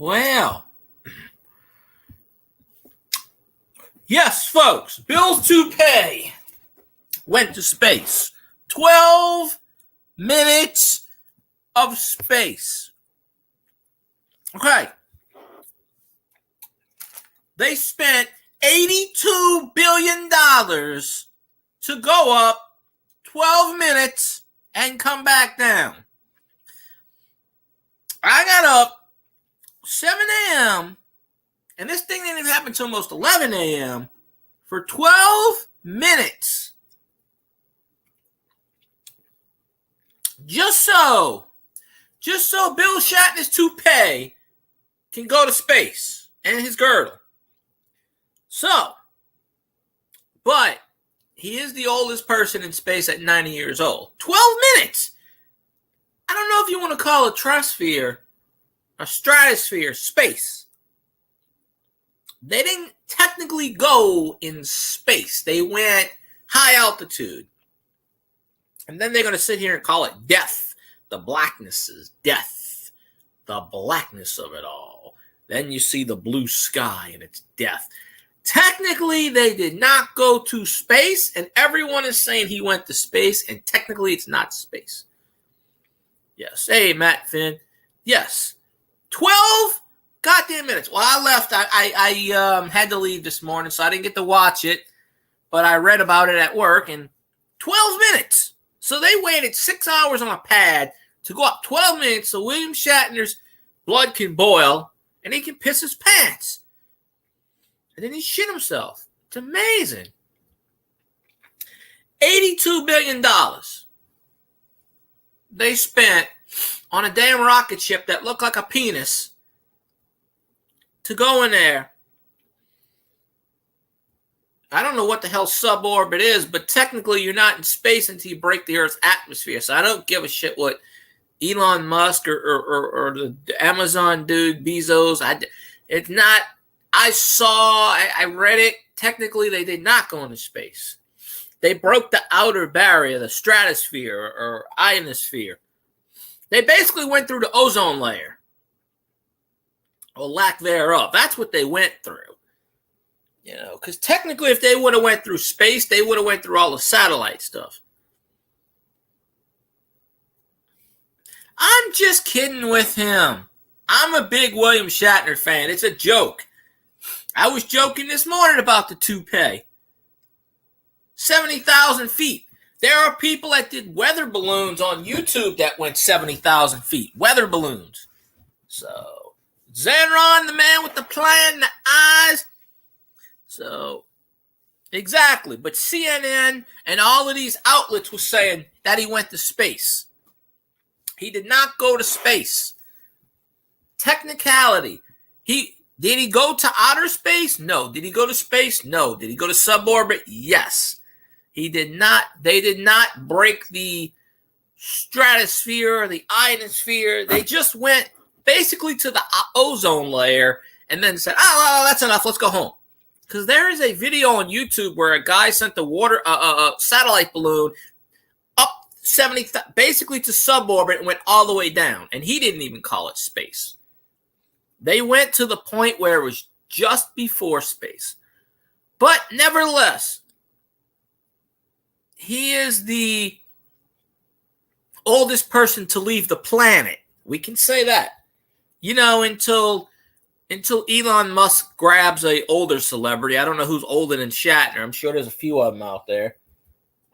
Well, yes, folks, Bill's Toupee went to space. 12 minutes of space. Okay. They spent $82 billion to go up 12 minutes and come back down. I got up 7 a.m. and this thing didn't even happen until almost 11 a.m. for 12 minutes. Just so Bill Shatner's toupee can go to space and his girdle. So, but he is the oldest person in space at 90 years old. 12 minutes! I don't know if you want to call a troposphere, a stratosphere, space. They didn't technically go in space. They went high altitude. And then they're going to sit here and call it death. The blackness is death. The blackness of it all. Then you see the blue sky and it's death. Technically, they did not go to space, and everyone is saying he went to space, and technically it's not space. Yes. Hey, Matt Finn. Yes. 12 goddamn minutes. Well, I left. I had to leave this morning, so I didn't get to watch it, but I read about it at work, and 12 minutes. So they waited 6 hours on a pad to go up 12 minutes so William Shatner's blood can boil, and he can piss his pants. And then he shit himself. It's amazing. $82 billion they spent on a damn rocket ship that looked like a penis to go in there. I don't know what the hell suborbit is, but technically you're not in space until you break the Earth's atmosphere. So I don't give a shit what Elon Musk or the Amazon dude, Bezos. It's not. I read it. Technically, they did not go into space. They broke the outer barrier, the stratosphere or ionosphere. They basically went through the ozone layer, or lack thereof. That's what they went through. You know, because technically, if they would have went through space, they would have went through all the satellite stuff. I'm just kidding with him. I'm a big William Shatner fan. It's a joke. I was joking this morning about the toupee. 70,000 feet. There are people that did weather balloons on YouTube that went 70,000 feet. Weather balloons. So, Zenron, the man with the plan, the eyes. So, exactly. But CNN and all of these outlets were saying that he went to space. He did not go to space. Technicality. Did he go to outer space? No. Did he go to space? No. Did he go to suborbit? Yes. He did not. They did not break the stratosphere or the ionosphere. They just went basically to the ozone layer and then said, oh, that's enough. Let's go home. Because there is a video on YouTube where a guy sent a satellite balloon up 70, basically to suborbit and went all the way down. And he didn't even call it space. They went to the point where it was just before space. But nevertheless, he is the oldest person to leave the planet. We can say that. You know, until Elon Musk grabs an older celebrity. I don't know who's older than Shatner. I'm sure there's a few of them out there.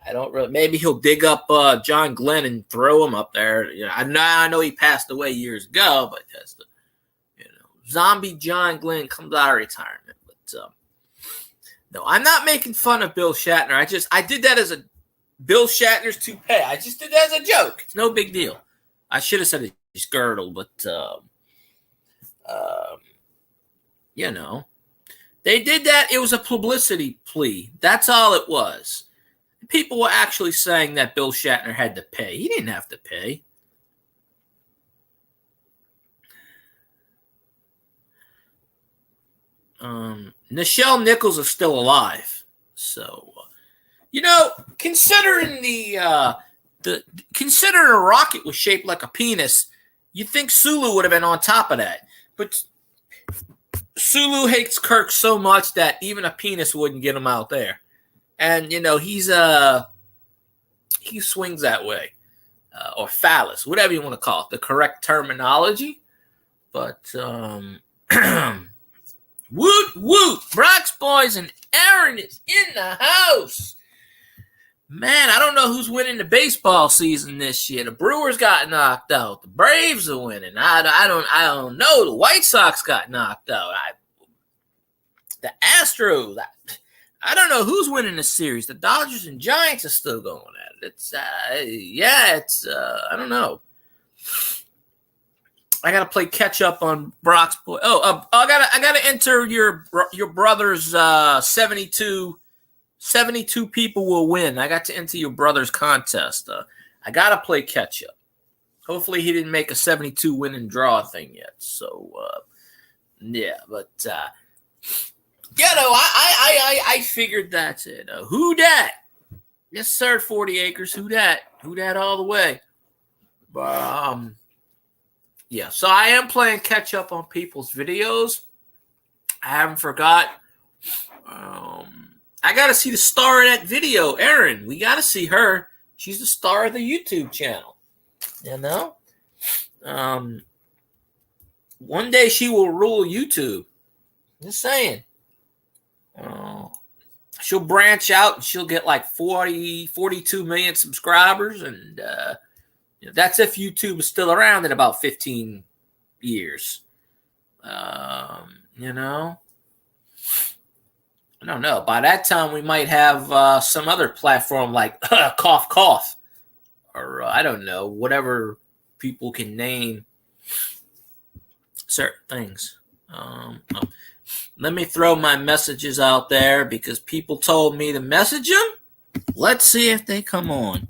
I don't really. Maybe he'll dig up John Glenn and throw him up there. You know, I know he passed away years ago, but that's the zombie John Glenn comes out of retirement. But no, I'm not making fun of Bill Shatner. I did that as a Bill Shatner's toupee. I just did that as a joke. It's no big deal. I should have said his girdle, but you know, they did that. It was a publicity plea. That's all it was. People were actually saying that Bill Shatner had to pay. He didn't have to pay. Nichelle Nichols is still alive. So, you know, considering considering a rocket was shaped like a penis, you'd think Sulu would have been on top of that. But Sulu hates Kirk so much that even a penis wouldn't get him out there. And, he swings that way. Or phallus, whatever you want to call it, the correct terminology. But, woot, woot, Brock's boys and Aaron is in the house. Man, I don't know who's winning the baseball season this year. The Brewers got knocked out. The Braves are winning. I don't know. The White Sox got knocked out. The Astros. I don't know who's winning the series. The Dodgers and Giants are still going at it. It's I don't know. I gotta play catch up on Brock's boy. I gotta enter your brother's 72 people will win. I got to enter your brother's contest. I gotta play catch up. Hopefully he didn't make a 72 win and draw thing yet. So but I figured that's it. Who dat? Yes, sir. 40 acres. Who dat? Who dat all the way? But so I am playing catch up on people's videos. I haven't forgot. I got to see the star of that video, Erin. We got to see her. She's the star of the YouTube channel. One day she will rule YouTube. Just saying. She'll branch out and she'll get like 42 million subscribers. And that's if YouTube is still around in about 15 years. I don't know. By that time, we might have some other platform like Cough Cough. Or I don't know, whatever people can name certain things. Let me throw my messages out there because people told me to message them. Let's see if they come on.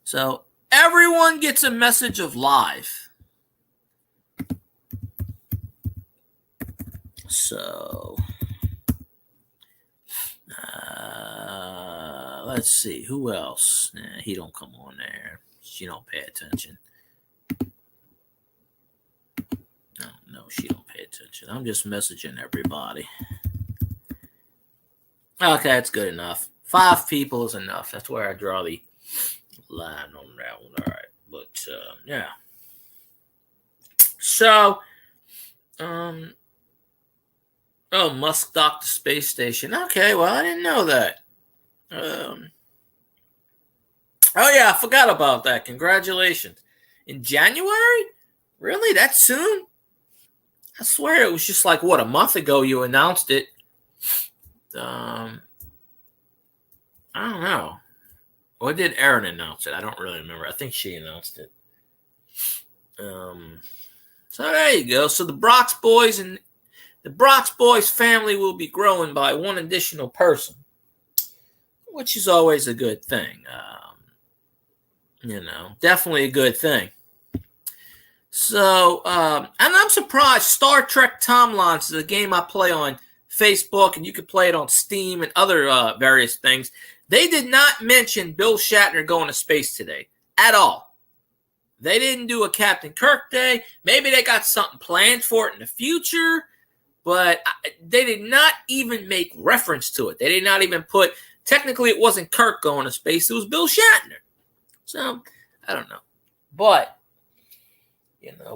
So everyone gets a message of live. So let's see. Who else? Nah, he don't come on there. She don't pay attention. No, she don't pay attention. I'm just messaging everybody. Okay, that's good enough. 5 people is enough. That's where I draw the line on that one. All right. But, yeah. So, Musk docked the space station. Okay, well, I didn't know that. I forgot about that. Congratulations. In January? Really? That soon? I swear it was just like, a month ago you announced it. I don't know. Or did Erin announce it? I don't really remember. I think she announced it. So there you go. So the Brock's boys and the Brock's boys family will be growing by one additional person, which is always a good thing. Definitely a good thing. So, and I'm surprised Star Trek Timelines is a game I play on Facebook, and you can play it on Steam and other various things. They did not mention Bill Shatner going to space today at all. They didn't do a Captain Kirk Day. Maybe they got something planned for it in the future, but they did not even make reference to it. They did not even put, technically it wasn't Kirk going to space, it was Bill Shatner. So, I don't know. But,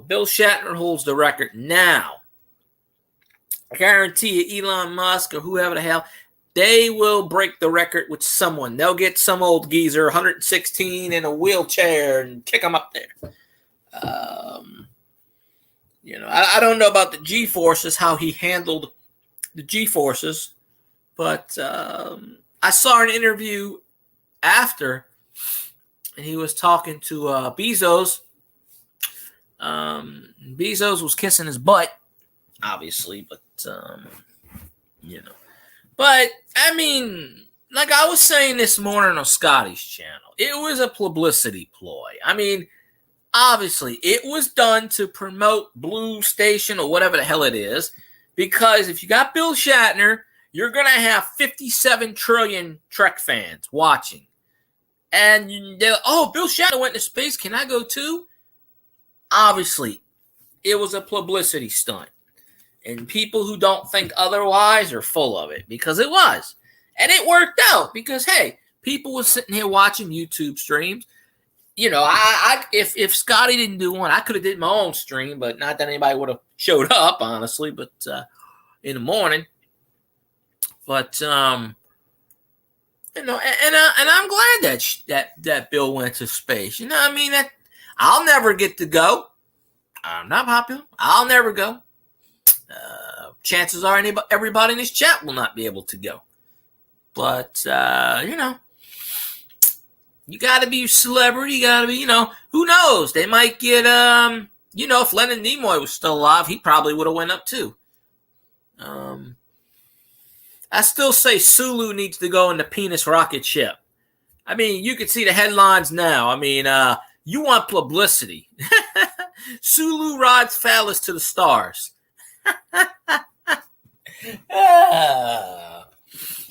Bill Shatner holds the record now. I guarantee you, Elon Musk or whoever the hell, they will break the record with someone. They'll get some old geezer, 116 in a wheelchair, and kick him up there. I don't know about the G-forces, how he handled the G-forces, but I saw an interview after, and he was talking to Bezos. Bezos was kissing his butt, obviously, but But, I mean, like I was saying this morning on Scotty's channel, it was a publicity ploy. I mean, obviously, it was done to promote Blue Station or whatever the hell it is, because if you got Bill Shatner, you're going to have 57 trillion Trek fans watching. And Bill Shatner went to space, can I go too? Obviously, it was a publicity stunt. And people who don't think otherwise are full of it, because it was. And it worked out because, hey, people were sitting here watching YouTube streams. You know, if Scotty didn't do one, I could have did my own stream, but not that anybody would have showed up, honestly, but in the morning. But, you know, and I'm glad that Bill went to space. You know what I mean? That I'll never get to go. I'm not popular. I'll never go. Chances are everybody in this chat will not be able to go. But, you know, you got to be a celebrity. You got to be, you know, who knows? They might get, you know, if Leonard Nimoy was still alive, he probably would have went up too. I still say Sulu needs to go in the penis rocket ship. I mean, you can see the headlines now. I mean, you want publicity. Sulu rides phallus to the stars.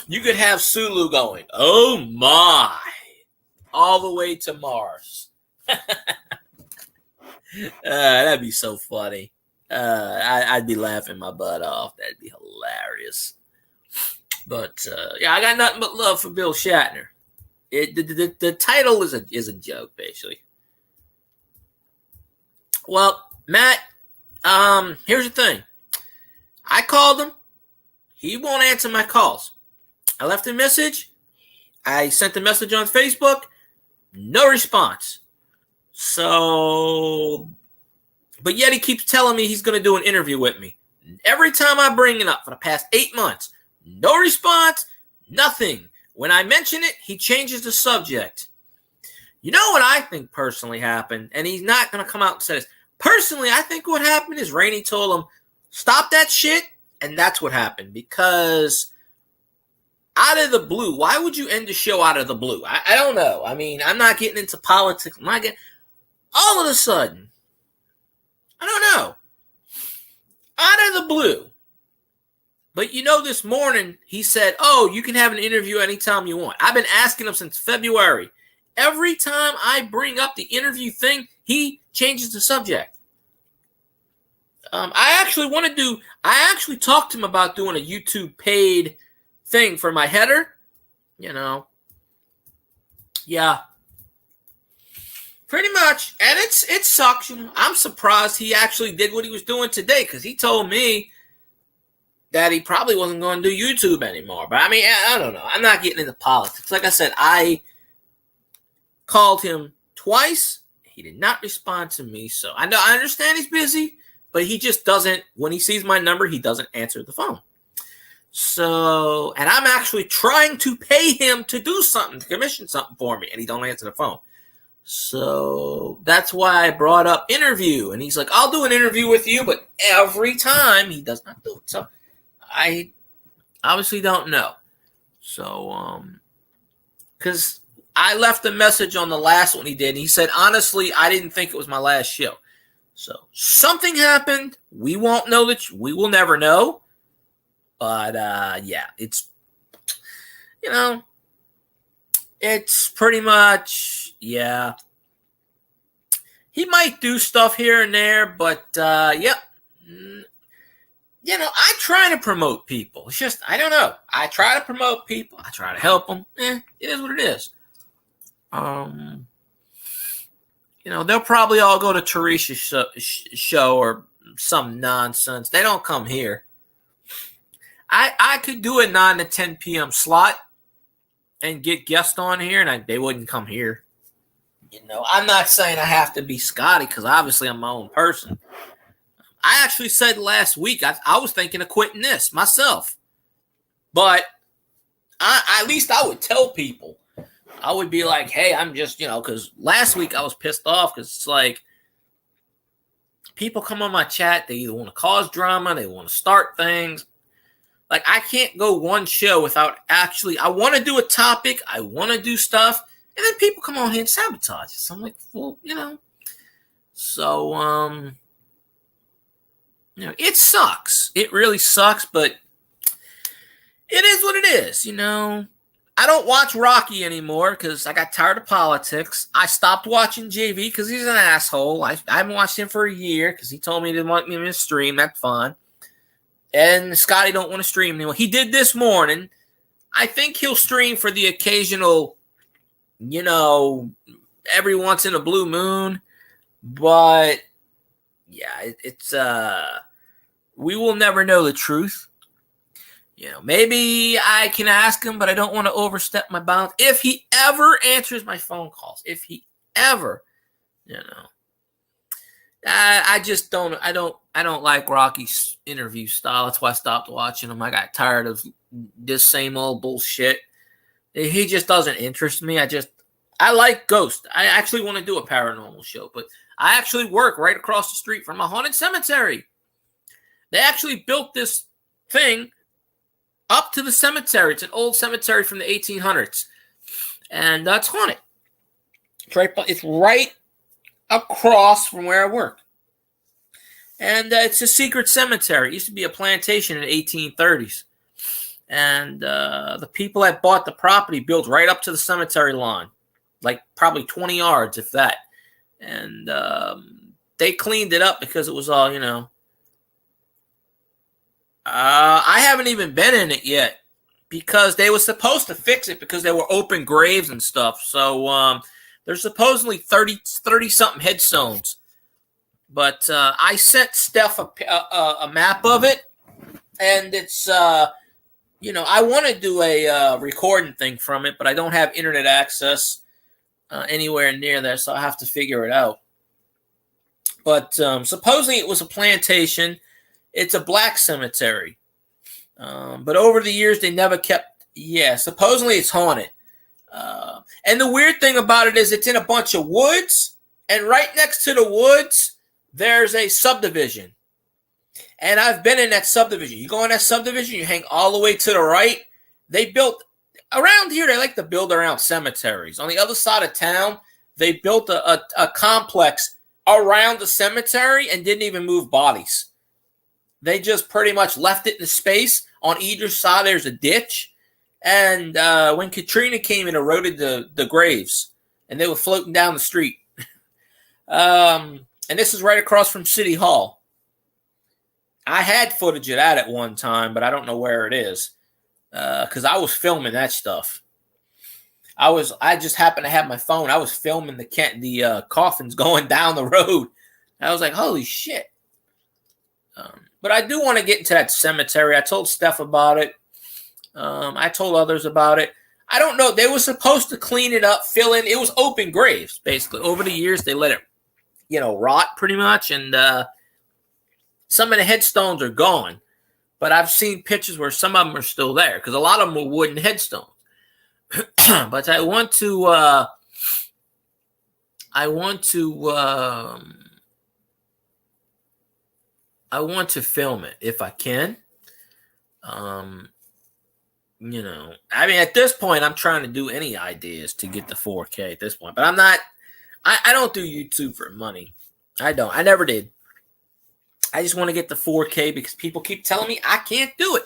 You could have Sulu going, oh my, all the way to Mars. That'd be so funny. I'd be laughing my butt off. That'd be hilarious. But yeah, I got nothing but love for Bill Shatner. The title is a joke, basically. Well, Matt, here's the thing. I called him. He won't answer my calls. I left a message. I sent a message on Facebook. No response. So, but yet he keeps telling me he's going to do an interview with me. Every time I bring it up for the past 8 months, no response, nothing. When I mention it, he changes the subject. You know what I think personally happened? And he's not going to come out and say this. Personally, I think what happened is Rainey told him, stop that shit. And that's what happened. Because out of the blue, why would you end the show out of the blue? I don't know. I mean, I'm not getting into politics. I'm not getting... All of a sudden, I don't know. Out of the blue. But you know, this morning, he said, oh, you can have an interview anytime you want. I've been asking him since February. Every time I bring up the interview thing, he changes the subject. I actually talked to him about doing a YouTube paid thing for my header. You know. Yeah. Pretty much. And it sucks. You know. I'm surprised he actually did what he was doing today, because he told me that he probably wasn't going to do YouTube anymore. But I mean, I don't know. I'm not getting into politics. Like I said, I called him twice. He did not respond to me. So I understand he's busy, but he just doesn't, when he sees my number, he doesn't answer the phone. So, and I'm actually trying to pay him to do something, to commission something for me, and he don't answer the phone. So that's why I brought up interview. And he's like, I'll do an interview with you, but every time he does not do it. So I obviously don't know. So, because I left a message on the last one he did. And he said, honestly, I didn't think it was my last show. So something happened. We won't know that. We will never know. But yeah, it's, you know, it's pretty much, yeah. He might do stuff here and there, but yep. You know, I try to promote people. It's just, I don't know. I try to promote people. I try to help them. It is what it is. You know, they'll probably all go to Teresa's show or some nonsense. They don't come here. I could do a 9 to 10 p.m. slot and get guests on here, and they wouldn't come here. You know, I'm not saying I have to be Scotty, because obviously I'm my own person. I actually said last week I was thinking of quitting this myself. But at least I would tell people. I would be like, hey, I'm just, you know, because last week I was pissed off because it's like people come on my chat. They either want to cause drama, they want to start things. Like, I can't go one show without actually, I want to do a topic, I want to do stuff, and then people come on here and sabotage it. So I'm like, well, you know. So, you know, it sucks. It really sucks, but it is what it is, you know. I don't watch Rocky anymore because I got tired of politics. I stopped watching JV because he's an asshole. I haven't watched him for a year because he told me he didn't want me in his stream. That's fine. And Scotty don't want to stream anymore. He did this morning. I think he'll stream for the occasional, every once in a blue moon. But yeah, it's we will never know the truth. Maybe I can ask him, but I don't want to overstep my bounds. If he ever answers my phone calls, if he ever, I just don't. I don't like Rocky's interview style. That's why I stopped watching him. I got tired of this same old bullshit. He just doesn't interest me. I like Ghost. I actually want to do a paranormal show, but I actually work right across the street from a haunted cemetery. They actually built this thing up to the cemetery. It's an old cemetery from the 1800s, and that's haunted. It's right across from where I work, and it's a secret cemetery. It used to be a plantation in the 1830s, and the people that bought the property built right up to the cemetery lawn, like probably 20 yards, if that, and they cleaned it up because it was all, I haven't even been in it yet because they were supposed to fix it because there were open graves and stuff. So there's supposedly 30-something headstones. But I sent Steph a map of it, and it's, I want to do a recording thing from it, but I don't have internet access anywhere near there, so I have to figure it out. But supposedly it was a plantation. It's a black cemetery. But over the years, they never kept... Yeah, supposedly it's haunted. And the weird thing about it is it's in a bunch of woods. And right next to the woods, there's a subdivision. And I've been in that subdivision. You go in that subdivision, you hang all the way to the right. They built... Around here, they like to build around cemeteries. On the other side of town, they built a complex around the cemetery and didn't even move bodies. They just pretty much left it in the space. On either side, there's a ditch. And when Katrina came, it eroded the graves. And they were floating down the street. And this is right across from City Hall. I had footage of that at one time, but I don't know where it is. Because I was filming that stuff. I just happened to have my phone. I was filming the coffins going down the road. I was like, holy shit. But I do want to get into that cemetery. I told Steph about it. I told others about it. I don't know. They were supposed to clean it up, fill in. It was open graves, basically. Over the years, they let it, rot pretty much. And some of the headstones are gone. But I've seen pictures where some of them are still there because a lot of them were wooden headstones. But I want to film it if I can. I mean, at this point, I'm trying to do any ideas to get the 4K at this point. But I'm not, I don't do YouTube for money. I don't. I never did. I just want to get the 4K because people keep telling me I can't do it.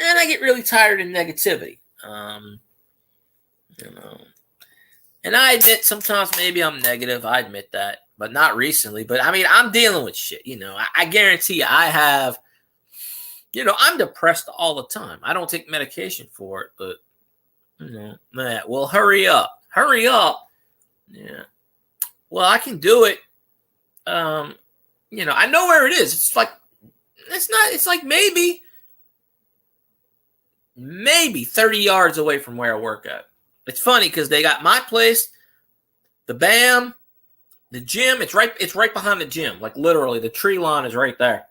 And I get really tired of negativity. And I admit sometimes maybe I'm negative. I admit that. But not recently. But, I mean, I'm dealing with shit. I guarantee I have, I'm depressed all the time. I don't take medication for it. But, man, well, hurry up. Hurry up. Yeah. Well, I can do it. I know where it is. It's like maybe 30 yards away from where I work at. It's funny because they got my place, the BAM, the gym. It's right behind the gym. Like literally, the tree lawn is right there.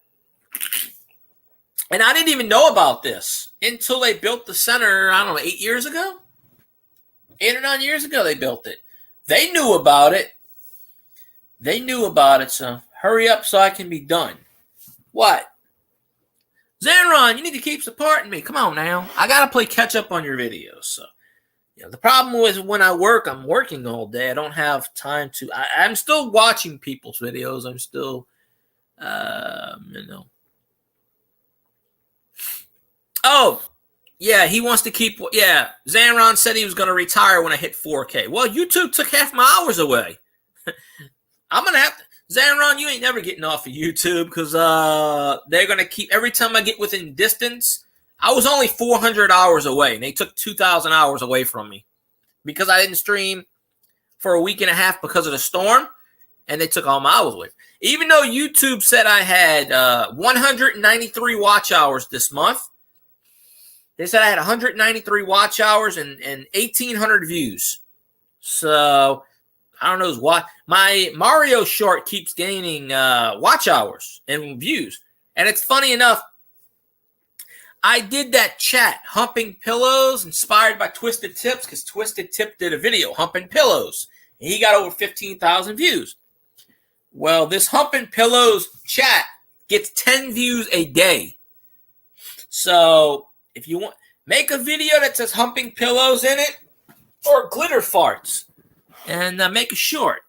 And I didn't even know about this until they built the center, I don't know, 8 years ago? 8 or 9 years ago they built it. They knew about it. So hurry up so I can be done. What? Zanron, you need to keep supporting me. Come on now. I got to play catch up on your videos. So, the problem is when I work, I'm working all day. I don't have time to. I'm still watching people's videos. I'm still, Oh, yeah, he wants to keep. Yeah, Zanron said he was going to retire when I hit 4K. Well, YouTube took half my hours away. I'm going to have to. Zanron, you ain't never getting off of YouTube because they're going to keep, every time I get within distance, I was only 400 hours away, and they took 2,000 hours away from me because I didn't stream for a week and a half because of the storm, and they took all my hours away. Even though YouTube said I had 193 watch hours this month, they said I had 193 watch hours and 1,800 views. So I don't know why. My Mario short keeps gaining watch hours and views. And it's funny enough, I did that chat, Humping Pillows, inspired by Twisted Tips, because Twisted Tip did a video, Humping Pillows. And he got over 15,000 views. Well, this Humping Pillows chat gets 10 views a day. So if you want, make a video that says Humping Pillows in it, or glitter farts, and make a short.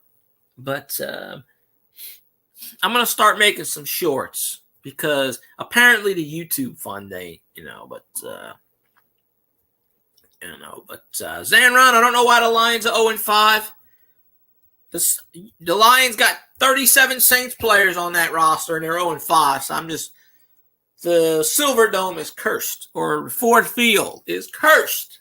But I'm going to start making some shorts because apparently the YouTube fund ain't, Zanron, I don't know why the Lions are 0-5. The Lions got 37 Saints players on that roster, and they're 0-5. So the Silver Dome is cursed, or Ford Field is cursed.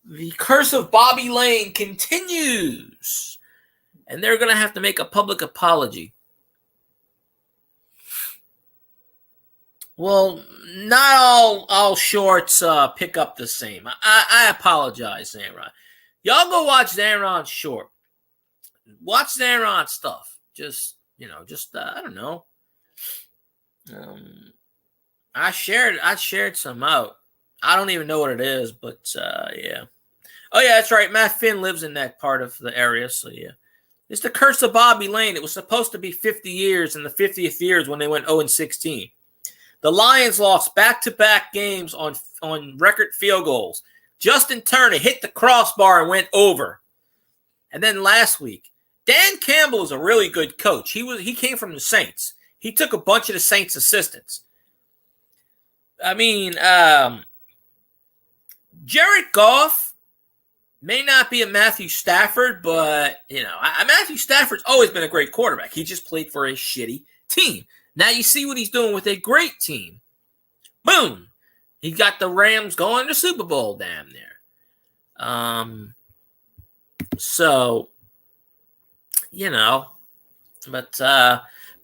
The curse of Bobby Lane continues, and they're going to have to make a public apology. Well, not all shorts pick up the same. I apologize, Zanron. Y'all go watch Zanron's short. Watch Zanron's stuff. I don't know. I shared some out. I don't even know what it is, but yeah. Oh yeah, that's right. Matt Finn lives in that part of the area, so yeah. It's the curse of Bobby Lane. It was supposed to be 50 years, and the 50th year is when they went 0-16. The Lions lost back-to-back games on record field goals. Justin Turner hit the crossbar and went over. And then last week, Dan Campbell is a really good coach. He came from the Saints. He took a bunch of the Saints assistants. I mean, Jared Goff may not be a Matthew Stafford, but, Matthew Stafford's always been a great quarterback. He just played for a shitty team. Now you see what he's doing with a great team. Boom. He got the Rams going to Super Bowl damn near. But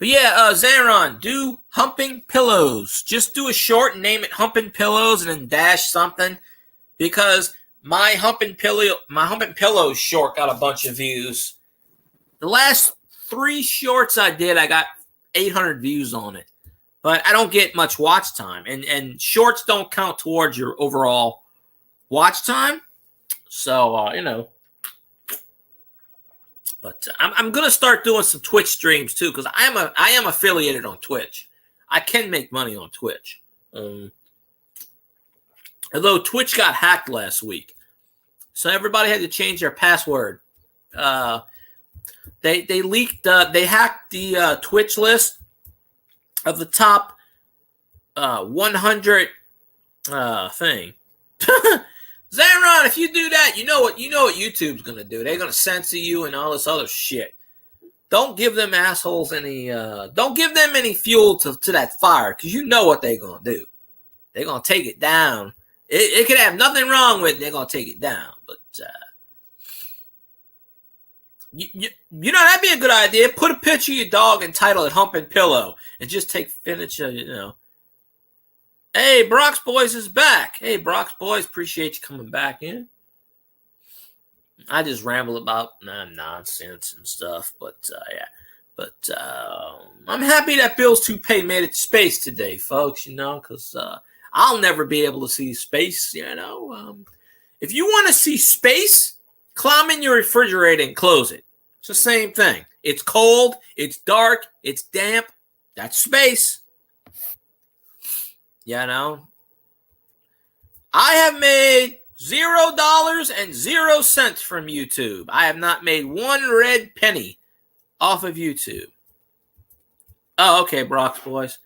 yeah, Zanron, do Humping Pillows. Just do a short and name it Humping Pillows and then dash something, because my Humping Pillows short got a bunch of views. The last 3 shorts I did, I got 800 views on it. But I don't get much watch time. And shorts don't count towards your overall watch time. So, But I'm going to start doing some Twitch streams, too, because I am affiliated on Twitch. I can make money on Twitch. Although Twitch got hacked last week. So everybody had to change their password. They leaked, they hacked the Twitch list of the top 100 thing. Zanron, if you do that, you know what YouTube's gonna do. They're gonna censor you and all this other shit. Don't give them assholes any fuel to that fire, because you know what they're gonna do. They're gonna take it down. It could have nothing wrong with it. They're gonna take it down. But that'd be a good idea. Put a picture of your dog and title it Humping Pillow, and just take finish. Hey, Brock's Boys is back. Hey, Brock's Boys, appreciate you coming back in. I just ramble about nonsense and stuff, but yeah. But I'm happy that Bill's Toupee made it to space today, folks, because I'll never be able to see space, If you want to see space, climb in your refrigerator and close it. It's the same thing. It's cold, it's dark, it's damp. That's space. I have made $0.00 from YouTube. I have not made one red penny off of YouTube. Oh, okay, Brock's Boys.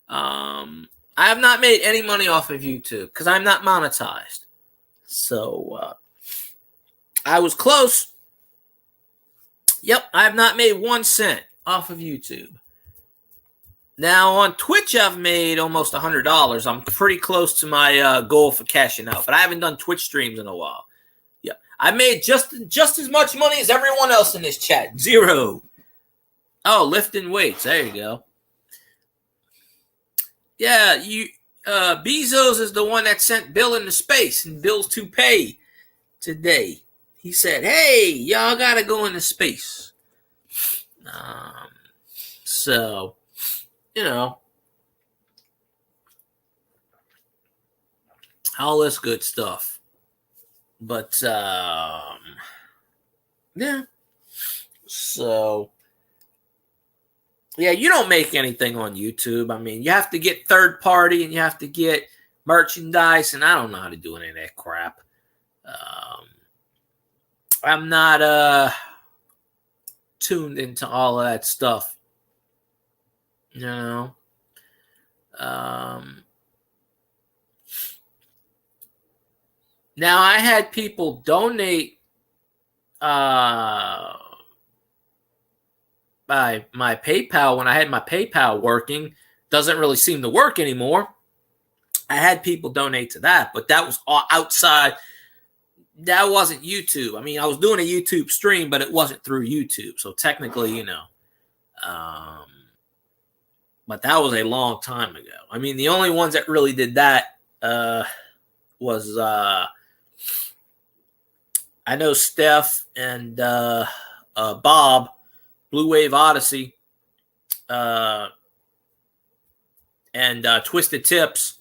I have not made any money off of YouTube because I'm not monetized. So I was close Yep, I have not made 1 cent off of YouTube. Now, on Twitch, I've made almost $100. I'm pretty close to my goal for cashing out, but I haven't done Twitch streams in a while. Yeah, I made just as much money as everyone else in this chat. 0. Oh, lifting weights. There you go. Yeah, Bezos is the one that sent Bill into space, and Bill's Toupee today. He said, "Hey, y'all gotta go into space." So, all this good stuff. But yeah. So yeah, you don't make anything on YouTube. I mean, you have to get third party and you have to get merchandise, and I don't know how to do any of that crap. I'm not tuned into all of that stuff. Now I had people donate by my PayPal when I had my PayPal working. Doesn't really seem to work anymore. I had people donate to that, but that was outside. That wasn't YouTube. I mean, I was doing a YouTube stream, but it wasn't through YouTube. So technically, but that was a long time ago. I mean, the only ones that really did that was I know Steph and Bob, Blue Wave Odyssey, and Twisted Tips,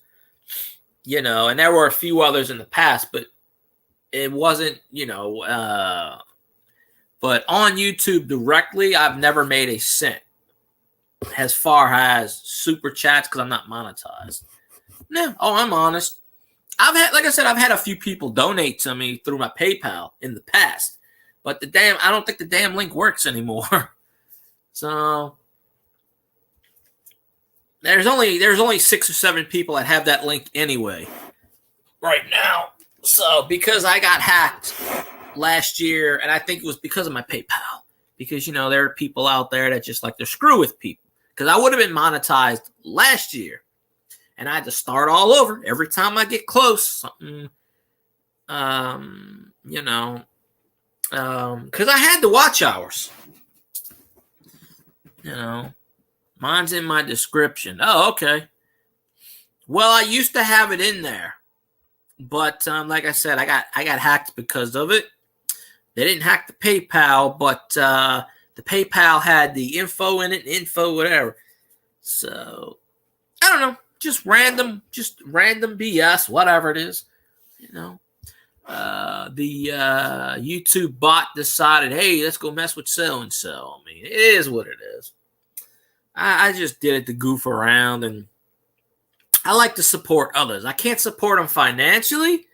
and there were a few others in the past, but it wasn't, but on YouTube directly, I've never made a cent as far as super chats because I'm not monetized. No, I'm honest. I've had a few people donate to me through my PayPal in the past, but I don't think the damn link works anymore. So there's only 6 or 7 people that have that link anyway right now. So because I got hacked last year, and I think it was because of my PayPal, because there are people out there that just like to screw with people. Because I would have been monetized last year, and I had to start all over every time I get close. Something, because I had the watch hours. Mine's in my description. Oh, okay. Well, I used to have it in there, but like I said, I got hacked because of it. They didn't hack the PayPal, but the PayPal had the info in it, whatever. So I don't know, just random BS, whatever it is. The YouTube bot decided, hey, let's go mess with so and so. I mean, it is what it is. I just did it to goof around, and I like to support others. I can't support them financially,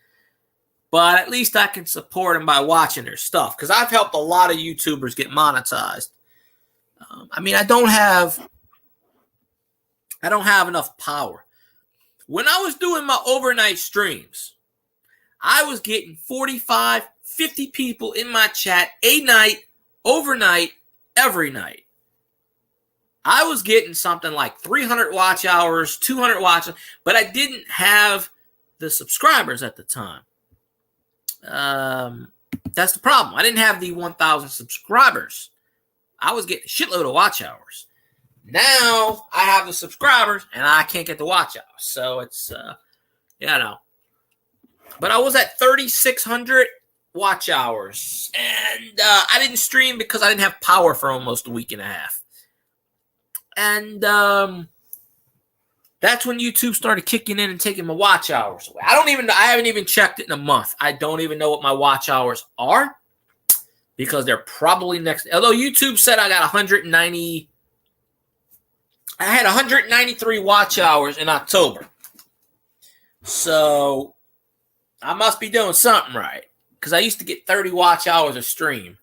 but at least I can support them by watching their stuff, because I've helped a lot of YouTubers get monetized. I mean, I don't have enough power. When I was doing my overnight streams, I was getting 45, 50 people in my chat a night, overnight, every night. I was getting something like 300 watch hours, 200 watch hours, but I didn't have the subscribers at the time. That's the problem. I didn't have the 1,000 subscribers. I was getting a shitload of watch hours. Now I have the subscribers and I can't get the watch hours. So it's, But I was at 3,600 watch hours. And I didn't stream because I didn't have power for almost a week and a half. And that's when YouTube started kicking in and taking my watch hours away. I haven't even checked it in a month. I don't even know what my watch hours are, because they're probably next. Although YouTube said I got 190. I had 193 watch hours in October. So I must be doing something right, because I used to get 30 watch hours a stream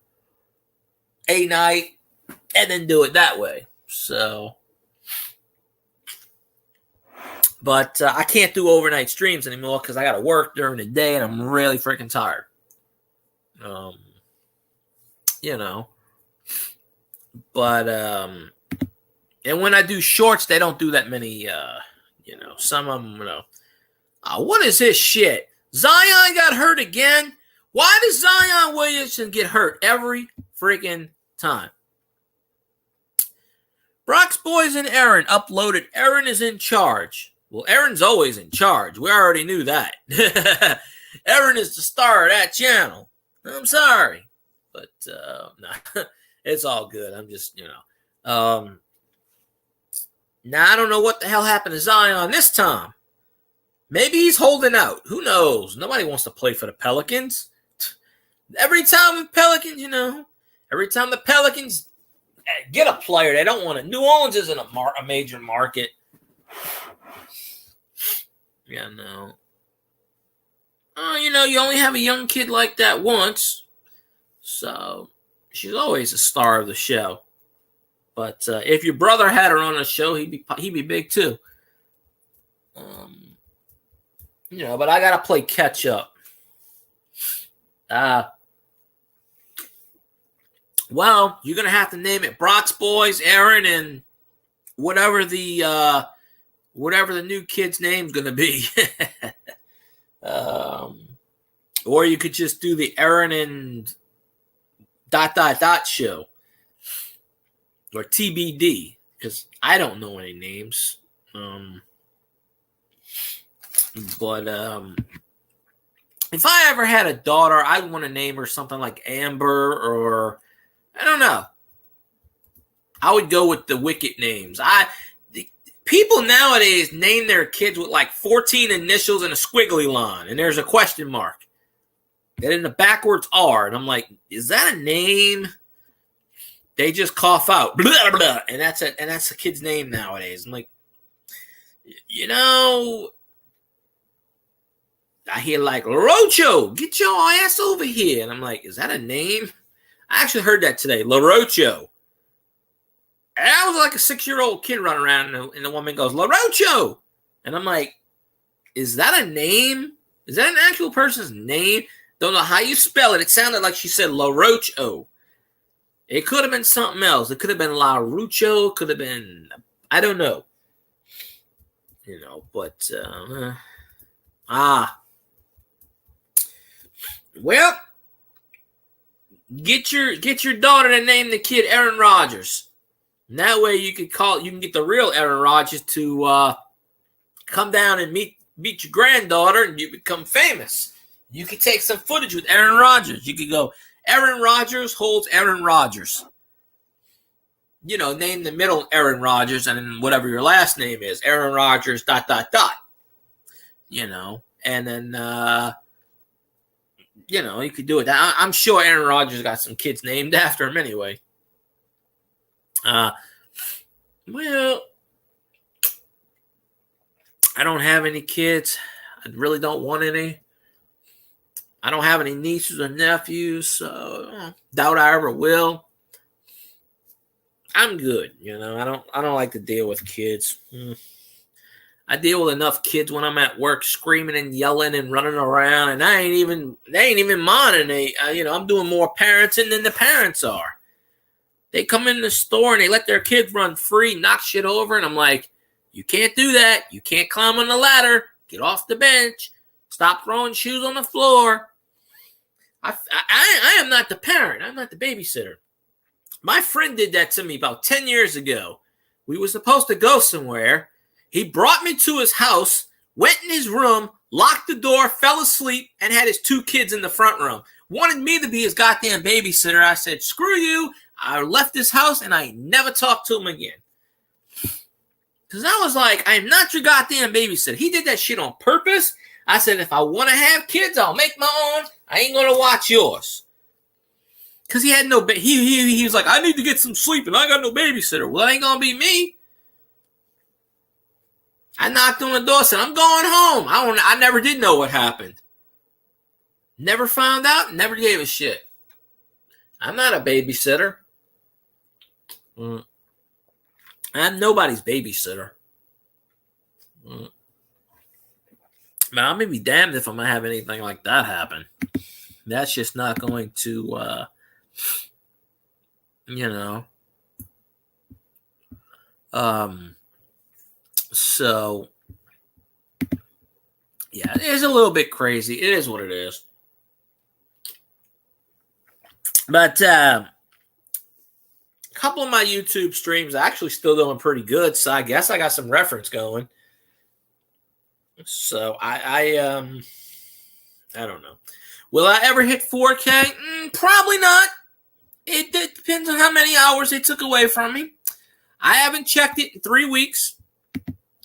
a night and then do it that way. So, but I can't do overnight streams anymore because I got to work during the day and I'm really freaking tired. But and when I do shorts, they don't do that many. Some of them. What is this shit? Zion got hurt again. Why does Zion Williamson get hurt every freaking time? Brock's boys and Aaron uploaded. Aaron is in charge. Well, Aaron's always in charge. We already knew that. Aaron is the star of that channel. I'm sorry. But, no, it's all good. I'm just, Now, I don't know what the hell happened to Zion this time. Maybe he's holding out. Who knows? Nobody wants to play for the Pelicans. Every time the Pelicans, every time the Pelicans get a player, they don't want to. New Orleans isn't a major market. Yeah, no. Oh, you only have a young kid like that once. So, she's always a star of the show. But if your brother had her on the show, he'd be big too. But I gotta play catch up. Well, you're gonna have to name it Brock's boys, Aaron, and whatever the new kid's name's gonna be. Or you could just do the Aaron and ... show. Or TBD, because I don't know any names. But if I ever had a daughter, I'd want to name her something like Amber, or I don't know. I would go with the wicked names. People nowadays name their kids with like 14 initials and a squiggly line, and there's a question mark. And in the backwards R, and I'm like, is that a name? They just cough out, blah, blah, and that's a kid's name nowadays. I'm like, I hear like, LaRocho, get your ass over here. And I'm like, is that a name? I actually heard that today, LaRocho. And I was like a 6-year-old kid running around, and the woman goes, LaRocho. And I'm like, is that a name? Is that an actual person's name? Don't know how you spell it. It sounded like she said LaRocho. It could have been something else. It could have been LaRocho. Could have been, I don't know. But, well, get your daughter to name the kid Aaron Rodgers. And that way you can get the real Aaron Rodgers to come down and meet your granddaughter, and you become famous. You could take some footage with Aaron Rodgers. You could go, Aaron Rodgers holds Aaron Rodgers. Name the middle Aaron Rodgers, and then whatever your last name is, Aaron Rodgers, ... And then, you could do it. I'm sure Aaron Rodgers got some kids named after him anyway. Well, I don't have any kids. I really don't want any. I don't have any nieces or nephews, so doubt I ever will. I'm good, I don't like to deal with kids. I deal with enough kids when I'm at work, screaming and yelling and running around, and they ain't even minding. I'm doing more parenting than the parents are. They come in the store and they let their kids run free, knock shit over, and I'm like, you can't do that. You can't climb on the ladder. Get off the bench. Stop throwing shoes on the floor. I am not the parent. I'm not the babysitter. My friend did that to me about 10 years ago. We were supposed to go somewhere. He brought me to his house, went in his room, locked the door, fell asleep, and had his 2 kids in the front room. Wanted me to be his goddamn babysitter. I said, screw you. I left his house, and I never talked to him again. Because I was like, I am not your goddamn babysitter. He did that shit on purpose. I said, if I want to have kids, I'll make my own. I ain't going to watch yours. Because he had no, he was like, I need to get some sleep, and I got no babysitter. Well, it ain't going to be me. I knocked on the door, said, I'm going home. I never did know what happened. Never found out, never gave a shit. I'm not a babysitter. I'm nobody's babysitter. But I'm going to be damned if I'm going to have anything like that happen. That's just not going to, So yeah, it is a little bit crazy. It is what it is. But a couple of my YouTube streams are actually still doing pretty good, so I guess I got some reference going. So I don't know. Will I ever hit 4K? Probably not. It depends on how many hours they took away from me. I haven't checked it in 3 weeks,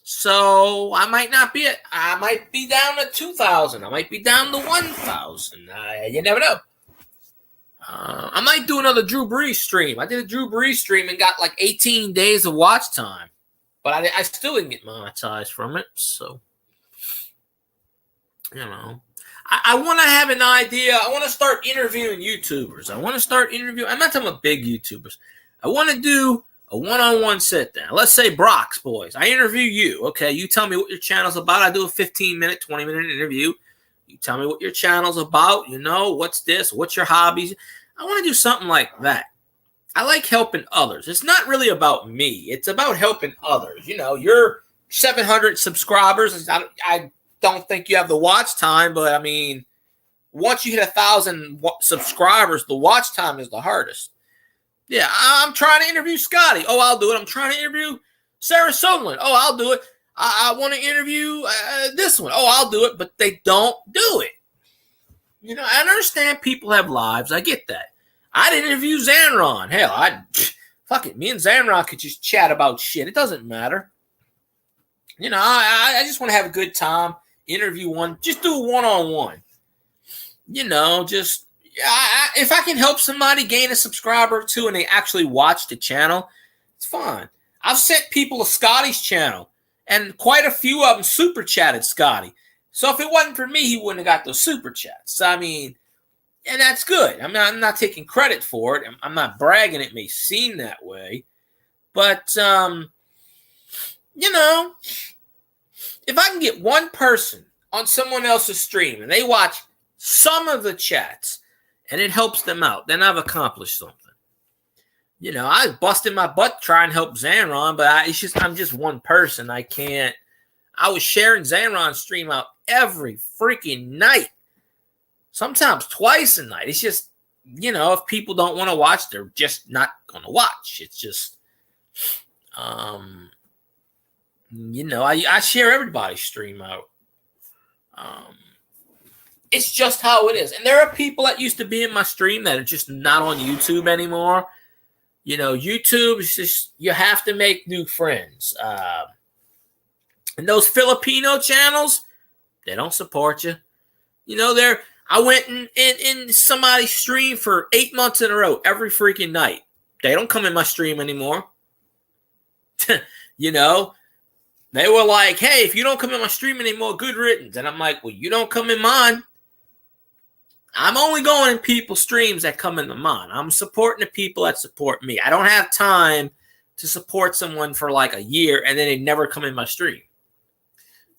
so I might not be I might be down to 2,000. I might be down to 1,000. You never know. I might do another Drew Brees stream. I did a Drew Brees stream and got like 18 days of watch time, but I still didn't get monetized from it. So, you know, I want to have an idea. I want to start interviewing YouTubers. I'm not talking about big YouTubers. I want to do a one-on-one sit down. Let's say Brock's Boys. I interview you. Okay, you tell me what your channel's about. I do a 15-minute, 20-minute interview. You tell me what your channel's about. You know, what's this? What's your hobbies? I want to do something like that. I like helping others. It's not really about me. It's about helping others. You know, you're 700 subscribers. I don't think you have the watch time, but I mean, once you hit 1,000 subscribers, the watch time is the hardest. Yeah, I'm trying to interview Scotty. Oh, I'll do it. I'm trying to interview Sarah Sutherland. Oh, I'll do it. I want to interview this one. Oh, I'll do it. But they don't do it. You know, I understand people have lives. I get that. I'd interview Zanron. Hell, fuck it. Me and Zanron could just chat about shit. It doesn't matter. You know, I just want to have a good time. Interview one. Just do a one-on-one. You know, just if I can help somebody gain a subscriber or two and they actually watch the channel, it's fine. I've sent people to Scotty's channel, and quite a few of them super chatted Scotty. So if it wasn't for me, he wouldn't have got those super chats. I mean, and that's good. I'm not taking credit for it. I'm not bragging. It may seem that way. But, you know, if I can get one person on someone else's stream and they watch some of the chats and it helps them out, then I've accomplished something. You know, I was busting my butt trying to help Zanron, but I'm just one person. I was sharing Zanron's stream out every freaking night. Sometimes twice a night. It's just, you know, if people don't want to watch, they're just not going to watch. It's just, you know, I share everybody's stream out. It's just how it is. And there are people that used to be in my stream that are just not on YouTube anymore. You know, YouTube is just, you have to make new friends. And those Filipino channels, they don't support you. You know, I went in somebody's stream for 8 months in a row, every freaking night. They don't come in my stream anymore. You know, they were like, hey, if you don't come in my stream anymore, good riddance. And I'm like, well, you don't come in mine. I'm only going in people's streams that come into mine. I'm supporting the people that support me. I don't have time to support someone for like a year and then they never come in my stream.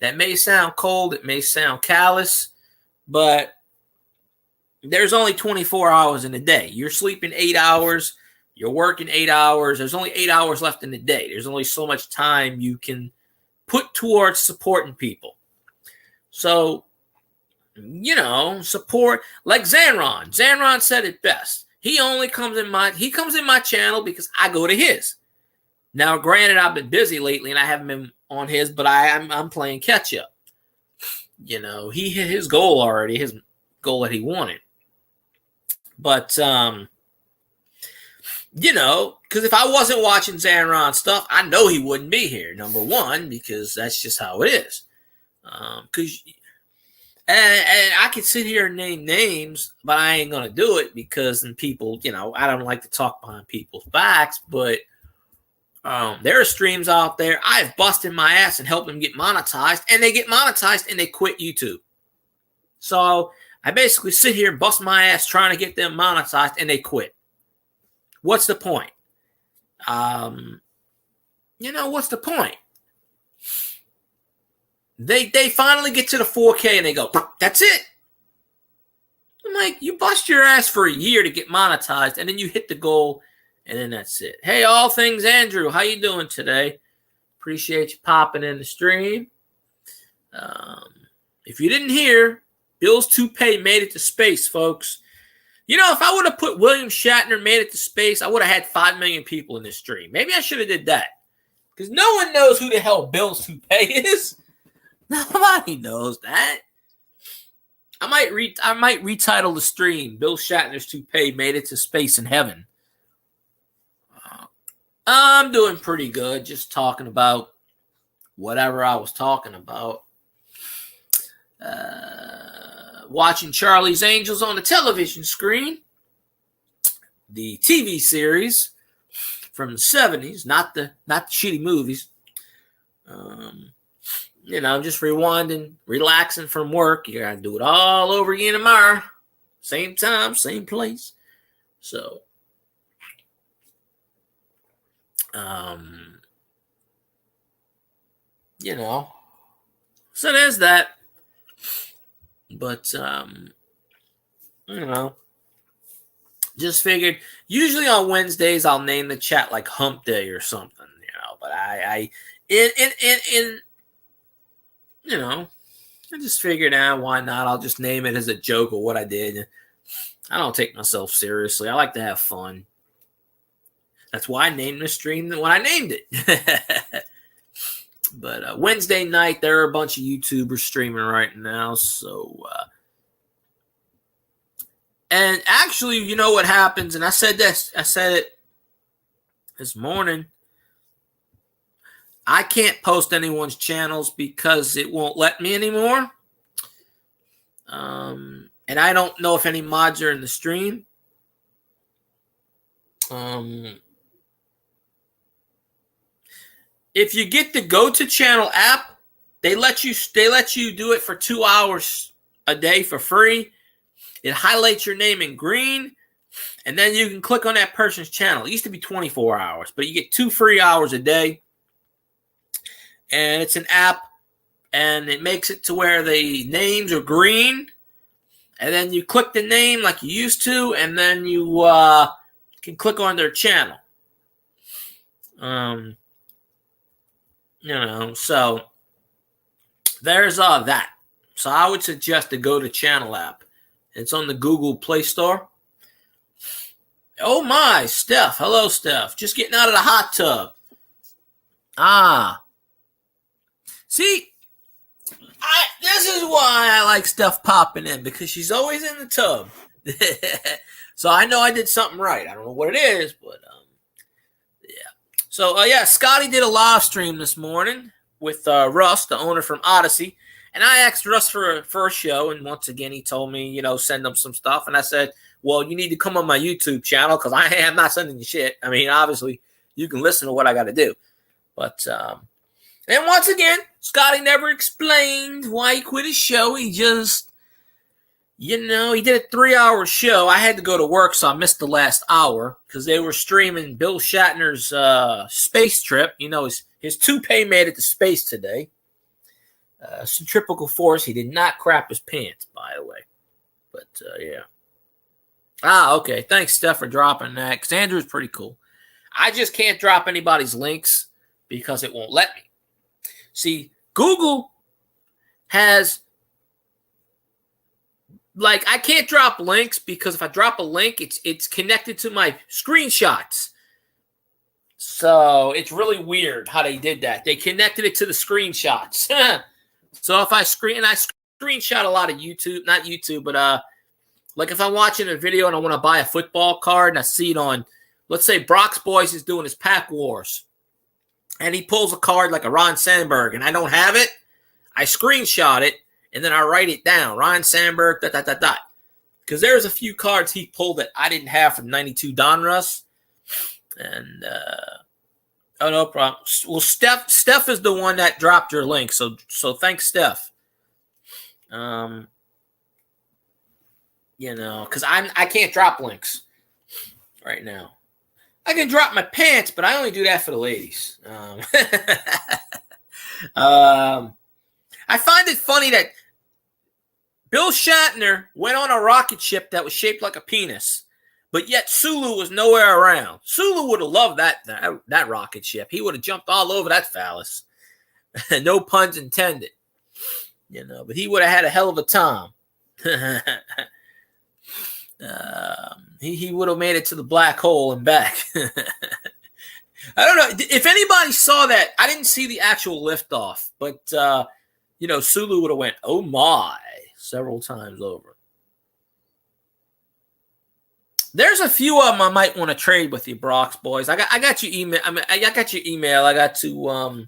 That may sound cold. It may sound callous, but there's only 24 hours in a day. You're sleeping 8 hours. You're working 8 hours. There's only 8 hours left in the day. There's only so much time you can put towards supporting people. So, you know, support like Zanron. Zanron said it best. He comes in my channel because I go to his. Now, granted, I've been busy lately and I haven't been on his, but I'm playing catch up. You know, he hit his goal already, his goal that he wanted. But you know, because if I wasn't watching Zanron stuff, I know he wouldn't be here. Number one, because that's just how it is. And I could sit here and name names, but I ain't gonna do it because then people, you know, I don't like to talk behind people's backs. But there are streams out there I've busted my ass and helped them get monetized, and they get monetized and they quit YouTube. So I basically sit here and bust my ass trying to get them monetized, and they quit. What's the point? You know, what's the point? They finally get to the 4K and they go, that's it. I'm like, you bust your ass for a year to get monetized, and then you hit the goal, and then that's it. Hey, all things Andrew, how you doing today? Appreciate you popping in the stream. If you didn't hear, Bill's toupee made it to space, folks. You know, if I would have put William Shatner made it to space, I would have had 5 million people in this stream. Maybe I should have did that. Because no one knows who the hell Bill's toupee is. Nobody knows that. I might retitle the stream, Bill Shatner's toupee made it to space in heaven. I'm doing pretty good, just talking about whatever I was talking about. Watching Charlie's Angels on the television screen. The TV series from the 70s, not the shitty movies. You know, just rewinding, relaxing from work. You gotta do it all over again tomorrow. Same time, same place. So, you know, so there's that. But, you know, just figured, usually on Wednesdays, I'll name the chat like Hump Day or something, you know, but you know, I just figured out why not? I'll just name it as a joke of what I did. I don't take myself seriously. I like to have fun. That's why I named the stream when I named it. But Wednesday night, there are a bunch of YouTubers streaming right now. So, and actually, you know what happens? And I said it this morning. I can't post anyone's channels because it won't let me anymore. And I don't know if any mods are in the stream. If you get the Go to Channel app, they let you do it for 2 hours a day for free. It highlights your name in green, and then you can click on that person's channel. It used to be 24 hours, but you get 2 free hours a day. And it's an app, and it makes it to where the names are green, and then you click the name like you used to, and then you can click on their channel. You know, so there's that. So I would suggest the Go to Channel app. It's on the Google Play Store. Oh my, Steph. Hello, Steph. Just getting out of the hot tub. See, this is why I like Steph popping in, because she's always in the tub. So I know I did something right. I don't know what it is, but yeah. So yeah, Scotty did a live stream this morning with Russ, the owner from Odyssey, and I asked Russ for a show, and once again he told me, you know, send him some stuff, and I said, well, you need to come on my YouTube channel because I am not sending you shit. I mean, obviously you can listen to what I got to do, but and once again, Scotty never explained why he quit his show. He just, you know, he did a 3-hour show. I had to go to work, so I missed the last hour because they were streaming Bill Shatner's space trip. You know, his toupee made it to space today. Centrifugal force. He did not crap his pants, by the way. But, yeah. Okay. Thanks, Steph, for dropping that, because Andrew's pretty cool. I just can't drop anybody's links because it won't let me. See, Google has, like, I can't drop links because if I drop a link, it's connected to my screenshots. So it's really weird how they did that. They connected it to the screenshots. So if I screenshot a lot of YouTube, not YouTube, but like if I'm watching a video and I want to buy a football card and I see it on, let's say Brock's Boys is doing his Pack Wars. And he pulls a card like a Ron Sandberg, and I don't have it, I screenshot it, and then I write it down. Ron Sandberg, ... Because there's a few cards he pulled that I didn't have from 92 Donruss. And, oh, no problem. Well, Steph is the one that dropped your link, so thanks, Steph. You know, because I can't drop links right now. I can drop my pants, but I only do that for the ladies. I find it funny that Bill Shatner went on a rocket ship that was shaped like a penis, But yet Sulu was nowhere around. Sulu would have loved that rocket ship. He would have jumped all over that phallus. No puns intended. But he would have had a hell of a time. He would have made it to the black hole and back. I don't know if anybody saw that. I didn't see the actual liftoff, but Sulu would have went, "Oh my," several times over. There's a few of them I might want to trade with you, Brox boys. I got your email. I got your email. I got to.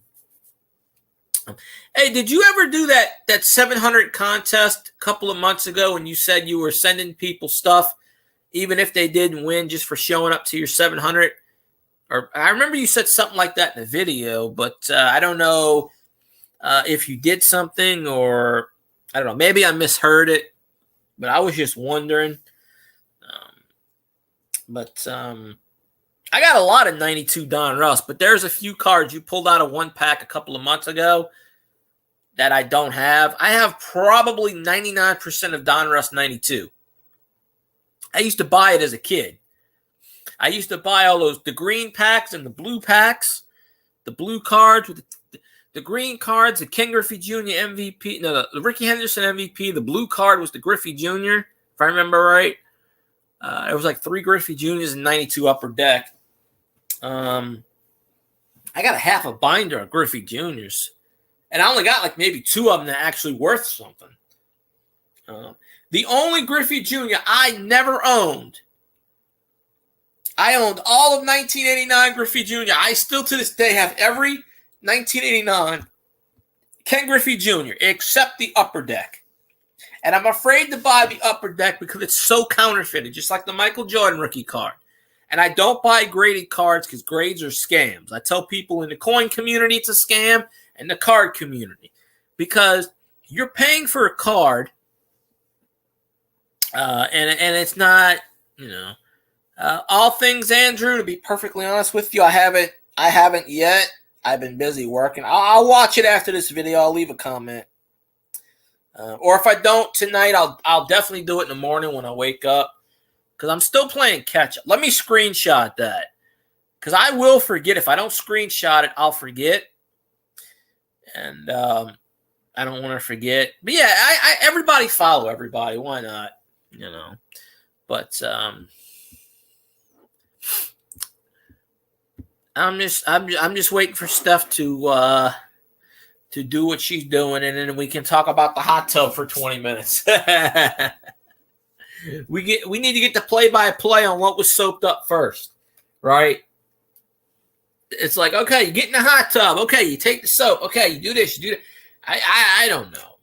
Hey, did you ever do that 700 contest a couple of months ago when you said you were sending people stuff, even if they didn't win, just for showing up to your 700? Or I remember you said something like that in the video, but I don't know if you did something, or I don't know. Maybe I misheard it, but I was just wondering. I got a lot of 92 Don Russ, but there's a few cards you pulled out of one pack a couple of months ago that I don't have. I have probably 99% of Don Russ 92. I used to buy it as a kid. I used to buy all the green packs and the blue packs, the blue cards with the green cards, the Ken Griffey Jr. MVP, the Ricky Henderson MVP. The blue card was the Griffey Jr., if I remember right. It was like 3 Griffey Juniors and 92 Upper Deck. I got a half a binder of Griffey Juniors, and I only got like maybe 2 of them that actually worth something. The only Griffey Jr. I never owned. I owned all of 1989 Griffey Jr. I still to this day have every 1989 Ken Griffey Jr. except the Upper Deck. And I'm afraid to buy the Upper Deck because it's so counterfeited, just like the Michael Jordan rookie card. And I don't buy graded cards because grades are scams. I tell people in the coin community it's a scam, and the card community. Because you're paying for a card, and it's not, all things Andrew, to be perfectly honest with you, I haven't yet. I've been busy working. I'll watch it after this video. I'll leave a comment. Or if I don't tonight, I'll definitely do it in the morning when I wake up. Because I'm still playing catch up. Let me screenshot that. Because I will forget. If I don't screenshot it, I'll forget. And I don't want to forget. But yeah, everybody follow everybody. Why not? But I'm just waiting for Steph to do what she's doing, and then we can talk about the hot tub for 20 minutes. We need to get the play-by-play on what was soaked up first, right? It's like, okay, you get in the hot tub. Okay, you take the soap. Okay, you do this, you do that. I don't know.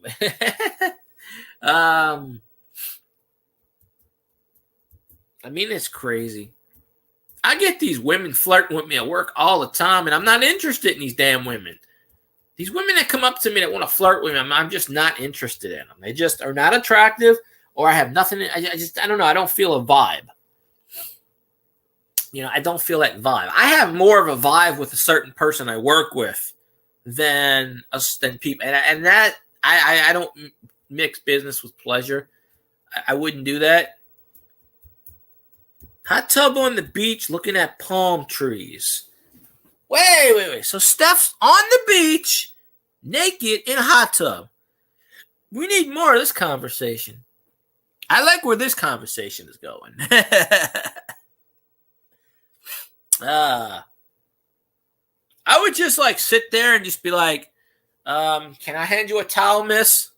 I mean, it's crazy. I get these women flirting with me at work all the time, and I'm not interested in these damn women. These women that come up to me that want to flirt with me, I'm just not interested in them. They just are not attractive, or I have nothing. I don't know. I don't feel a vibe. I don't feel that vibe. I have more of a vibe with a certain person I work with than people. And that, I don't mix business with pleasure. I wouldn't do that. Hot tub on the beach looking at palm trees. Wait. So Steph's on the beach, naked in a hot tub. We need more of this conversation. I like where this conversation is going. I would just sit there and just be like, can I hand you a towel, miss?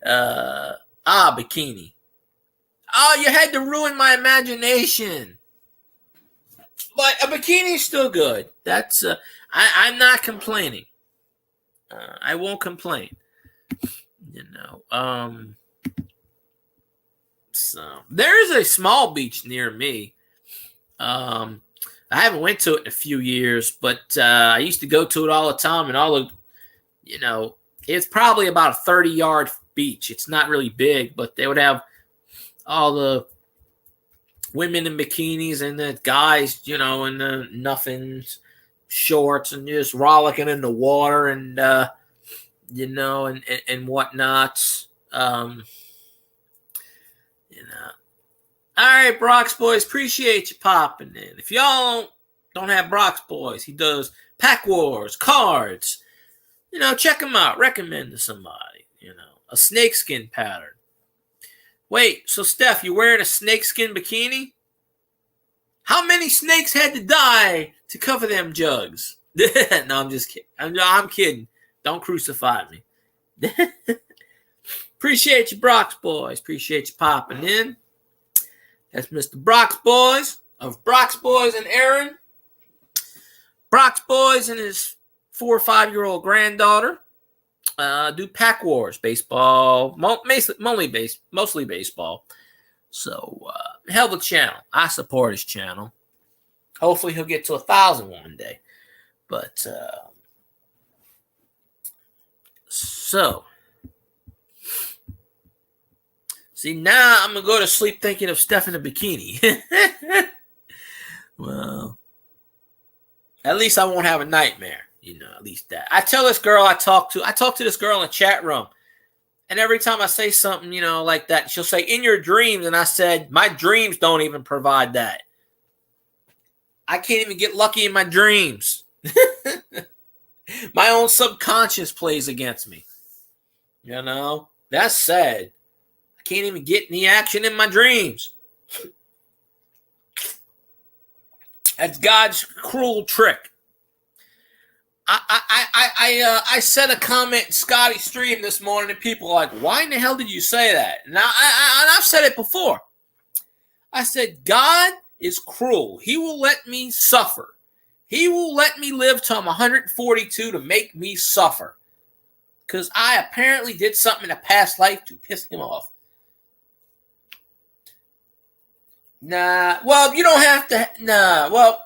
Bikini. Oh, you had to ruin my imagination. But a bikini is still good. That's I'm not complaining. I won't complain. So there's a small beach near me. I haven't went to it in a few years, but I used to go to it all the time, and it's probably about a 30-yard beach. It's not really big, but they would have all the women in bikinis and the guys, in the nothings, shorts, and just rollicking in the water and, and whatnot. right, Brock's Boys, appreciate you popping in. If y'all don't have Brock's Boys, he does Pack Wars, cards. Check him out. Recommend to somebody. A snakeskin pattern. Wait, so Steph, you wearing a snakeskin bikini? How many snakes had to die to cover them jugs? No, I'm just kidding. I'm kidding. Don't crucify me. Appreciate you, Brock's Boys. Appreciate you popping in. That's Mr. Brock's Boys of Brock's Boys and Aaron. Brock's Boys and his 4 or 5-year-old granddaughter do Pack Wars, baseball, mostly baseball. So, hell of a channel. I support his channel. Hopefully he'll get to 1,000 one day. But, so, see, now I'm going to go to sleep thinking of Steph in a bikini. Well, at least I won't have a nightmare. At least that. I tell this girl I talk to this girl in the chat room. And every time I say something, like that, she'll say, in your dreams. And I said, my dreams don't even provide that. I can't even get lucky in my dreams. My own subconscious plays against me. That's sad. I can't even get any action in my dreams. That's God's cruel trick. I said a comment in Scotty's stream this morning, and people are like, why in the hell did you say that? And I've said it before. I said, God is cruel. He will let me suffer. He will let me live till I'm 142 to make me suffer. Because I apparently did something in a past life to piss him off. Nah, well, you don't have to. Nah, well,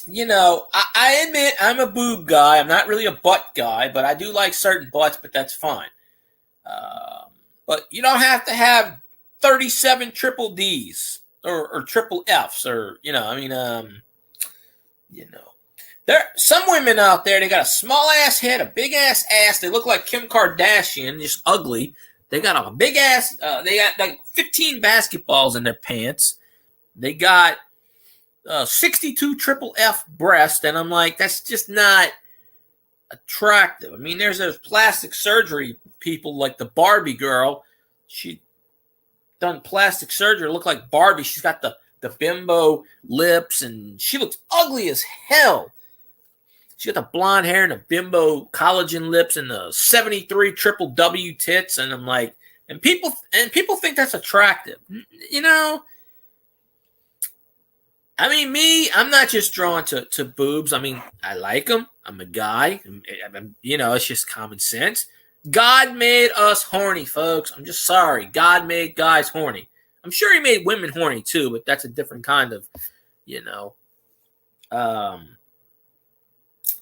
I admit I'm a boob guy. I'm not really a butt guy, but I do like certain butts, but that's fine. But you don't have to have 37 triple Ds or triple Fs or, there some women out there, they got a small ass head, a big ass ass. They look like Kim Kardashian, just ugly. They got a big ass, they got like 15 basketballs in their pants. They got 62 triple F breast, and I'm like, that's just not attractive. I mean, there's those plastic surgery people like the Barbie girl. She done plastic surgery, look like Barbie. She's got the bimbo lips, and she looks ugly as hell. She got the blonde hair and the bimbo collagen lips and the 73 triple W tits, and I'm like, and people think that's attractive. I mean, me, I'm not just drawn to boobs. I mean, I like them. I'm a guy. It's just common sense. God made us horny, folks. I'm just sorry. God made guys horny. I'm sure he made women horny too, but that's a different kind of,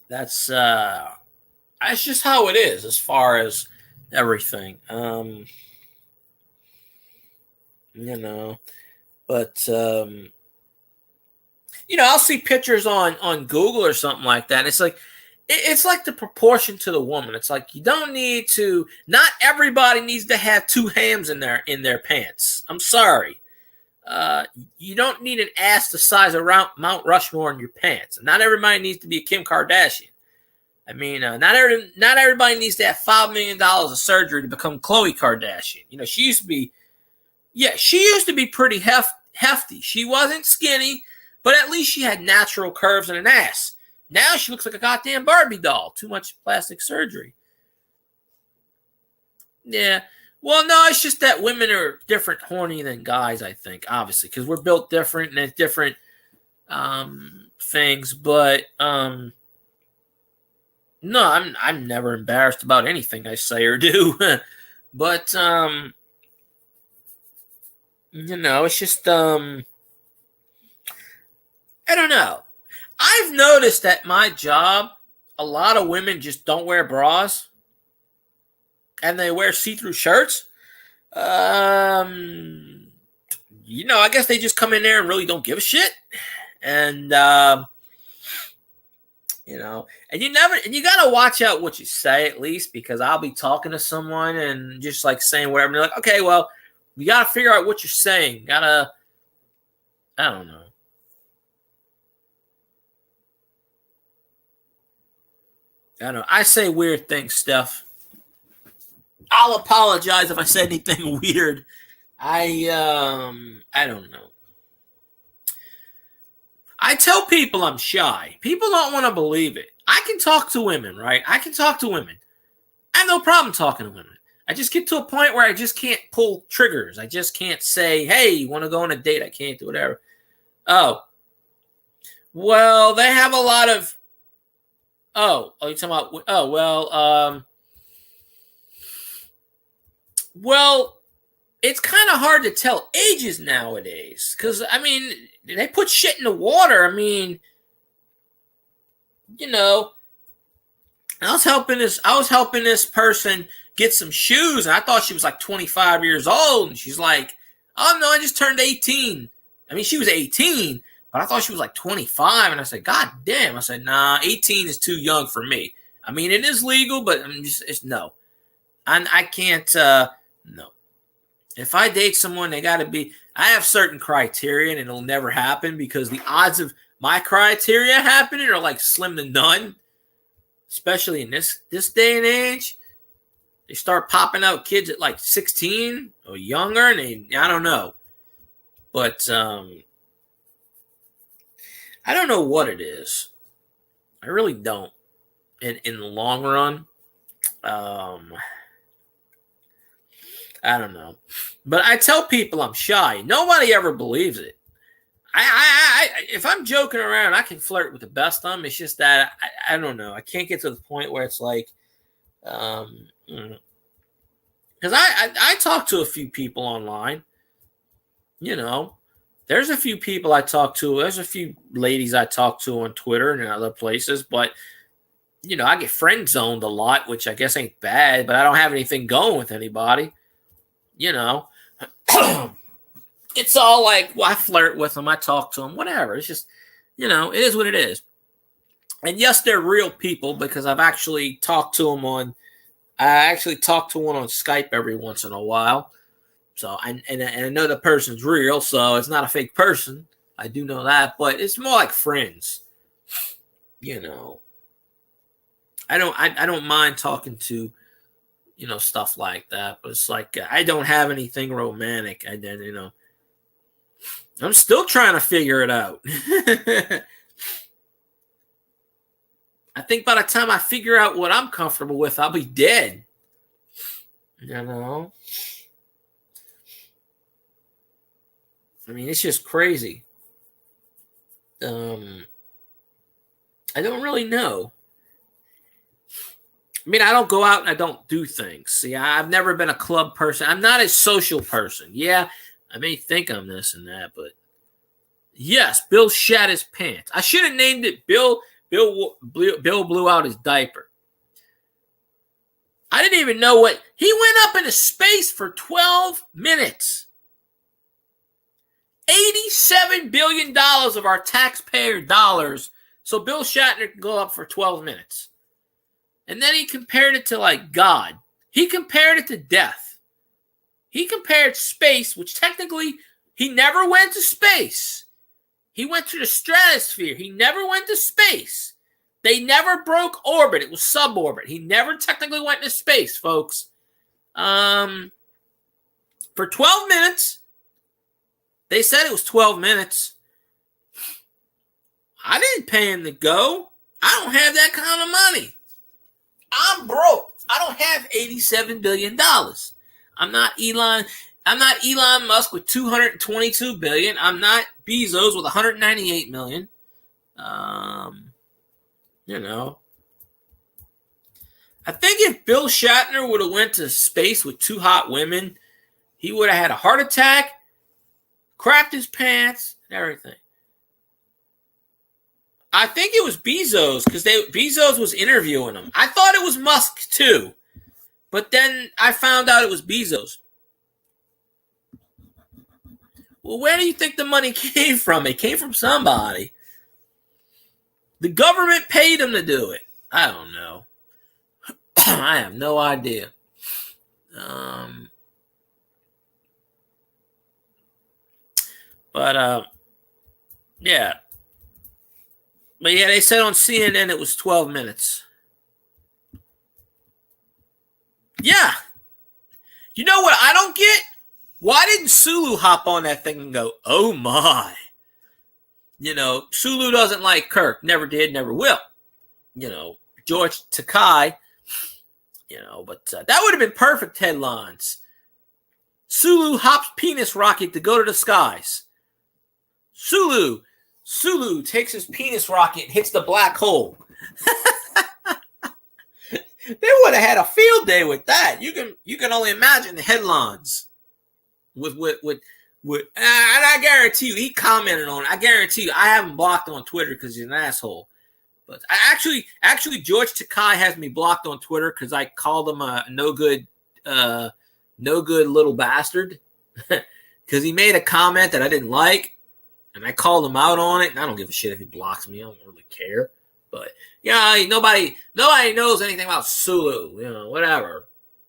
that's just how it is as far as everything. But I'll see pictures on Google or something like that. And it's like the proportion to the woman. It's like not everybody needs to have 2 hams in their pants. I'm sorry. You don't need an ass the size of Mount Rushmore in your pants. And not everybody needs to be a Kim Kardashian. I mean, not everybody needs to have $5 million of surgery to become Khloe Kardashian. She used to be pretty hefty. She wasn't skinny, but at least she had natural curves and an ass. Now she looks like a goddamn Barbie doll. Too much plastic surgery. Yeah. Well, no, it's just that women are different horny than guys, I think, obviously, because we're built different and it's different things. But no, I'm never embarrassed about anything I say or do. But it's just I don't know. I've noticed at my job, a lot of women just don't wear bras. And they wear see-through shirts. I guess they just come in there and really don't give a shit. And, and you gotta watch out what you say at least, because I'll be talking to someone and just like saying whatever. And they're like, okay, well, You got to figure out what you're saying. I don't know. I don't know. I say weird things, Steph. I'll apologize if I said anything weird. I don't know. I tell people I'm shy. People don't want to believe it. I can talk to women, right? I can talk to women. I have no problem talking to women. I just get to a point where I just can't pull triggers. I just can't say, hey, you want to go on a date? I can't do whatever. Oh, well, they have a lot of, you're talking about, well, it's kind of hard to tell ages nowadays because, I mean, they put shit in the water. I mean, you know, I was helping this person get some shoes, and I thought she was like 25 years old, and she's like, oh, no, I just turned 18. I mean, she was 18, but I thought she was like 25, and I said, God damn. I said, nah, 18 is too young for me. I mean, it is legal, but it's no. I can't, no. If I date someone, they got to be, I have certain criteria, and it'll never happen because the odds of my criteria happening are like slim to none, especially in this day and age. They start popping out kids at like 16 or younger, and I don't know. But I don't know what it is. I really don't. In the long run, I don't know. But I tell people I'm shy. Nobody ever believes it. I if I'm joking around, I can flirt with the best of them. It's just that I don't know. I can't get to the point where it's like, because I talk to a few people online. You know, there's a few people I talk to. There's a few ladies I talk to on Twitter and other places. But you know, I get friend zoned a lot, which I guess ain't bad. But I don't have anything going with anybody. You know, it's all like, well, I flirt with them, I talk to them, whatever. It's just, you know, it is what it is. And yes, they're real people because I've actually talked to them I actually talk to one on Skype every once in a while. So, and I know the person's real, so it's not a fake person. I do know that, but it's more like friends. You know, I don't mind talking to, you know, stuff like that. But it's like I don't have anything romantic. You know, I'm still trying to figure it out. I think by the time I figure out what I'm comfortable with, I'll be dead. You know? I mean, it's just crazy. I don't really know. I mean, I don't go out and I don't do things. See, I've never been a club person. I'm not a social person. Yeah, I may think I'm this and that, but yes, Bill shat his pants. I should have named it Bill blew out his diaper. I didn't even know what he went up into space for 12 minutes. $87 billion of our taxpayer dollars. So Bill Shatner can go up for 12 minutes. And then he compared it to like God. He compared it to death. He compared space, which technically he never went to space. He went to the stratosphere. He never went to space. They never broke orbit. It was suborbit. He never technically went into space, folks. For 12 minutes, they said it was 12 minutes. I didn't pay him to go. I don't have that kind of money. I'm broke. I don't have $87 billion. I'm not Elon Musk with $222 billion. I'm not Bezos with $198 million. You know. I think if Bill Shatner would have went to space with two hot women, he would have had a heart attack, crapped his pants, and everything. I think it was Bezos because Bezos was interviewing him. I thought it was Musk too, but then I found out it was Bezos. Well, where do you think the money came from? It came from somebody. The government paid him to do it. I don't know. I have no idea. But yeah. But yeah, they said on CNN it was 12 minutes. Yeah. You know what I don't get? Why didn't Sulu hop on that thing and go, oh my? Sulu doesn't like Kirk. Never did, never will. George Takai, but that would have been perfect headlines. Sulu hops penis rocket to go to the skies. Sulu takes his penis rocket and hits the black hole. They would have had a field day with that. You can only imagine the headlines with and I guarantee you he commented on it. I guarantee you I haven't blocked him on Twitter because he's an asshole. But I actually George Takai has me blocked on Twitter because I called him a no good little bastard because he made a comment that I didn't like, and I called him out on it. And I don't give a shit if he blocks me. I don't really care. But nobody knows anything about Sulu. Whatever.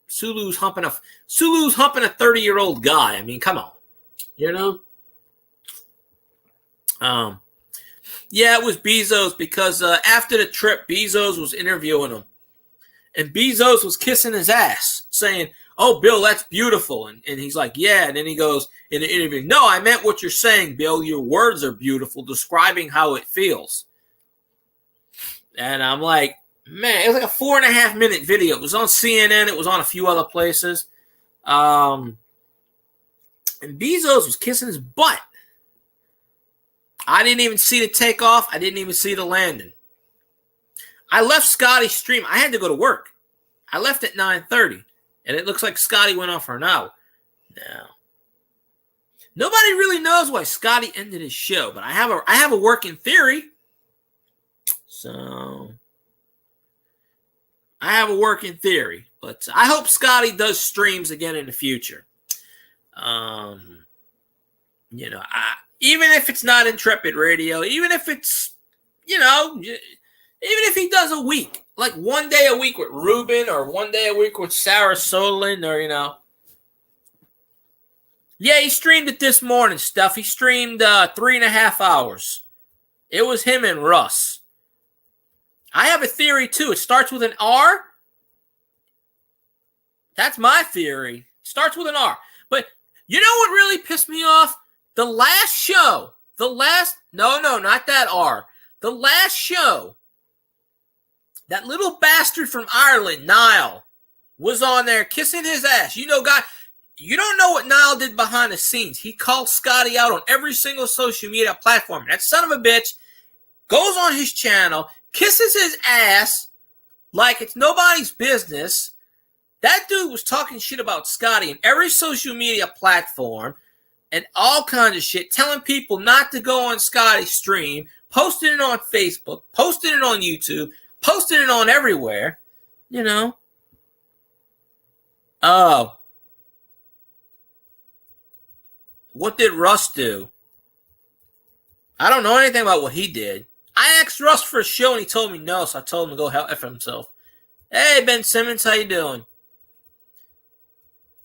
Sulu's humping a 30-year-old guy. I mean, come on. Yeah, it was Bezos because after the trip, Bezos was interviewing him. And Bezos was kissing his ass, saying, oh, Bill, that's beautiful. And he's like, yeah. And then he goes in the interview, no, I meant what you're saying, Bill. Your words are beautiful, describing how it feels. And I'm like, man, it was like a 4.5-minute video. It was on CNN. It was on a few other places. And Bezos was kissing his butt. I didn't even see the takeoff. I didn't even see the landing. I left Scotty's stream. I had to go to work. I left at 9:30. And it looks like Scotty went on for an hour. Now, nobody really knows why Scotty ended his show, but I have a working theory. So I have a working theory, but I hope Scotty does streams again in the future. Even if it's not Intrepid Radio, even if it's, even if he does a week, like one day a week with Ruben or one day a week with Sarah Soderlund or, Yeah, he streamed it this morning, Stuff. He streamed 3.5 hours. It was him and Russ. I have a theory, too. It starts with an R. That's my theory. It starts with an R. But you know what really pissed me off? The last show. No, not that R. The last show. That little bastard from Ireland, Niall, was on there kissing his ass. God, you don't know what Niall did behind the scenes. He called Scotty out on every single social media platform. That son of a bitch goes on his channel, kisses his ass like it's nobody's business. That dude was talking shit about Scotty in every social media platform and all kinds of shit, telling people not to go on Scotty's stream, posting it on Facebook, posting it on YouTube, posting it on everywhere, Oh. What did Russ do? I don't know anything about what he did. I asked Russ for a show and he told me no, so I told him to go F himself. Hey, Ben Simmons, how you doing?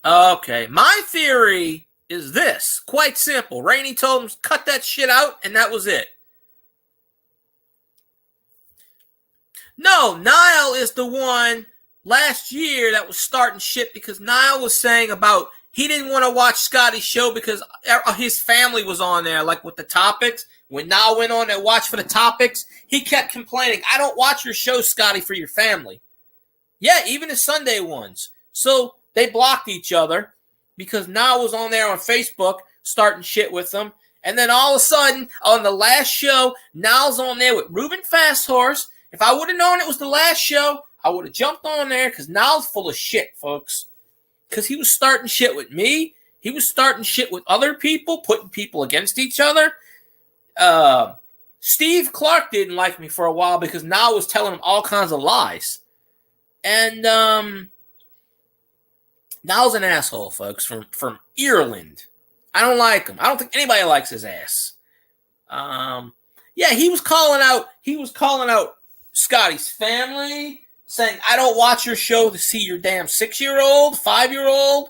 Okay, my theory is this. Quite simple. Rainey told him cut that shit out, and that was it. No, Niall is the one last year that was starting shit because Niall was saying about he didn't want to watch Scotty's show because his family was on there, like with the topics. When Niall went on and watched for the topics, he kept complaining, I don't watch your show, Scotty, for your family. Yeah, even the Sunday ones. So they blocked each other because Niall was on there on Facebook starting shit with them. And then all of a sudden, on the last show, Niall's on there with Ruben Fasthorse. If I would have known it was the last show, I would have jumped on there because Niall's full of shit, folks. Because he was starting shit with me. He was starting shit with other people, putting people against each other. Steve Clark didn't like me for a while because Niall was telling him all kinds of lies. And Niall's an asshole, folks, from Ireland. I don't like him. I don't think anybody likes his ass. Yeah, he was calling out Scotty's family, saying, I don't watch your show to see your damn 6-year-old, 5-year-old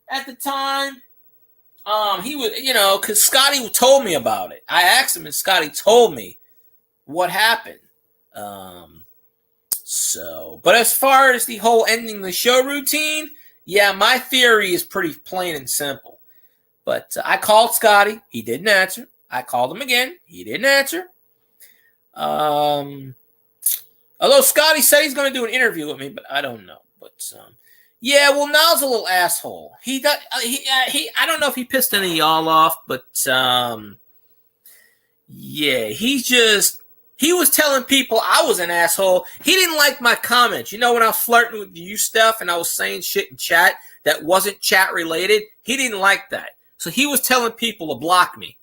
at the time. He was, because Scotty told me about it. I asked him, and Scotty told me what happened. But as far as the whole ending the show routine, yeah, my theory is pretty plain and simple. But I called Scotty. He didn't answer. I called him again. He didn't answer. Although Scotty said he's going to do an interview with me, but I don't know. But yeah, well, Niall's a little asshole. He I don't know if he pissed any of y'all off, but yeah, he was telling people I was an asshole. He didn't like my comments. When I was flirting with you stuff and I was saying shit in chat that wasn't chat related, he didn't like that. So he was telling people to block me.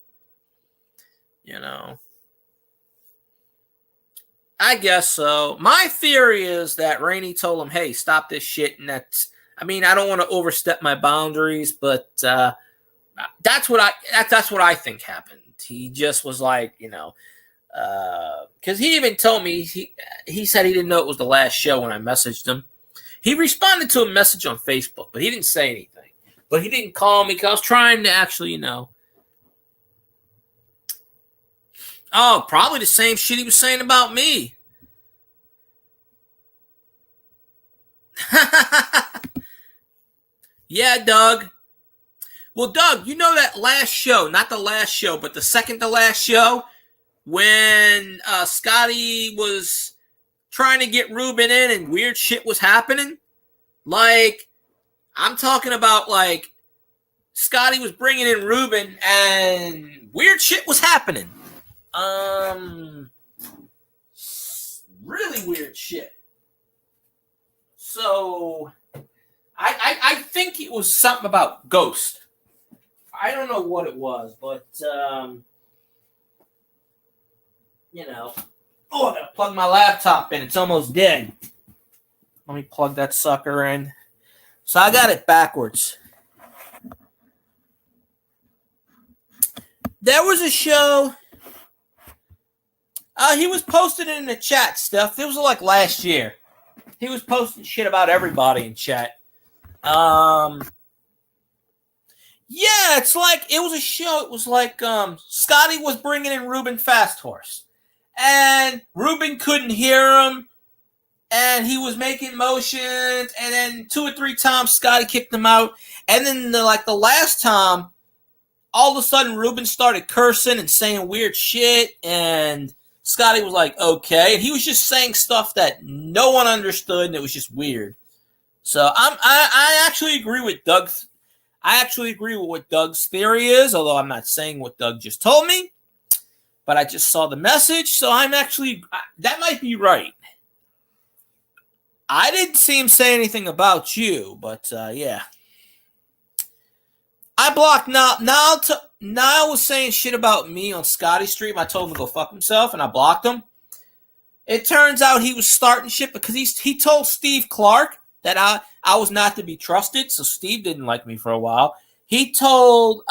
I guess so. My theory is that Rainey told him, hey, stop this shit. And I don't want to overstep my boundaries, but that's what I think happened. He just was like, because he even told me, he said he didn't know it was the last show when I messaged him. He responded to a message on Facebook, but he didn't say anything. But he didn't call me because I was trying to actually, Oh, probably the same shit he was saying about me. Yeah, Doug. Well, Doug, that last show, not the last show, but the second to last show, when Scotty was trying to get Ruben in and weird shit was happening? Like, I'm talking about, like, Scotty was bringing in Ruben and weird shit was happening. Really weird shit. So, I think it was something about Ghost. I don't know what it was, but, Oh, I gotta plug my laptop in. It's almost dead. Let me plug that sucker in. So I got it backwards. There was a show. He was posting in the chat stuff. It was like last year. He was posting shit about everybody in chat. Yeah, it's like, it was a show. It was like Scotty was bringing in Ruben Fast Horse. And Ruben couldn't hear him. And he was making motions. And then 2 or 3 times Scotty kicked him out. And then the last time, all of a sudden Ruben started cursing and saying weird shit. And Scotty was like, okay. And he was just saying stuff that no one understood. And it was just weird. So I actually agree with Doug's. I actually agree with what Doug's theory is, although I'm not saying what Doug just told me. But I just saw the message, so that might be right. I didn't see him say anything about you, but yeah. I blocked Niall. Niall was saying shit about me on Scotty Street. I told him to go fuck himself, and I blocked him. It turns out he was starting shit because he told Steve Clark that I was not to be trusted, so Steve didn't like me for a while. He told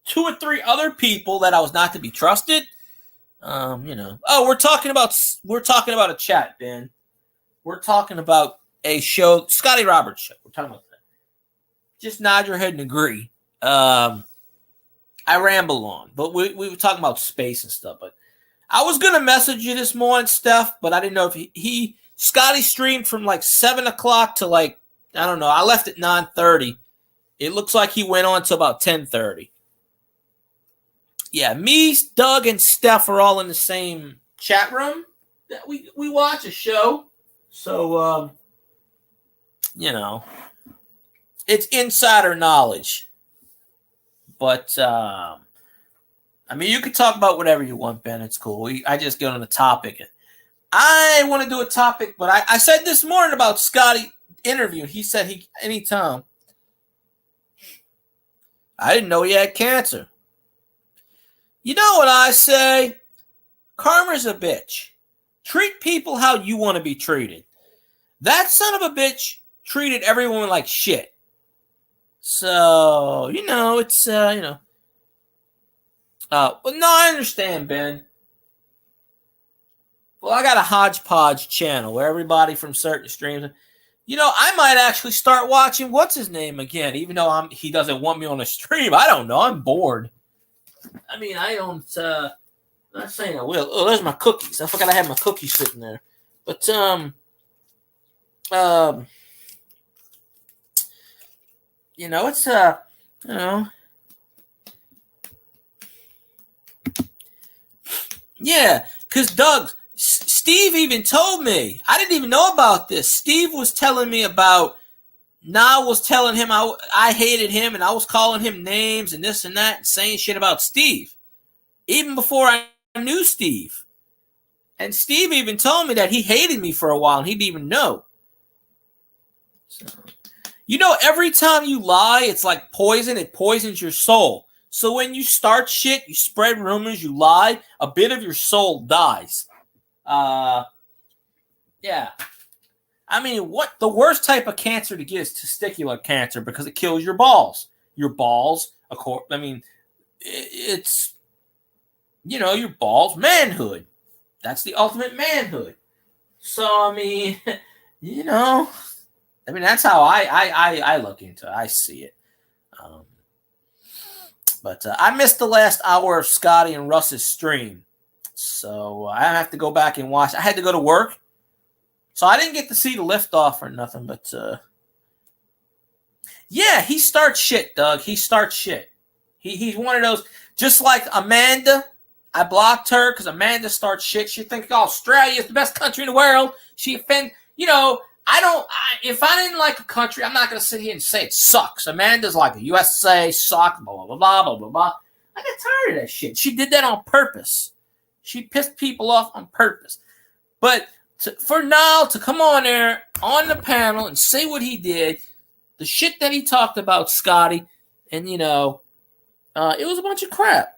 2 or 3 other people that I was not to be trusted. Oh, we're talking about a chat, Ben. We're talking about a show, Scotty Roberts show. We're talking about that. Just nod your head and agree. I ramble on, but we were talking about space and stuff. But I was gonna message you this morning, Steph, but I didn't know if Scotty streamed from 7 o'clock to I don't know. I left at 9:30. It looks like he went on to about 10:30. Yeah, me, Doug, and Steph are all in the same chat room. We watch a show. So, it's insider knowledge. But, you can talk about whatever you want, Ben. It's cool. I just get on the topic. I want to do a topic, but I said this morning about Scotty interview. He said anytime. I didn't know he had cancer. You know what I say? Karma's a bitch. Treat people how you want to be treated. That son of a bitch treated everyone like shit. So, it's, well, no, I understand, Ben. Well, I got a hodgepodge channel where everybody from certain streams. I might actually start watching what's his name again, even though he doesn't want me on the stream. I don't know. I'm bored. I mean, I don't. I'm not saying I will. Oh, there's my cookies. I forgot I had my cookies sitting there. But um, it's yeah, because Steve even told me. I didn't even know about this. Steve was telling me about. Now was telling him I hated him and I was calling him names and this and that and saying shit about Steve. Even before I knew Steve. And Steve even told me that he hated me for a while and he didn't even know. So, every time you lie, it's like poison. It poisons your soul. So when you start shit, you spread rumors, you lie, a bit of your soul dies. Yeah. I mean, what the worst type of cancer to get is testicular cancer because it kills your balls. Your balls, of course. I mean, it's your balls, manhood. That's the ultimate manhood. So I mean, that's how I look into it. I see it. But I missed the last hour of Scotty and Russ's stream, so I have to go back and watch. I had to go to work. So I didn't get to see the liftoff or nothing, but yeah, he starts shit, Doug. He starts shit. He's one of those, just like Amanda. I blocked her because Amanda starts shit. She thinks Australia is the best country in the world. She offends, if I didn't like a country, I'm not going to sit here and say it sucks. Amanda's like the USA sucks, blah, blah, blah, blah, blah, blah. I got tired of that shit. She did that on purpose. She pissed people off on purpose. But for Niall to come on there on the panel and say what he did, the shit that he talked about Scotty, and it was a bunch of crap.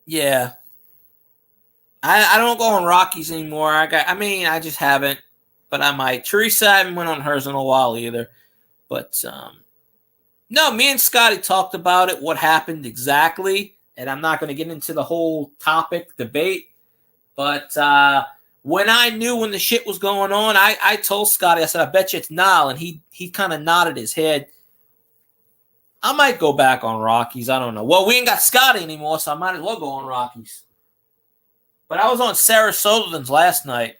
Yeah, I don't go on Rockies anymore. I just haven't, but I might. Teresa, I haven't went on hers in a while either. But no, me and Scotty talked about it, what happened exactly, and I'm not going to get into the whole topic debate. But when I knew when the shit was going on, I told Scotty, I said, I bet you it's Niall. And he kind of nodded his head. I might go back on Rockies. I don't know. Well, we ain't got Scotty anymore, so I might as well go on Rockies. But I was on Sarah Sullivan's last night.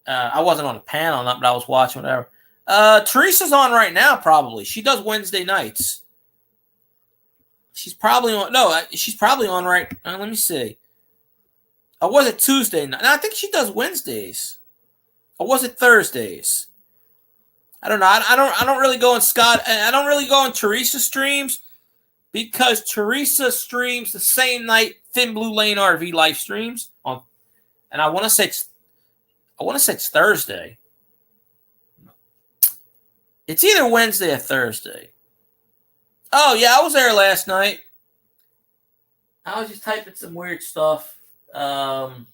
I wasn't on the panel, but I was watching whatever. Teresa's on right now, probably. She does Wednesday nights. She's probably on. No, she's probably on right. Let me see. Or was it Tuesday night? No, I think she does Wednesdays. Or was it Thursdays? I don't know. I don't really go on Scott. I don't really go on Teresa streams because Teresa streams the same night Thin Blue Lane RV live streams on, and I want to say it's Thursday. It's either Wednesday or Thursday. Oh yeah, I was there last night. I was just typing some weird stuff. Well,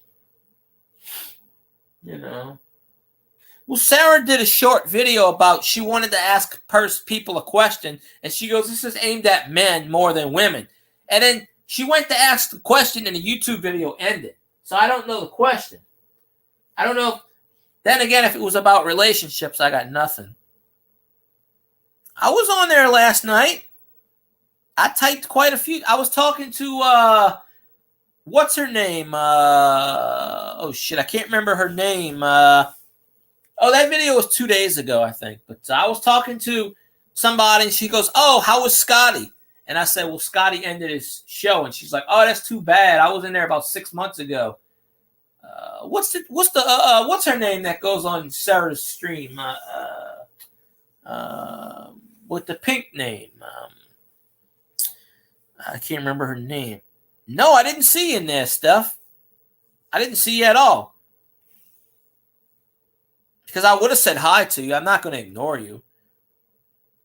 Sarah did a short video about she wanted to ask people a question, and she goes, "This is aimed at men more than women." And then she went to ask the question, and the YouTube video ended. So I don't know the question. I don't know. Then again, if it was about relationships, I got nothing. I was on there last night. I typed quite a few. I was talking to what's her name? Oh shit, I can't remember her name. That video was 2 days ago, I think. But I was talking to somebody, and she goes, "Oh, how was Scotty?" And I said, "Well, Scotty ended his show," and she's like, "Oh, that's too bad. I was in there about 6 months ago." What's her name that goes on Sarah's stream? With the pink name. I can't remember her name. No, I didn't see you in there, Steph. I didn't see you at all. Because I would have said hi to you. I'm not going to ignore you.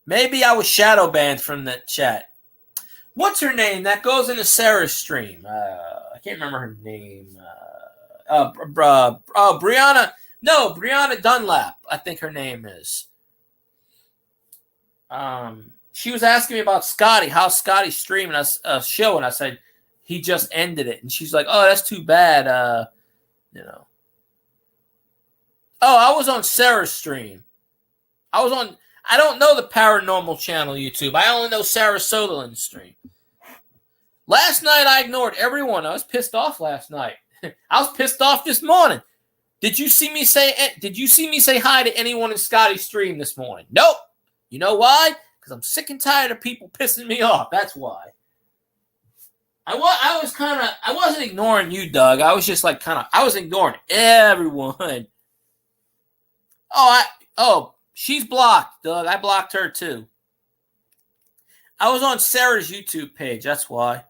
Maybe I was shadow banned from the chat. What's her name that goes into Sarah's stream? I can't remember her name. Brianna. No, Brianna Dunlap, I think her name is. She was asking me about Scotty, how Scotty's streaming a show, and I said he just ended it, and she's like, "Oh, that's too bad." Oh, I was on Sarah's stream. I don't know the Paranormal Channel YouTube. I only know Sarah Sutherland's stream. Last night I ignored everyone. I was pissed off last night. I was pissed off this morning. Did you see me say hi to anyone in Scotty's stream this morning? Nope. You know why? Because I'm sick and tired of people pissing me off. That's why. I wasn't ignoring you, Doug. I was just like I was ignoring everyone. She's blocked, Doug. I blocked her too. I was on Sarah's YouTube page. That's why.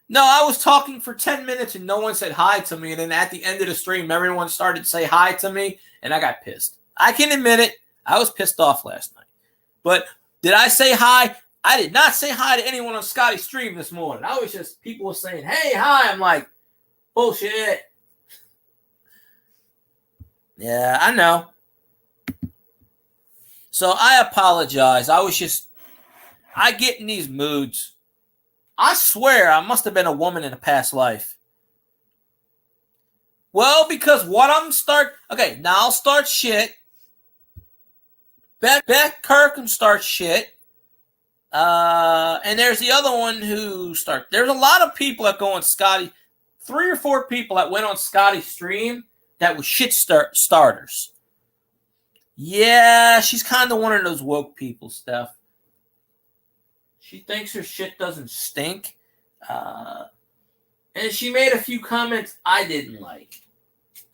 No, I was talking for 10 minutes and no one said hi to me. And then at the end of the stream, everyone started to say hi to me. And I got pissed. I can admit it. I was pissed off last night. But did I say hi? I did not say hi to anyone on Scotty's stream this morning. I was just, people were saying, hey, hi. I'm like, bullshit. Yeah, I know. So I apologize. I get in these moods. I swear I must have been a woman in a past life. Well, because okay, now I'll start shit. Beth Kirkham starts shit. And there's the other one there's a lot of people that go on Scotty, 3 or 4 people that went on Scotty's stream that was shit starters. Yeah, she's kind of one of those woke people stuff. She thinks her shit doesn't stink. And she made a few comments I didn't like.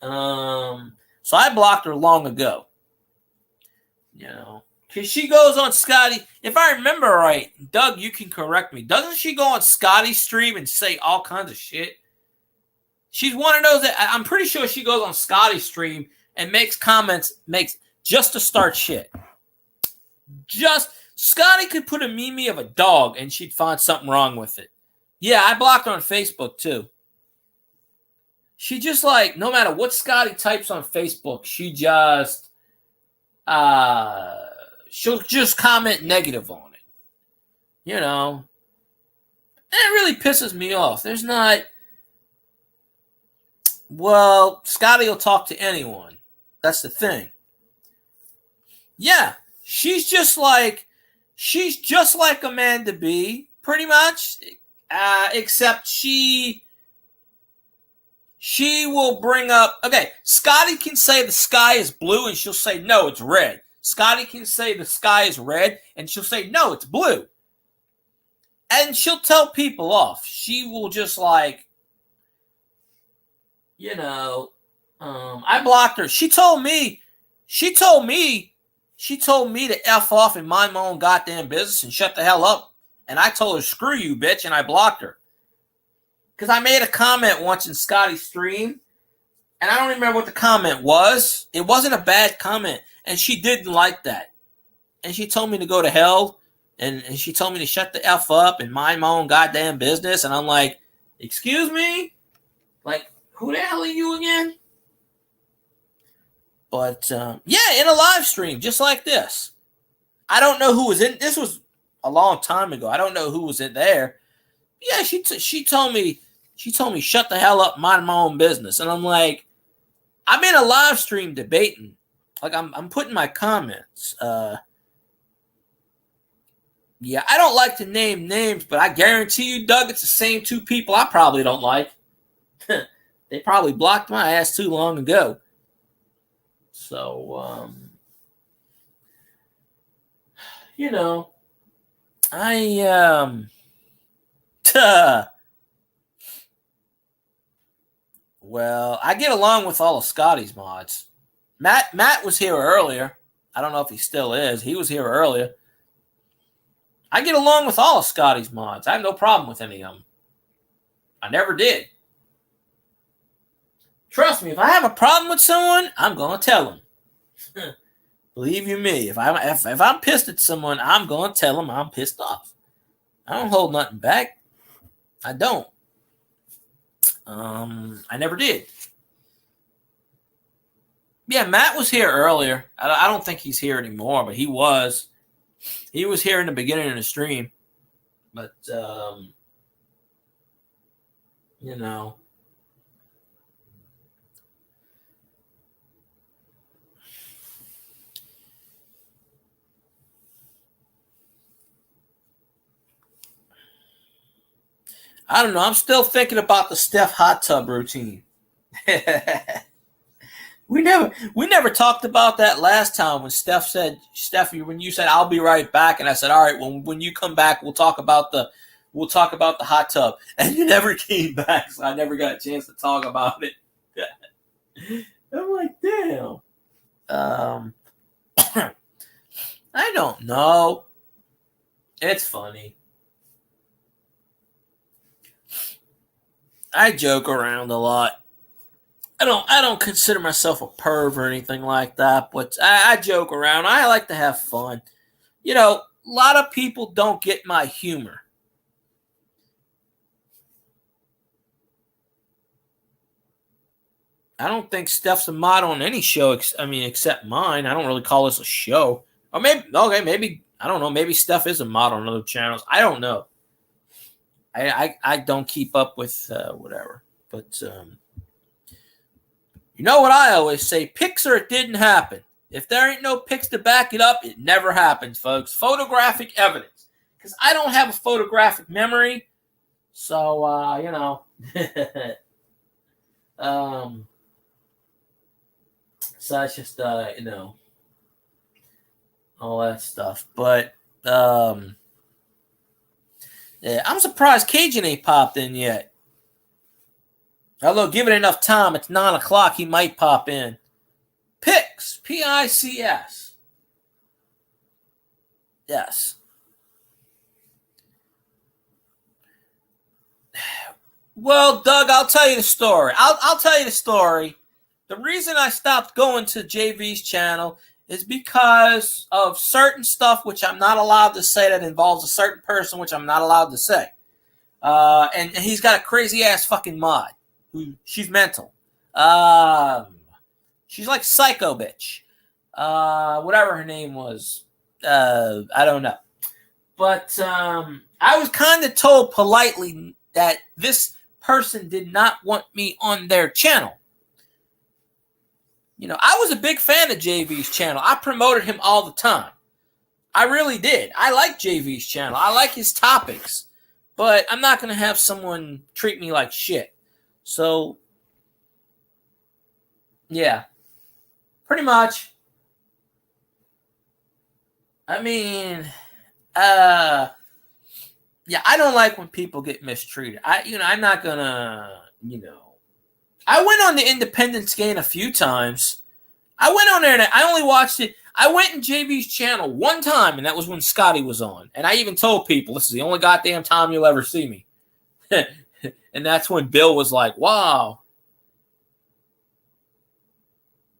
So I blocked her long ago. You know, because she goes on Scotty. If I remember right, Doug, you can correct me. Doesn't she go on Scotty's stream and say all kinds of shit? She's one of those that I'm pretty sure she goes on Scotty's stream and makes comments, just to start shit. Scotty could put a meme of a dog and she'd find something wrong with it. Yeah, I blocked her on Facebook too. She just no matter what Scotty types on Facebook, she'll just comment negative on it. You know. And it really pisses me off. Scotty will talk to anyone. That's the thing. Yeah, she's just like Amanda B, pretty much, except she will bring up, okay, Scotty can say the sky is blue and she'll say, no, it's red. Scotty can say the sky is red and she'll say, no, it's blue. And she'll tell people off. She will just I blocked her. She told me to F off and mind my own goddamn business and shut the hell up. And I told her, screw you, bitch, and I blocked her. Because I made a comment once in Scotty's stream, and I don't remember what the comment was. It wasn't a bad comment, and she didn't like that. And she told me to go to hell, and she told me to shut the F up and mind my own goddamn business. And I'm like, excuse me? Who the hell are you again? But, in a live stream, just like this. I don't know who was in. This was a long time ago. I don't know who was in there. Yeah, she told me, shut the hell up, mind my own business. And I'm like, I'm in a live stream debating. I'm putting my comments. I don't like to name names, but I guarantee you, Doug, it's the same 2 people I probably don't like. They probably blocked my ass too long ago. So, I get along with all of Scotty's mods. Matt was here earlier. I don't know if he still is. He was here earlier. I get along with all of Scotty's mods. I have no problem with any of them. I never did. Trust me, if I have a problem with someone, I'm going to tell them. Believe you me, if I'm pissed at someone, I'm going to tell them I'm pissed off. I don't hold nothing back. I don't. I never did. Yeah, Matt was here earlier. I don't think he's here anymore, but he was. He was here in the beginning of the stream. But, I don't know. I'm still thinking about the Steph hot tub routine. we never talked about that last time when Steffi, when you said I'll be right back, and I said, all right, when you come back, we'll talk about the hot tub, and you never came back, so I never got a chance to talk about it. I'm like, damn. I don't know. It's funny. I joke around a lot. I don't consider myself a perv or anything like that, but I joke around. I like to have fun. A lot of people don't get my humor. I don't think Steph's a mod on any show. Except mine. I don't really call this a show. Or maybe I don't know. Maybe Steph is a mod on other channels. I don't know. I don't keep up with whatever. But you know what I always say? Pics or it didn't happen. If there ain't no pics to back it up, it never happens, folks. Photographic evidence. Because I don't have a photographic memory. So, so it's just, all that stuff. But, yeah, I'm surprised Cajun ain't popped in yet. Although, give it enough time, it's 9 o'clock, he might pop in. Pics, Pics. Yes. Well, Doug, I'll tell you the story. I'll tell you the story. The reason I stopped going to JV's channel is because of certain stuff which I'm not allowed to say that involves a certain person which I'm not allowed to say. And he's got a crazy ass fucking mod. She's mental. She's like psycho bitch. Whatever her name was. I don't know. But I was kind of told politely that this person did not want me on their channel. I was a big fan of JV's channel. I promoted him all the time. I really did. I like JV's channel. I like his topics. But I'm not going to have someone treat me like shit. So, yeah. Pretty much. I mean, yeah, I don't like when people get mistreated. I'm not going to, I went on the Independence game a few times. I went on there and I only watched it. I went in JV's channel one time, and that was when Scotty was on. And I even told people, this is the only goddamn time you'll ever see me. And that's when Bill was like, wow.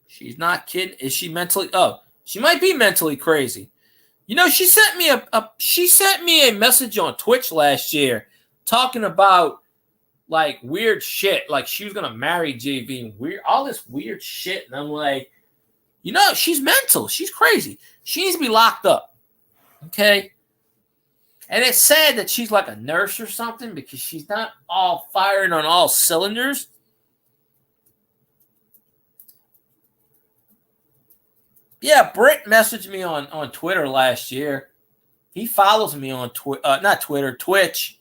She's not kidding. Is she mentally? Oh, she might be mentally crazy. She sent me a message on Twitch last year talking about like weird shit. Like she was going to marry JV and all this weird shit. And I'm like, she's mental. She's crazy. She needs to be locked up. Okay. And it's sad that she's like a nurse or something because she's not all firing on all cylinders. Yeah, Britt messaged me on Twitter last year. He follows me on Twitch,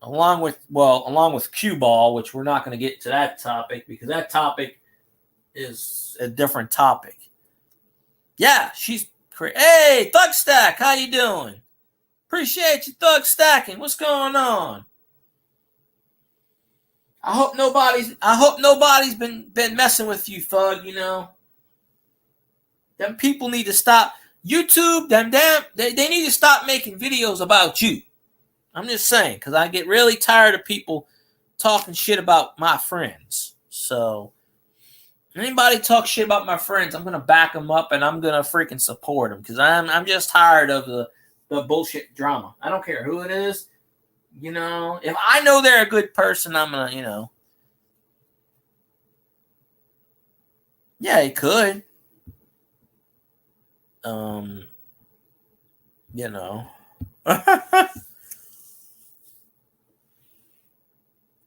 along with Cue Ball, which we're not going to get to that topic because that topic is a different topic. Yeah, she's crazy. Hey, Thug Stack, how you doing? Appreciate you, Thug Stacking. What's going on? I hope nobody's been messing with you, Thug. Them people need to stop. YouTube, they need to stop making videos about you. I'm just saying, because I get really tired of people talking shit about my friends. So, anybody talk shit about my friends, I'm going to back them up and I'm going to freaking support them. Because I'm just tired of the bullshit drama. I don't care who it is. If I know they're a good person, I'm going to, yeah, he could.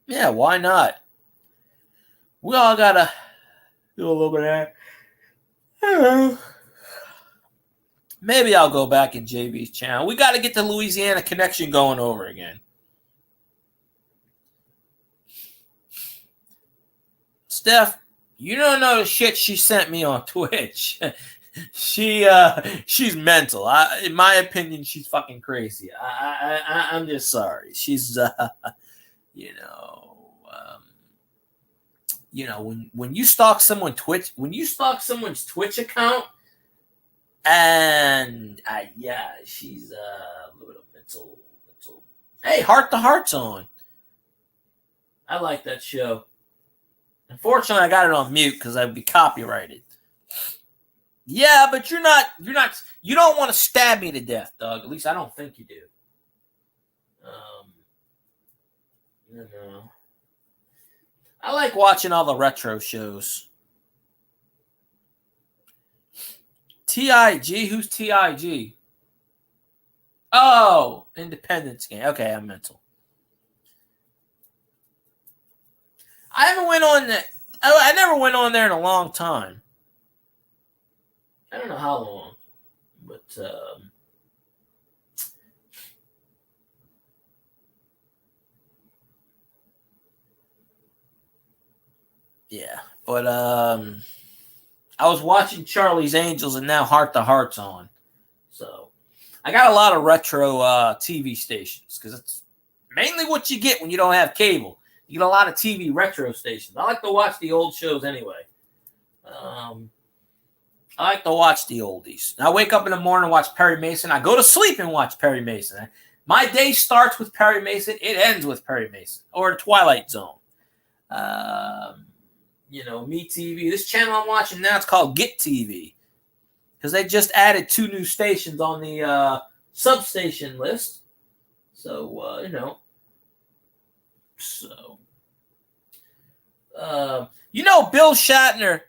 Yeah, why not? We all gotta do a little bit of that. Maybe I'll go back in JV's channel. We got to get the Louisiana connection going over again. Steph, you don't know the shit she sent me on Twitch. She's mental. In my opinion, she's fucking crazy. I'm just sorry. She's when you stalk someone's Twitch account, and she's a little mental. Hey, Heart to Heart's on. I like that show. Unfortunately, I got it on mute because I'd be copyrighted. Yeah, but you don't want to stab me to death, Doug. At least I don't think you do. I like watching all the retro shows. TIG? Who's TIG? Oh, Independence Game. Okay, I'm mental. I never went on there in a long time. I don't know how long, but I was watching Charlie's Angels, and now Heart to Heart's on. So I got a lot of retro TV stations because it's mainly what you get when you don't have cable. You get a lot of TV retro stations. I like to watch the old shows anyway. I like to watch the oldies. I wake up in the morning and watch Perry Mason. I go to sleep and watch Perry Mason. My day starts with Perry Mason. It ends with Perry Mason or Twilight Zone. Me TV. This channel I'm watching now, it's called Get TV because they just added 2 new stations on the substation list. So, Bill Shatner.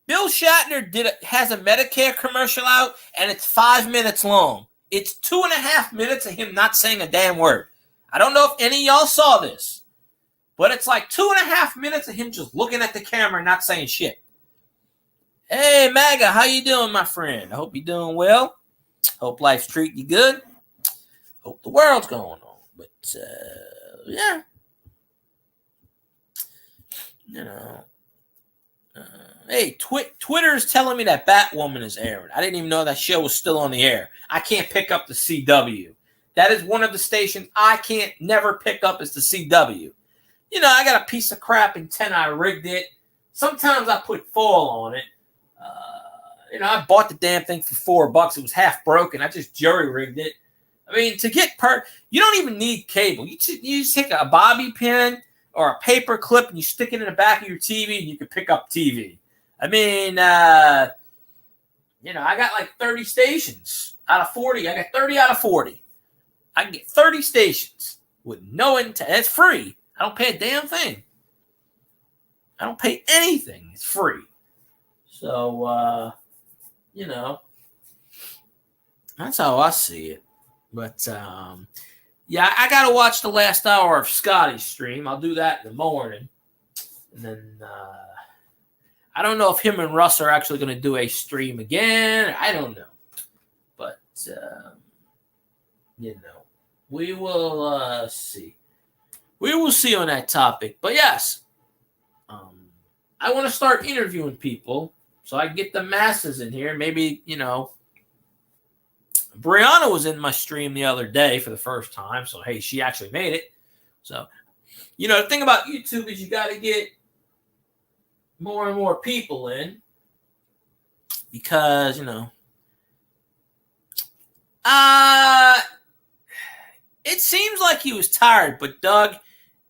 Bill Shatner has a Medicare commercial out, and it's 5 minutes long. It's 2.5 minutes of him not saying a damn word. I don't know if any of y'all saw this, but it's like 2.5 minutes of him just looking at the camera and not saying shit. Hey, MAGA, how you doing, my friend? I hope you're doing well. Hope life's treating you good. Hope the world's going on. But, yeah. Hey, Twitter's telling me that Batwoman is airing. I didn't even know that show was still on the air. I can't pick up the CW. That is one of the stations I can't never pick up is the CW. I got a piece of crap antenna. I rigged it. Sometimes I put foil on it. I bought the damn thing for $4. It was half broken. I just jury-rigged it. I mean, you don't even need cable. You just take a bobby pin or a paper clip and you stick it in the back of your TV and you can pick up TV. I mean, I got like 30 stations out of 40. I got 30 out of 40. I can get 30 stations with no antenna. It's free. I don't pay a damn thing. I don't pay anything. It's free. So, that's how I see it. But, I got to watch the last hour of Scotty's stream. I'll do that in the morning. And then, I don't know if him and Russ are actually going to do a stream again. I don't know. But, we will see. We will see on that topic. But, yes, I want to start interviewing people so I can get the masses in here. Maybe, Brianna was in my stream the other day for the first time. So, hey, she actually made it. So, the thing about YouTube is you got to get more and more people in because, it seems like he was tired, but Doug,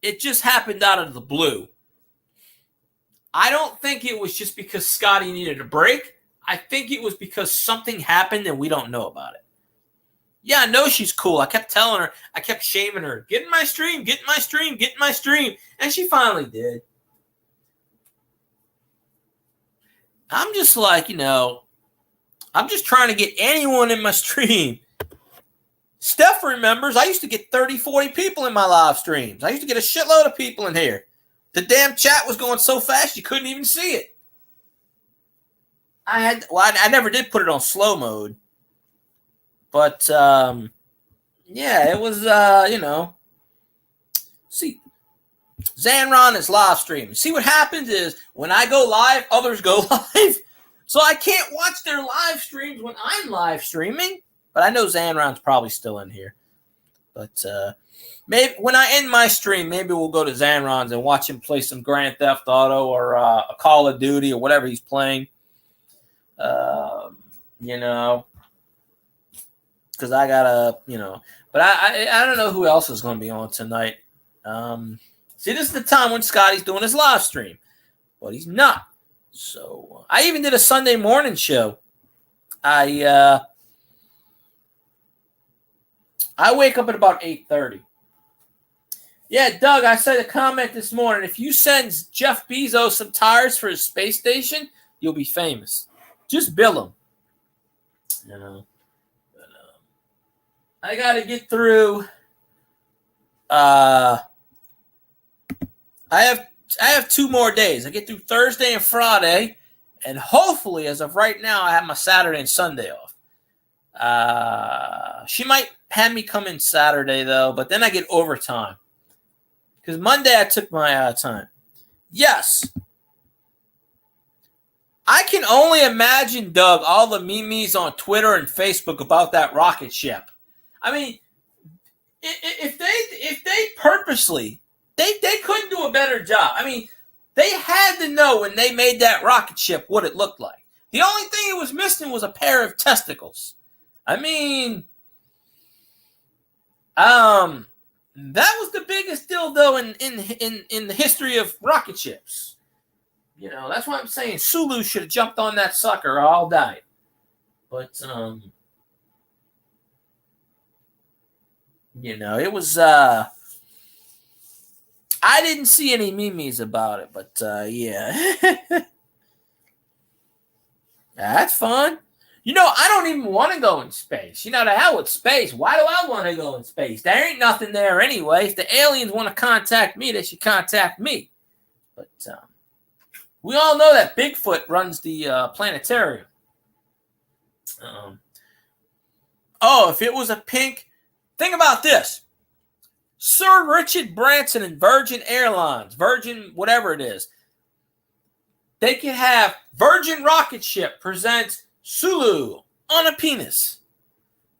it just happened out of the blue. I don't think it was just because Scotty needed a break. I think it was because something happened and we don't know about it. Yeah, I know she's cool. I kept telling her, I kept shaming her, get in my stream, get in my stream, get in my stream. And she finally did. I'm just like, I'm just trying to get anyone in my stream. Steph remembers I used to get 30, 40 people in my live streams. I used to get a shitload of people in here. The damn chat was going so fast you couldn't even see it. I never did put it on slow mode. But, it was, see, Zanron is live streaming. See, what happens is when I go live, others go live. So I can't watch their live streams when I'm live streaming. But I know Zanron's probably still in here. But maybe when I end my stream, maybe we'll go to Zanron's and watch him play some Grand Theft Auto or a Call of Duty or whatever he's playing. You know, because I gotta, you know, but I don't know who else is going to be on tonight. See, this is the time when Scotty's doing his live stream, but he's not. So I even did a Sunday morning show. I wake up at about 8:30. Yeah, Doug, I said a comment this morning. If you send Jeff Bezos some tires for his space station, you'll be famous. Just bill him. You know. But, I got to get through. I have 2 more days. I get through Thursday and Friday, and hopefully, as of right now, I have my Saturday and Sunday off. She might have me come in Saturday though, but then I get overtime because Monday I took my time. Yes, I can only imagine, Doug, all the memes on Twitter and Facebook about that rocket ship. I mean, if they purposely. They couldn't do a better job. I mean, they had to know when they made that rocket ship what it looked like. The only thing it was missing was a pair of testicles. I mean, that was the biggest dildo in the history of rocket ships. You know, that's why I'm saying Sulu should have jumped on that sucker or all died. But you know, it was I didn't see any memes about it, but yeah. That's fun. You know, I don't even want to go in space. You know, the hell with space. Why do I want to go in space? There ain't nothing there anyway. If the aliens want to contact me, they should contact me. But we all know that Bigfoot runs the planetarium. If it was a pink... Think about this. Sir Richard Branson and Virgin Airlines, Virgin whatever it is, they could have Virgin Rocket Ship presents Sulu on a penis.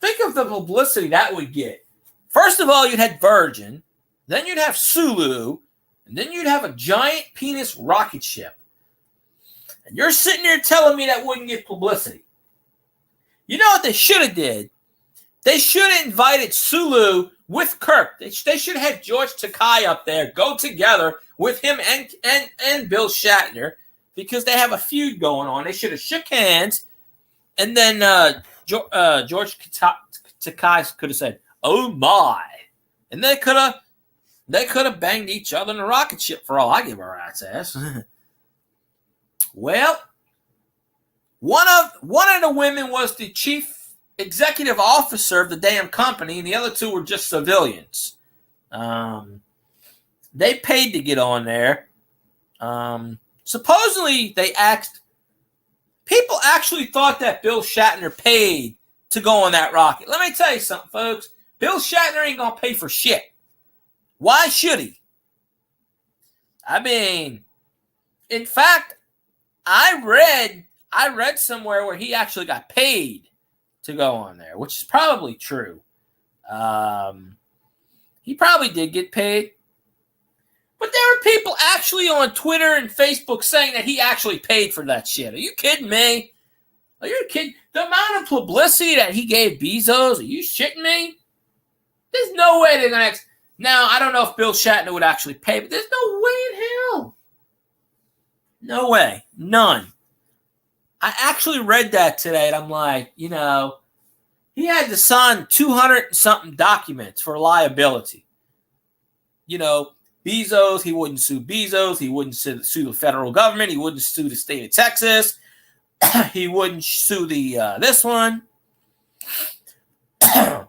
Think of the publicity that would get. First of all, you'd have Virgin, then you'd have Sulu, and then you'd have a giant penis rocket ship. And you're sitting there telling me that wouldn't get publicity. You know what they should have did? They should have invited Sulu with Kirk. They should have had George Takei up there go together with him and Bill Shatner because they have a feud going on. They should have shook hands, and then George Takei could have said, "Oh my," and they could have banged each other in a rocket ship for all I give a rat's ass. Well, one of the women was the chief executive officer of the damn company, and the other 2 were just civilians. They paid to get on there. Supposedly, people actually thought that Bill Shatner paid to go on that rocket. Let me tell you something, folks. Bill Shatner ain't gonna pay for shit. Why should he? I mean, in fact, I read somewhere where he actually got paid to go on there, which is probably true. He probably did get paid. But there were people actually on Twitter and Facebook saying that he actually paid for that shit. Are you kidding me? Are you kidding? The amount of publicity that he gave Bezos, are you shitting me? There's no way they're going to... Now, I don't know if Bill Shatner would actually pay, but there's no way in hell. No way. None. I actually read that today, and I'm like, you know, he had to sign 200-something documents for liability. You know, Bezos, he wouldn't sue Bezos. He wouldn't sue the federal government. He wouldn't sue the state of Texas. He wouldn't sue the this one. The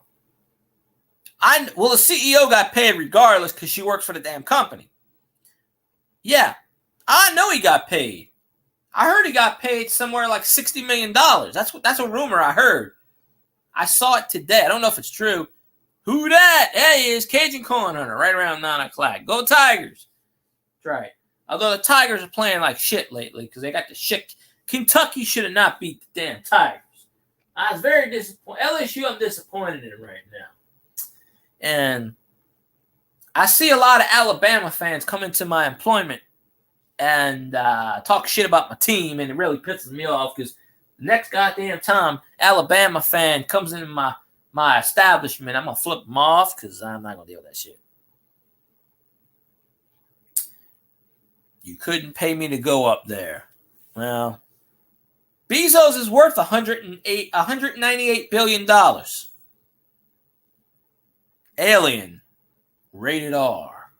CEO got paid regardless because she works for the damn company. Yeah, I know he got paid. I heard he got paid somewhere like $60 million. That's a rumor I heard. I saw it today. I don't know if it's true. Who that? There he is, Cajun Corn Hunter, right around 9 o'clock. Go Tigers. That's right. Although the Tigers are playing like shit lately because they got the shit. Kentucky should have not beat the damn Tigers. I was very disappointed. LSU, I'm disappointed in right now. And I see a lot of Alabama fans come into my employment and talk shit about my team, and it really pisses me off because the next goddamn time Alabama fan comes into my establishment, I'm going to flip them off because I'm not going to deal with that shit. You couldn't pay me to go up there. Well, Bezos is worth $198 billion. Alien. Rated R.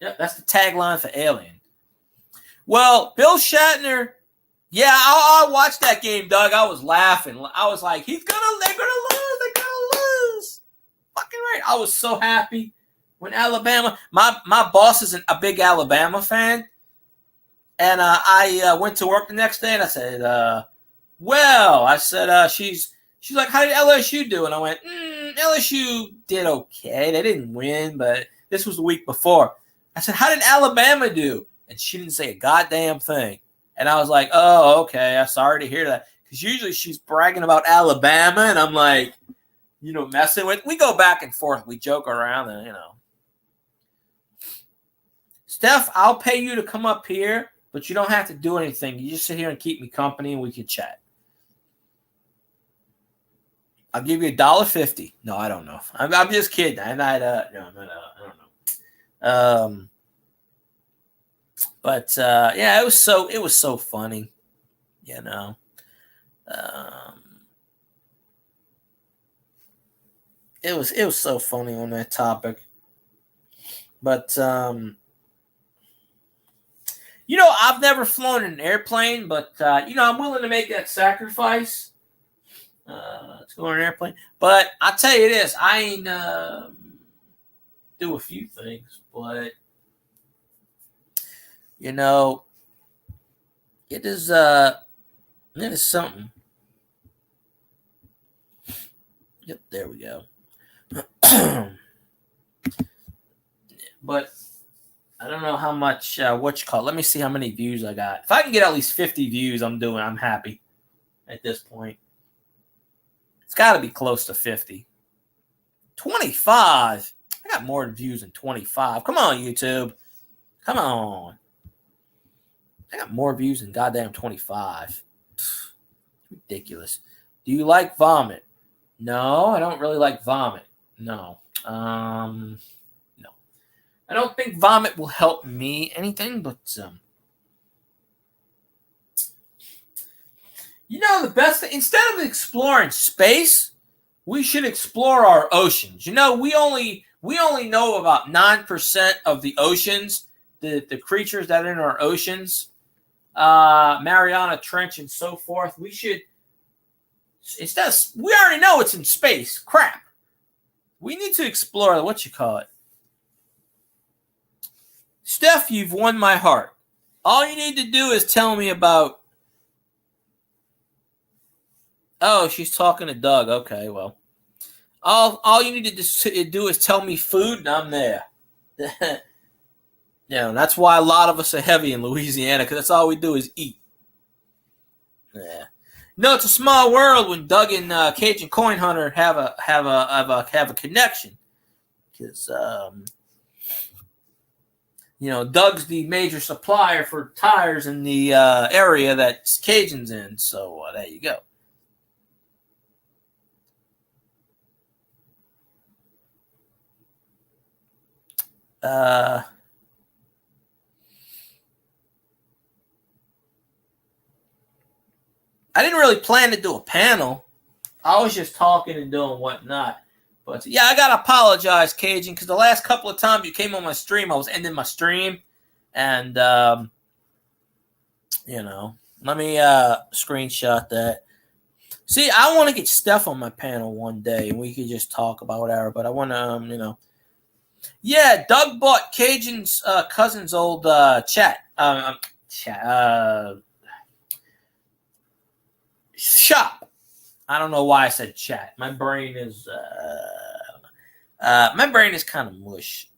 Yep, that's the tagline for Alien. Well, Bill Shatner, yeah, I watched that game, Doug. I was laughing. I was like, they're gonna lose. Fucking right. I was so happy when Alabama, my boss is a big Alabama fan. And I went to work the next day and I said, she's like, how did LSU do? And I went, LSU did okay. They didn't win, but this was the week before. I said, how did Alabama do? And she didn't say a goddamn thing. And I was like, oh, okay. I'm sorry to hear that. Because usually she's bragging about Alabama, and I'm like, messing with. We go back and forth. We joke around, and, Steph, I'll pay you to come up here, but you don't have to do anything. You just sit here and keep me company, and we can chat. I'll give you $1.50. No, I don't know. I'm just kidding. I don't know. But yeah, it was so funny, It was so funny on that topic. But I've never flown an airplane, but I'm willing to make that sacrifice to go on an airplane. But I'll tell you this, I ain't do a few things, but it is something. Yep, there we go. But I don't know how much let me see how many views I got. If I can get at least 50 views, I'm happy at this point. It's got to be close to 50. 25. I got more views than 25. Come on, YouTube. Come on. I got more views than goddamn 25. Ridiculous. Do you like vomit? No, I don't really like vomit. No. No. I don't think vomit will help me anything, but the best thing, instead of exploring space, we should explore our oceans. We only know about 9% of the oceans, the creatures that are in our oceans, Mariana Trench and so forth. We already know it's in space. Crap. We need to explore Steph, you've won my heart. All you need to do is tell me about. Oh, she's talking to Doug. Okay, well. All you need to do is tell me food, and I'm there. That's why a lot of us are heavy in Louisiana, because that's all we do is eat. Yeah. It's a small world when Doug and Cajun Coin Hunter have a connection, because Doug's the major supplier for tires in the area that Cajun's in. So there you go. I didn't really plan to do a panel. I was just talking and doing whatnot. But yeah, I gotta apologize, Cajun, because the last couple of times you came on my stream, I was ending my stream. And let me screenshot that. See, I want to get Steph on my panel one day, and we could just talk about whatever. But I want to, yeah, Doug bought Cajun's cousin's old shop. I don't know why I said chat. My brain is kind of mush.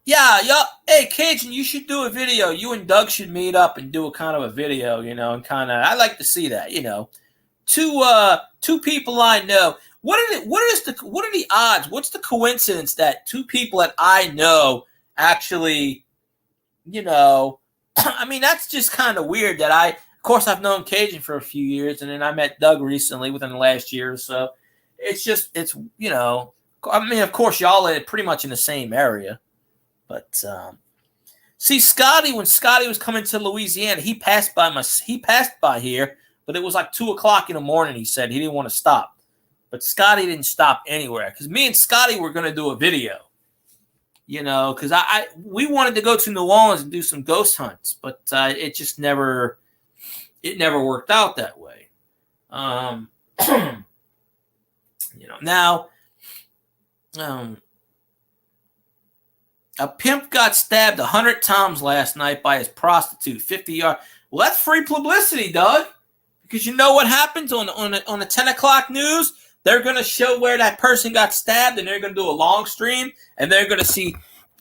Yeah. Hey, Cajun, you should do a video. You and Doug should meet up and do a kind of a video, and kind of. I like to see that, two people I know. What are the odds? What's the coincidence that two people that I know actually, I mean, that's just kind of weird that of course, I've known Cajun for a few years, and then I met Doug recently within the last year or so. I mean, of course, y'all are pretty much in the same area. But see, Scotty, when Scotty was coming to Louisiana, he passed by here, but it was like 2:00 in the morning. He said he didn't want to stop, but Scotty didn't stop anywhere because me and Scotty were going to do a video, because we wanted to go to New Orleans and do some ghost hunts, but it just never worked out that way. Now. A pimp got stabbed 100 times last night by his prostitute, 50 yards. Well, that's free publicity, Doug. Because you know what happens on the 10 o'clock news? They're going to show where that person got stabbed, and they're going to do a long stream, and they're going to see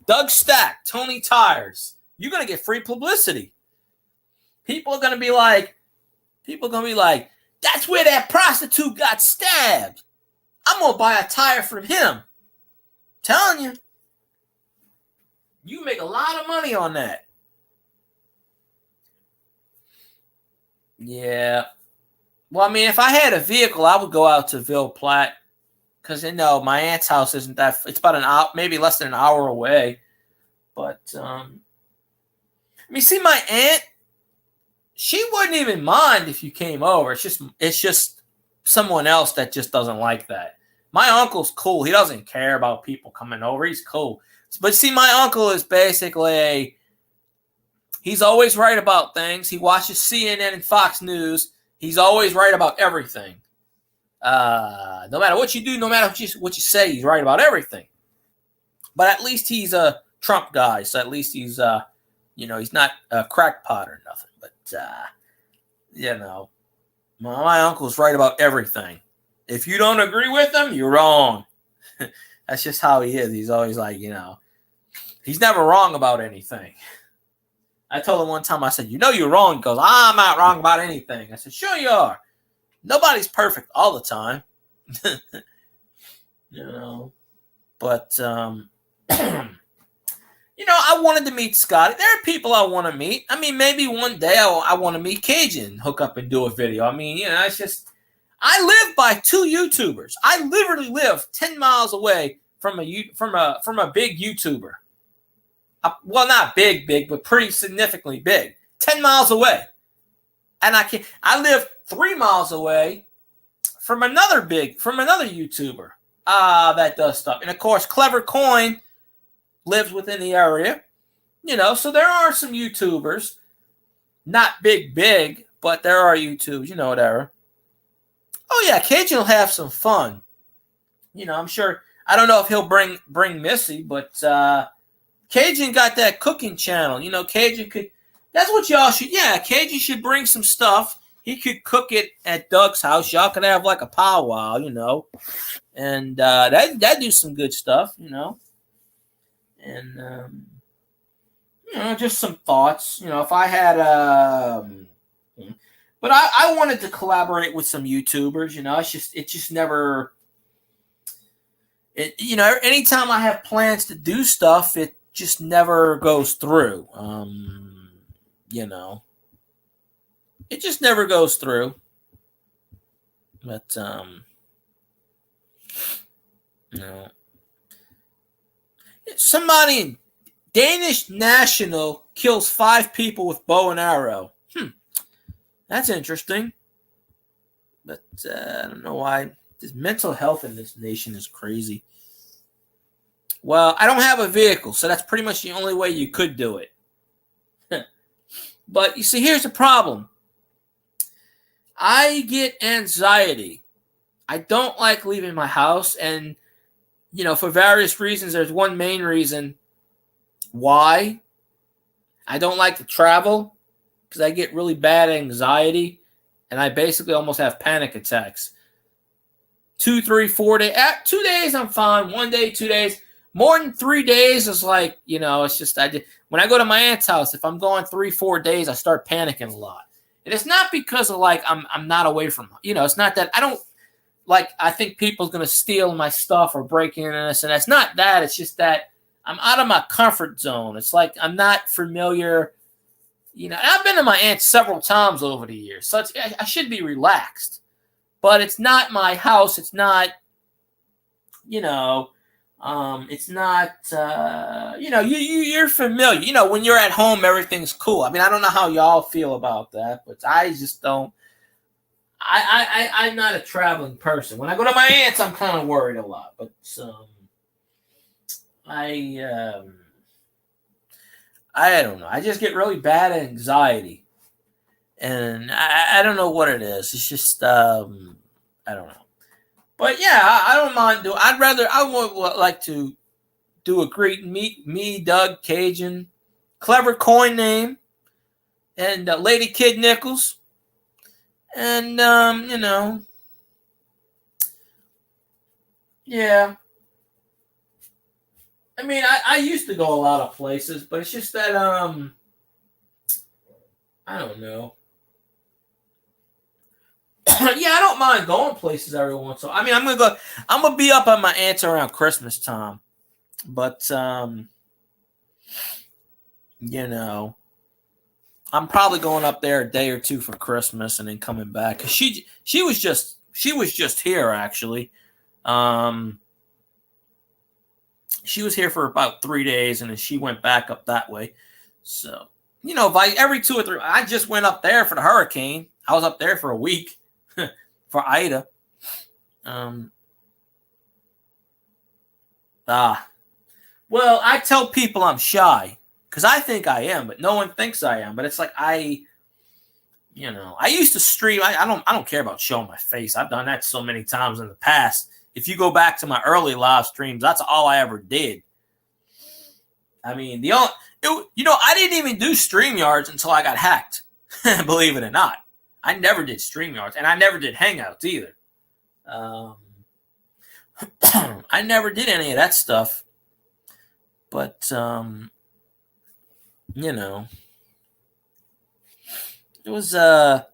Doug Stack, Tony Tires. You're going to get free publicity. People are going to be like, that's where that prostitute got stabbed. I'm going to buy a tire from him. I'm telling you. You make a lot of money on that. Yeah. Well, I mean, if I had a vehicle, I would go out to Ville Platte because my aunt's house isn't that. It's about an hour, maybe less than an hour away. But I mean, see, my aunt, she wouldn't even mind if you came over. It's just someone else that just doesn't like that. My uncle's cool. He doesn't care about people coming over. He's cool. But see, my uncle is basically, he's always right about things. He watches CNN and Fox News. He's always right about everything. No matter what you do, no matter what you say, he's right about everything. But at least he's a Trump guy, so at least he's, he's not a crackpot or nothing. But, my uncle's right about everything. If you don't agree with him, you're wrong. That's just how he is. He's always like, he's never wrong about anything. I told him one time, I said, you're wrong. He goes, I'm not wrong about anything. I said, sure you are. Nobody's perfect all the time. But, I wanted to meet Scotty. There are people I want to meet. I mean, maybe one day I want to meet Cajun, hook up and do a video. I mean, it's just, I live by two YouTubers. I literally live 10 miles away from a big YouTuber. Well, not big, but pretty significantly big. 10 miles away. And I live 3 miles away from another YouTuber that does stuff. And of course, Clever Coin lives within the area. So there are some YouTubers. Not big, but there are YouTubers, whatever. Oh yeah, Cajun will have some fun. I'm sure. I don't know if he'll bring Missy, but Cajun got that cooking channel. Cajun could. That's what y'all should. Yeah, Cajun should bring some stuff. He could cook it at Doug's house. Y'all could have like a powwow, and that do some good stuff, and just some thoughts. If I had But I wanted to collaborate with some YouTubers. It just never. Anytime I have plans to do stuff, it just never goes through. It just never goes through. But somebody, Danish national kills 5 people with bow and arrow. That's interesting. But I don't know why. This mental health in this nation is crazy. Well, I don't have a vehicle, so that's pretty much the only way you could do it. But you see, here's the problem. I get anxiety. I don't like leaving my house, and for various reasons. There's one main reason why I don't like to travel, because I get really bad anxiety, and I basically almost have panic attacks. 2, 3, 4 days. 2 days, I'm fine. 1 day, 2 days. More than 3 days is like, it's just when I go to my aunt's house, if I'm going 3-4 days, I start panicking a lot. And it's not because of like I'm not away from, it's not that I don't like I think people's gonna steal my stuff or break in and this and that's not that. It's just that I'm out of my comfort zone. It's like I'm not familiar. I've been to my aunt's several times over the years, so I should be relaxed. But it's not my house. It's not, it's not, you're familiar. When you're at home, everything's cool. I mean, I don't know how y'all feel about that, but I just don't. I'm not a traveling person. When I go to my aunt's, I'm kind of worried a lot. But I don't know. I just get really bad anxiety, and I don't know what it is. It's just I don't know. But yeah, I don't mind doing. I would like to do a greet and meet me, Doug Cajun, clever coin name, and Lady Kid Nichols, and yeah. I mean, I used to go a lot of places, but it's just that I don't know. Yeah, I don't mind going places every once in a while. I mean, I'm gonna be up at my aunt's around Christmas time, but I'm probably going up there a day or two for Christmas and then coming back. Cause she was just here actually. She was here for about 3 days and then she went back up that way. So every 2 or 3, I just went up there for the hurricane. I was up there for a week. For Ida. Well, I tell people I'm shy because I think I am, but no one thinks I am. But it's like I used to stream. I don't care about showing my face. I've done that so many times in the past. If you go back to my early live streams, that's all I ever did. I mean, I didn't even do StreamYards until I got hacked. Believe it or not. I never did StreamYards, and I never did Hangouts either. I never did any of that stuff. But, it was, I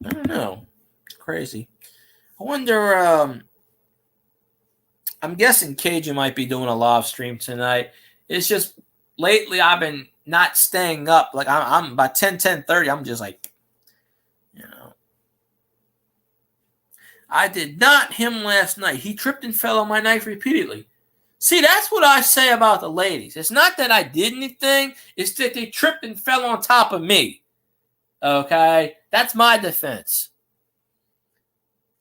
don't know, crazy. I wonder, I'm guessing Cajun might be doing a live stream tonight. It's just, lately I've been not staying up. Like I'm by 10:30. I'm just like, I did not him last night. He tripped and fell on my knife repeatedly. See, that's what I say about the ladies. It's not that I did anything. It's that they tripped and fell on top of me. Okay, that's my defense.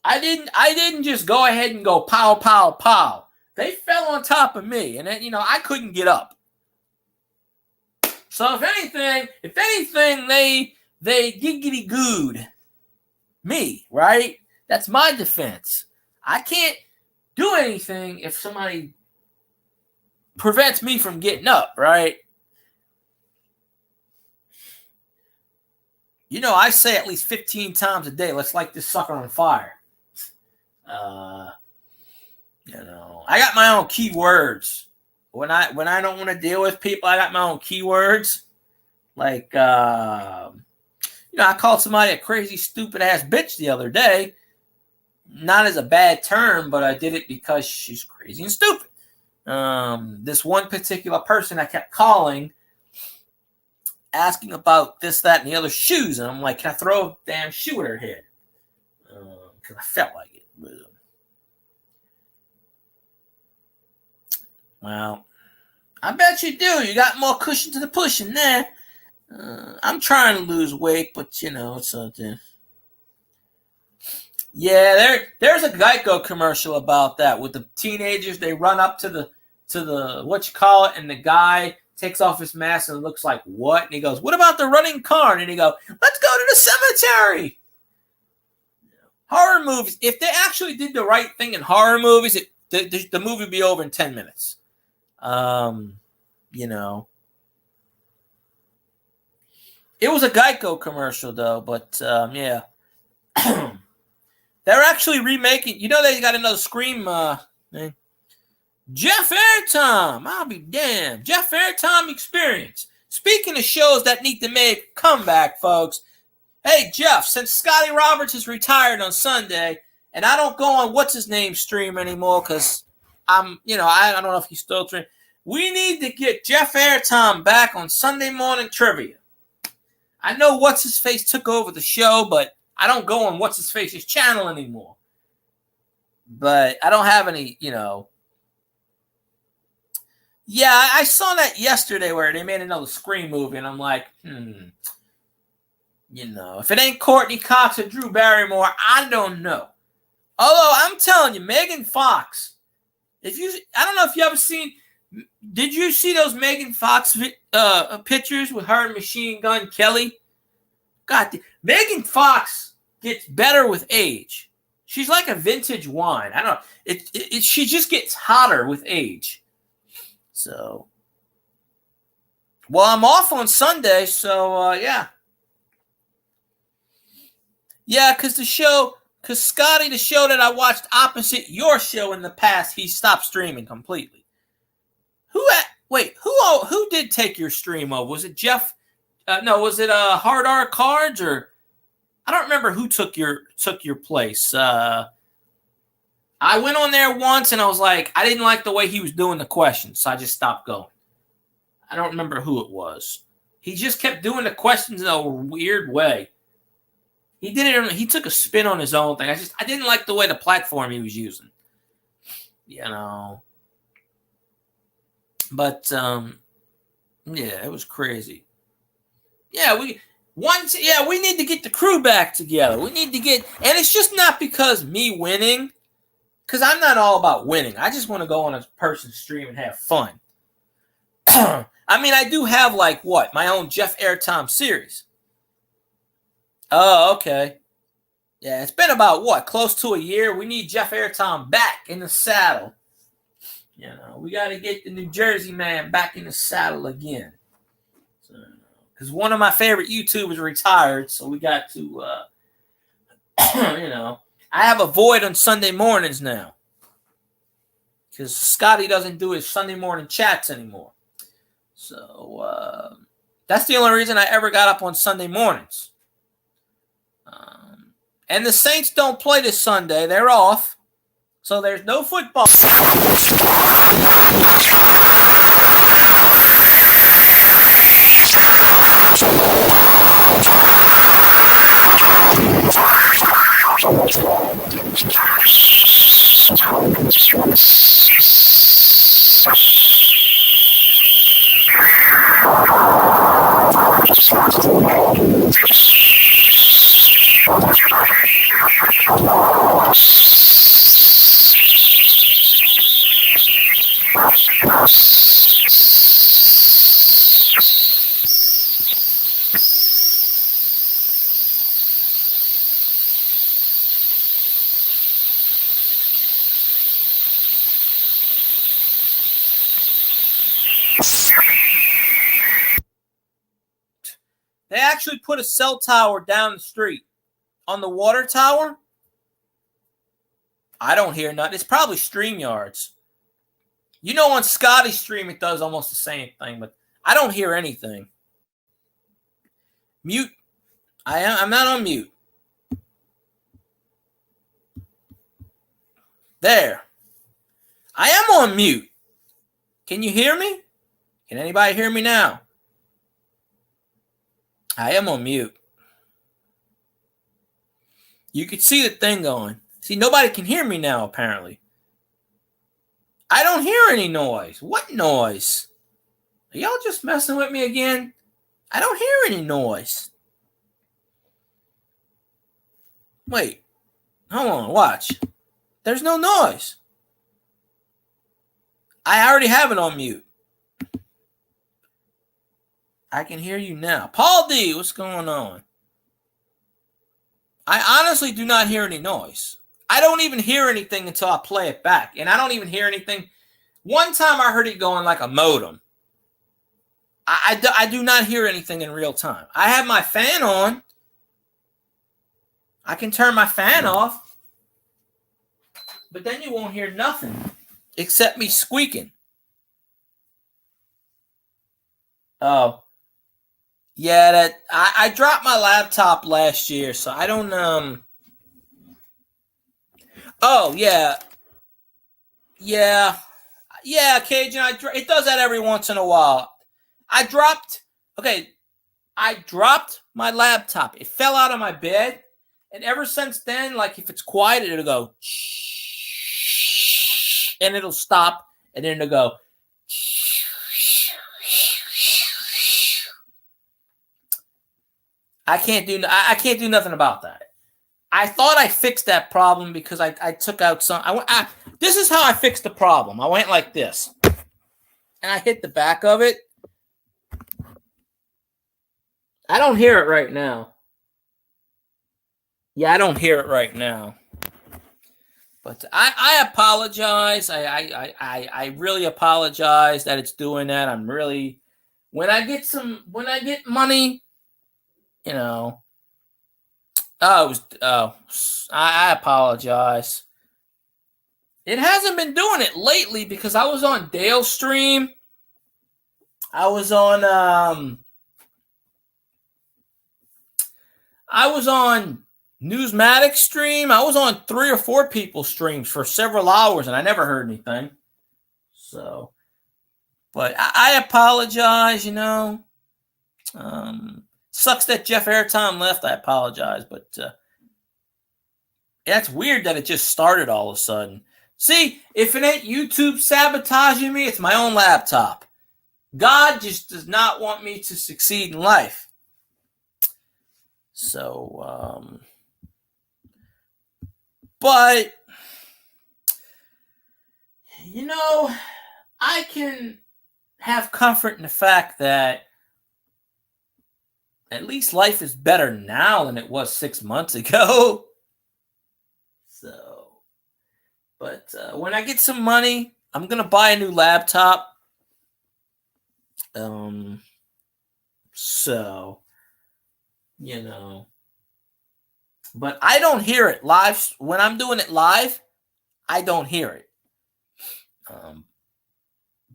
I didn't just go ahead and go pow, pow, pow. They fell on top of me, and then, I couldn't get up. So if anything, they giggity gooed me, right? That's my defense. I can't do anything if somebody prevents me from getting up, right? I say at least 15 times a day, let's light this sucker on fire. I got my own keywords. When I don't want to deal with people, I got my own keywords. Like, I called somebody a crazy, stupid ass bitch the other day. Not as a bad term, but I did it because she's crazy and stupid. This one particular person I kept calling, asking about this, that, and the other shoes. And I'm like, can I throw a damn shoe at her head? Because I felt like it. Well, I bet you do. You got more cushion to the pushing there. I'm trying to lose weight, but it's something. Yeah, there's a Geico commercial about that with the teenagers. They run up to the and the guy takes off his mask and it looks like what? And he goes, "What about the running car?" And he goes, "Let's go to the cemetery." Horror movies. If they actually did the right thing in horror movies, the movie would be over in 10 minutes. It was a Geico commercial though, but yeah. They're actually remaking. They got another Scream thing. Jeff Airtime. I'll be damned. Jeff Airtime Experience. Speaking of shows that need to make a comeback, folks. Hey, Jeff, since Scotty Roberts is retired on Sunday, and I don't go on what's-his-name stream anymore because I don't know if he's still streaming. We need to get Jeff Airtime back on Sunday morning trivia. I know What's-His-Face took over the show, but I don't go on What's-His-Face's channel anymore. But I don't have any, Yeah, I saw that yesterday where they made another Scream movie, and I'm like, if it ain't Courtney Cox or Drew Barrymore, I don't know. Although, I'm telling you, Megan Fox, I don't know if you ever seen... Did you see those Megan Fox pictures with her and Machine Gun Kelly? God, Megan Fox gets better with age. She's like a vintage wine. I don't know. She just gets hotter with age. So, well, I'm off on Sunday, so yeah. Yeah, because Scotty, the show that I watched opposite your show in the past, he stopped streaming completely. Who did take your stream over? Was it Jeff? No, was it Hard R Cards or I don't remember who took your place. I went on there once and I was like, I didn't like the way he was doing the questions, so I just stopped going. I don't remember who it was. He just kept doing the questions in a weird way. He did it. He took a spin on his own thing. I didn't like the way the platform he was using. But yeah, it was crazy. Yeah, we need to get the crew back together. We need to get, and it's just not because me winning, because I'm not all about winning. I just want to go on a person's stream and have fun. I mean, I do have my own Jeff Airtime series. Oh, okay. Yeah, it's been about close to a year. We need Jeff Airtime back in the saddle. We got to get the New Jersey man back in the saddle again. Because one of my favorite YouTubers retired, so we got to, I have a void on Sunday mornings now. Because Scotty doesn't do his Sunday morning chats anymore. So, that's the only reason I ever got up on Sunday mornings. And the Saints don't play this Sunday. They're off. So there's no football. They actually put a cell tower down the street. On the water tower, I don't hear nothing. It's probably StreamYards. On Scotty's stream, it does almost the same thing, but I don't hear anything. Mute. I'm not on mute. There. I am on mute. Can you hear me? Can anybody hear me now? I am on mute. You can see the thing going. See, nobody can hear me now, apparently. I don't hear any noise. What noise? Are y'all just messing with me again? I don't hear any noise. Wait. Hold on, watch. There's no noise. I already have it on mute. I can hear you now. Paul D, what's going on? I honestly do not hear any noise. I don't even hear anything until I play it back. And I don't even hear anything. One time I heard it going like a modem. I do not hear anything in real time. I have my fan on. I can turn my fan off. But then you won't hear nothing. except me squeaking. Oh, yeah, that I dropped my laptop last year, so I don't. Oh yeah, yeah, yeah. Cajun, it does that every once in a while. I dropped. Okay, I dropped my laptop. It fell out of my bed, and ever since then, like if it's quiet, it'll go, and it'll stop, and then it'll go. I can't do nothing about that. I thought I fixed that problem because I took out some. This is how I fixed the problem. I went like this, and I hit the back of it. I don't hear it right now. Yeah, I don't hear it right now. But I apologize. I really apologize that it's doing that. I'm really when I get money, you know. I apologize. It hasn't been doing it lately because I was on Dale's stream. I was on Newsmatic stream. I was on 3 or 4 people's streams for several hours, and I never heard anything. So, but I apologize. Sucks that Jeff Airtime left. I apologize, but that's weird that it just started all of a sudden. See, if it ain't YouTube sabotaging me, it's my own laptop. God just does not want me to succeed in life. So, but, I can have comfort in the fact that at least life is better now than it was 6 months ago. So, but when I get some money, I'm going to buy a new laptop. So, but I don't hear it live. When I'm doing it live, I don't hear it.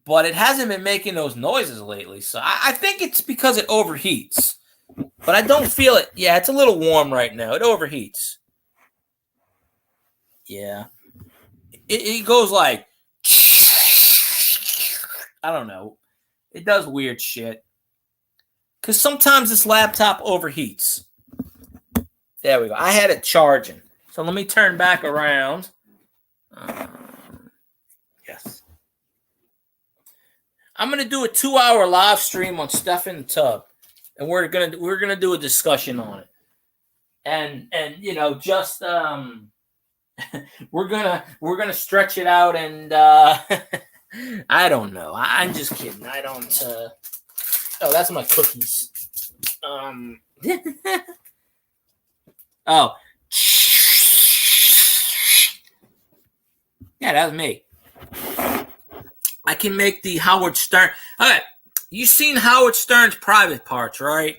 But it hasn't been making those noises lately. So I think it's because it overheats. But I don't feel it. Yeah, it's a little warm right now. It overheats. Yeah. It goes like, I don't know. It does weird shit. Because sometimes this laptop overheats. There we go. I had it charging. So let me turn back around. Yes. I'm going to do a 2-hour live stream on Stuff in the Tub. And we're gonna do a discussion on it, and just we're gonna stretch it out, and I don't know. I'm just kidding. I don't. Oh, that's my cookies. Oh, yeah, that was me. I can make the Howard Stern. Okay. You've seen Howard Stern's Private Parts, right?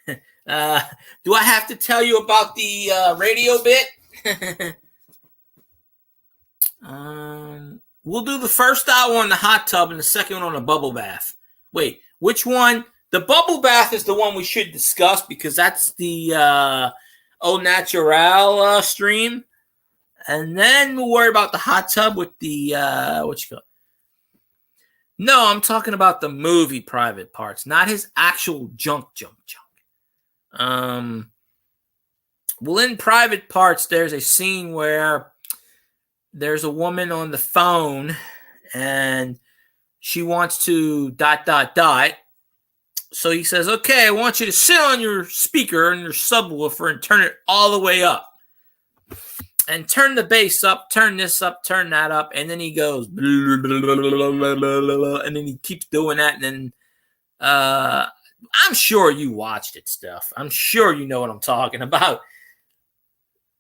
Do I have to tell you about the radio bit? We'll do the first hour on the hot tub and the second one on the bubble bath. Wait, which one? The bubble bath is the one we should discuss because that's the Au Natural stream. And then we'll worry about the hot tub with the, what you call it? No, I'm talking about the movie Private Parts, not his actual junk. Well, in Private Parts, there's a scene where there's a woman on the phone and she wants to ... So he says, okay, I want you to sit on your speaker and your subwoofer and turn it all the way up. And turn the bass up, turn this up, turn that up. And then he goes, blah, blah, blah, blah, blah, and then he keeps doing that. And then I'm sure you watched it, Steph. I'm sure you know what I'm talking about.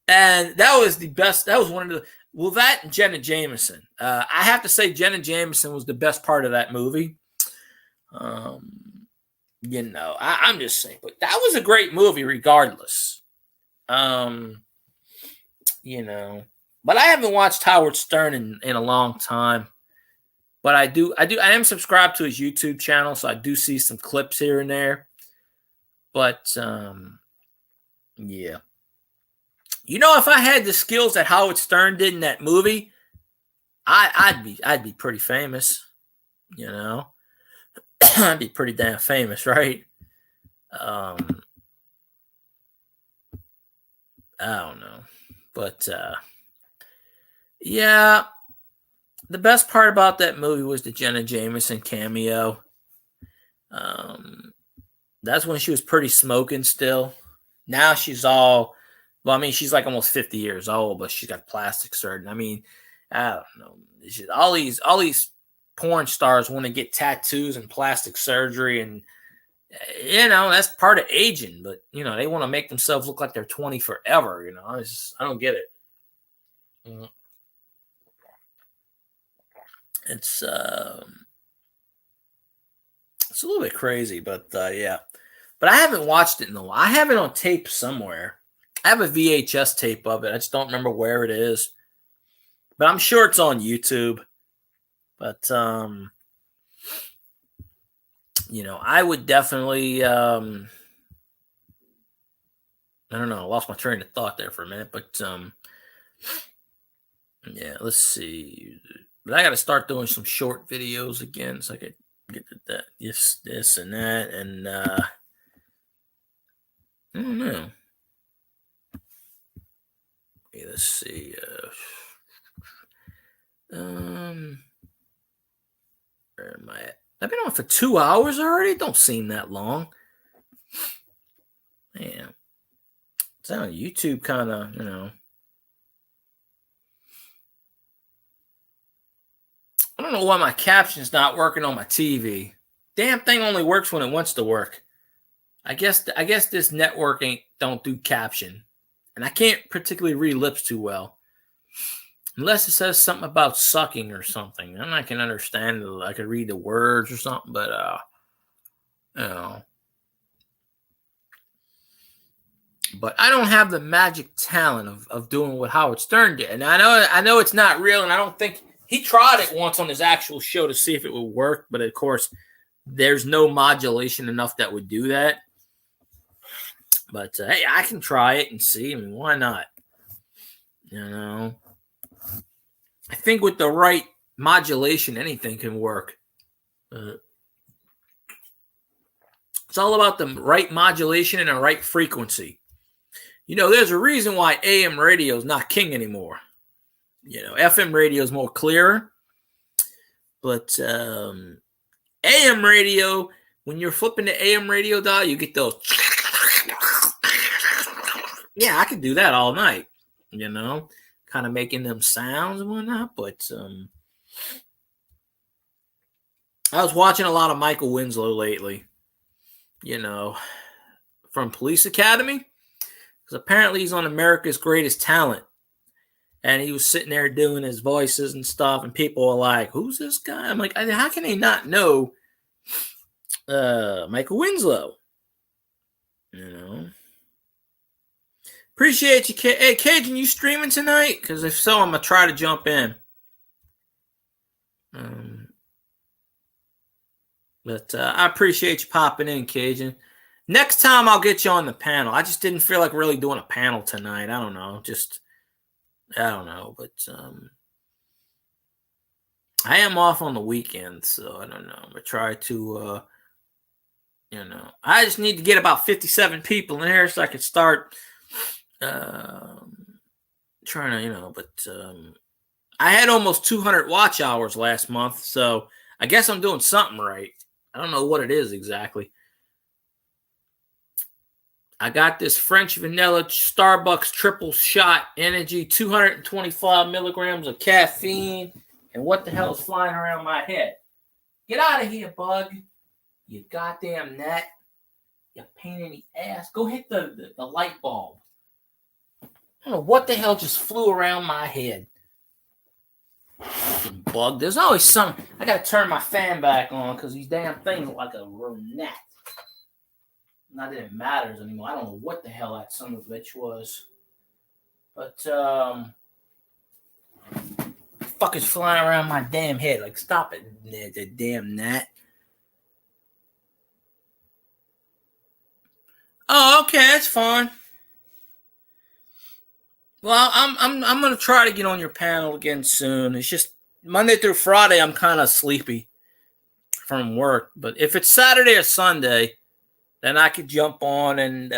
And that was the best. That was one of the, well, that and Jenna Jameson. I have to say Jenna Jameson was the best part of that movie. I'm just saying. But that was a great movie regardless. But I haven't watched Howard Stern in a long time. But I am subscribed to his YouTube channel, so I do see some clips here and there. But yeah. If I had the skills that Howard Stern did in that movie, I'd be pretty famous. I'd be pretty damn famous, right? I don't know. But yeah, the best part about that movie was the Jenna Jameson cameo. That's when she was pretty smoking still. Now she's all, well, I mean, she's like almost 50 years old, but she's got plastic surgery. I mean, I don't know. All these porn stars want to get tattoos and plastic surgery, and that's part of aging. But they want to make themselves look like they're 20 forever. I don't get it. It's a little bit crazy, but yeah. But I haven't watched it in a while. I have it on tape somewhere. I have a VHS tape of it. I just don't remember where it is. But I'm sure it's on YouTube. But I would definitely I don't know, I lost my train of thought there for a minute, but yeah, let's see. But I got to start doing some short videos again, so I could get to that, this and that, and I don't know. Okay, let's see. Where am I at? I've been on for 2 hours already. It don't seem that long. Man, it's on YouTube, kind of, I don't know why my caption's not working on my TV. Damn thing only works when it wants to work. I guess this network don't do caption, and I can't particularly read lips too well, unless it says something about sucking or something. Then I can understand. I could read the words or something, but But I don't have the magic talent of doing what Howard Stern did, and I know it's not real, and I don't think he tried it once on his actual show to see if it would work, but of course, there's no modulation enough that would do that. But hey, I can try it and see. I mean, why not? I think with the right modulation, anything can work. It's all about the right modulation and the right frequency. There's a reason why AM radio is not king anymore. FM radio is more clearer. But AM radio, when you're flipping the AM radio dial, you get those. Yeah, I could do that all night, kind of making them sounds and whatnot. But I was watching a lot of Michael Winslow lately, from Police Academy, because apparently he's on America's Greatest Talent. And he was sitting there doing his voices and stuff, and people were like, "Who's this guy?" I'm like, how can they not know Michael Winslow? Appreciate you, Hey, Cajun, you streaming tonight? Because if so, I'm gonna try to jump in. But I appreciate you popping in, Cajun. Next time I'll get you on the panel. I just didn't feel like really doing a panel tonight. I don't know, but I am off on the weekend, so I don't know. I'm gonna try to, I just need to get about 57 people in here so I can start trying to, but I had almost 200 watch hours last month, so I guess I'm doing something right. I don't know what it is exactly. I got this French vanilla Starbucks triple shot energy, 225 milligrams of caffeine. And what the hell is flying around my head? Get out of here, bug. You goddamn net. You pain in the ass. Go hit the light bulb. I don't know what the hell just flew around my head. Fucking bug. There's always some. I gotta turn my fan back on because these damn things are like a gnat. Not that it matters anymore. I don't know what the hell that son of a bitch was. But motherfuckers flying around my damn head. Like, stop it, the damn gnat. Oh, okay, that's fine. Well, I'm gonna try to get on your panel again soon. It's just Monday through Friday, I'm kind of sleepy from work. But if it's Saturday or Sunday, then I could jump on and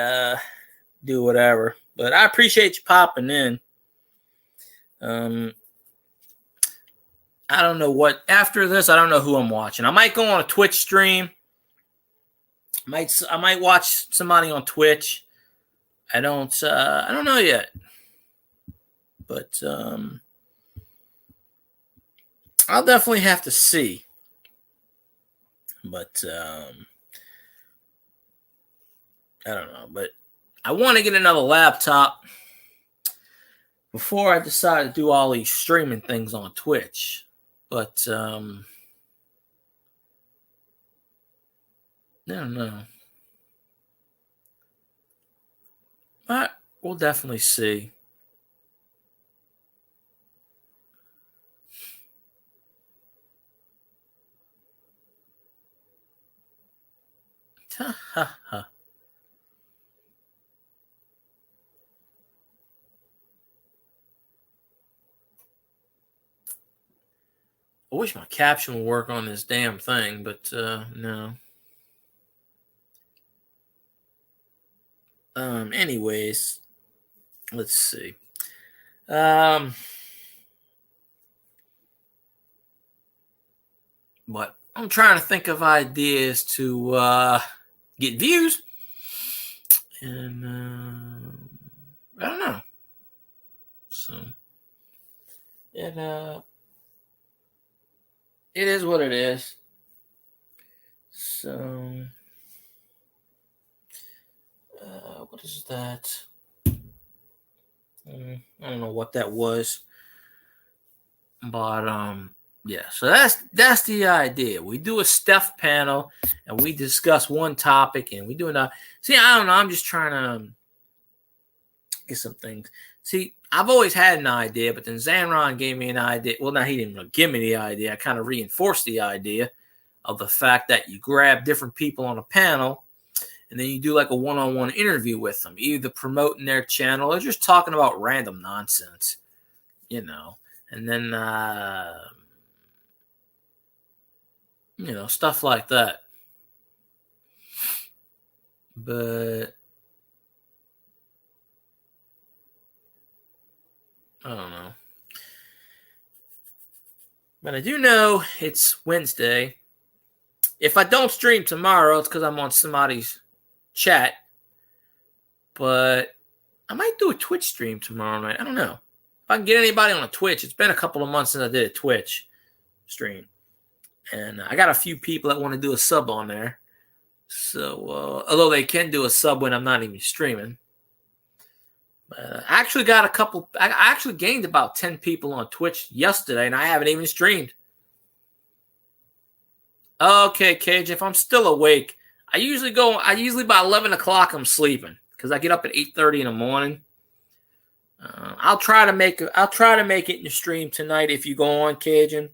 do whatever. But I appreciate you popping in. I don't know what after this. I don't know who I'm watching. I might go on a Twitch stream. I might watch somebody on Twitch. I don't know yet. But I'll definitely have to see. But I don't know. But I want to get another laptop before I decide to do all these streaming things on Twitch. But I don't know. But we'll definitely see. Ha ha ha. I wish my caption would work on this damn thing, but no. Anyways, let's see. But I'm trying to think of ideas to get views, and I don't know. So, it is what it is. So, what is that? I don't know what that was, but yeah. So that's the idea. We do a Steph panel, and we discuss one topic, and we do another. See, I don't know. I'm just trying to get some things. See, I've always had an idea, but then Zanron gave me an idea. Well, now he didn't really give me the idea. I kind of reinforced the idea of the fact that you grab different people on a panel, and then you do like a one-on-one interview with them, either promoting their channel or just talking about random nonsense, and then, stuff like that. But I don't know. But I do know it's Wednesday. If I don't stream tomorrow, it's because I'm on somebody's chat. But I might do a Twitch stream tomorrow night. I don't know. If I can get anybody on a Twitch. It's been a couple of months since I did a Twitch stream. And I got a few people that want to do a sub on there. So, although they can do a sub when I'm not even streaming. I actually got a couple. I actually gained about 10 people on Twitch yesterday, and I haven't even streamed. Okay, Cage, if I'm still awake, I usually by 11 o'clock I'm sleeping because I get up at 8:30 in the morning. I'll try to make it in the stream tonight if you go on, Cajun.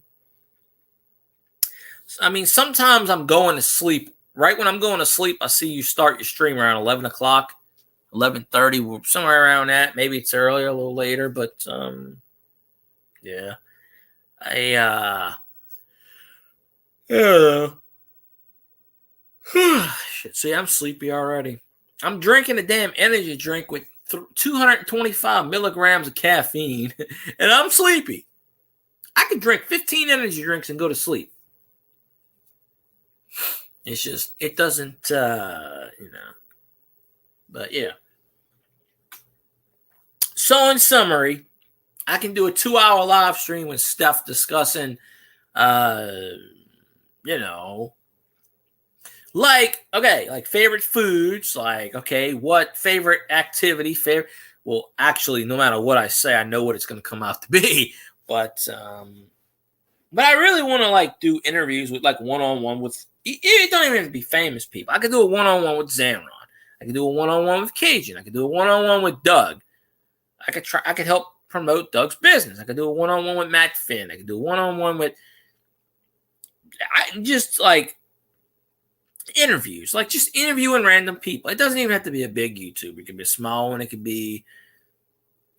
I mean, sometimes I'm going to sleep. Right when I'm going to sleep, I see you start your stream around 11 o'clock, 11:30, somewhere around that. Maybe it's earlier, a little later, but yeah. I don't know. Shit, see, I'm sleepy already. I'm drinking a damn energy drink with 225 milligrams of caffeine, and I'm sleepy. I could drink 15 energy drinks and go to sleep. It's just, it doesn't, but yeah. So in summary, I can do a 2-hour live stream with Steph discussing, like favorite foods, what favorite activity, well, actually, no matter what I say, I know what it's going to come out to be, but I really want to do interviews with one-on-one with, it don't even have to be famous people. I could do a one-on-one with Zanron. I could do a one-on-one with Cajun. I could do a one-on-one with Doug. I could help promote Doug's business. I could do a one-on-one with Matt Finn. I could do a one-on-one with just like interviews, like just interviewing random people. It doesn't even have to be a big YouTuber. It could be a small one. It could be,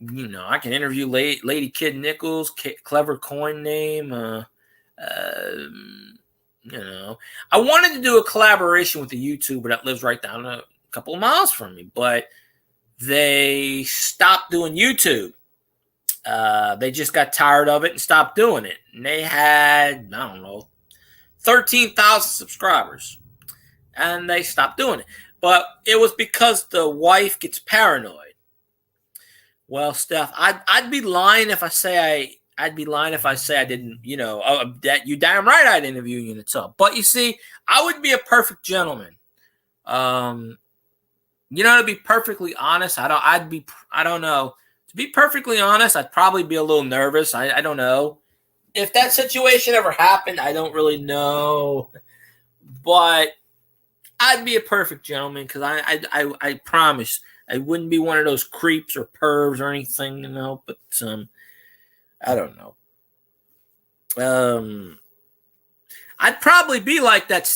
I can interview Lady Kid Nichols, clever coin name. I wanted to do a collaboration with a YouTuber that lives right down a couple of miles from me, but they stopped doing YouTube. They just got tired of it and stopped doing it. And they had, 13,000 subscribers. And they stopped doing it. But it was because the wife gets paranoid. Well, Steph, I'd be lying if I say I didn't, that you damn right I'd interview you in the tub. But you see, I would be a perfect gentleman. To be perfectly honest, I don't know. To be perfectly honest, I'd probably be a little nervous. I don't know. If that situation ever happened, I don't really know. But I'd be a perfect gentleman because I promise I wouldn't be one of those creeps or pervs or anything, but I don't know. I'd probably be like that,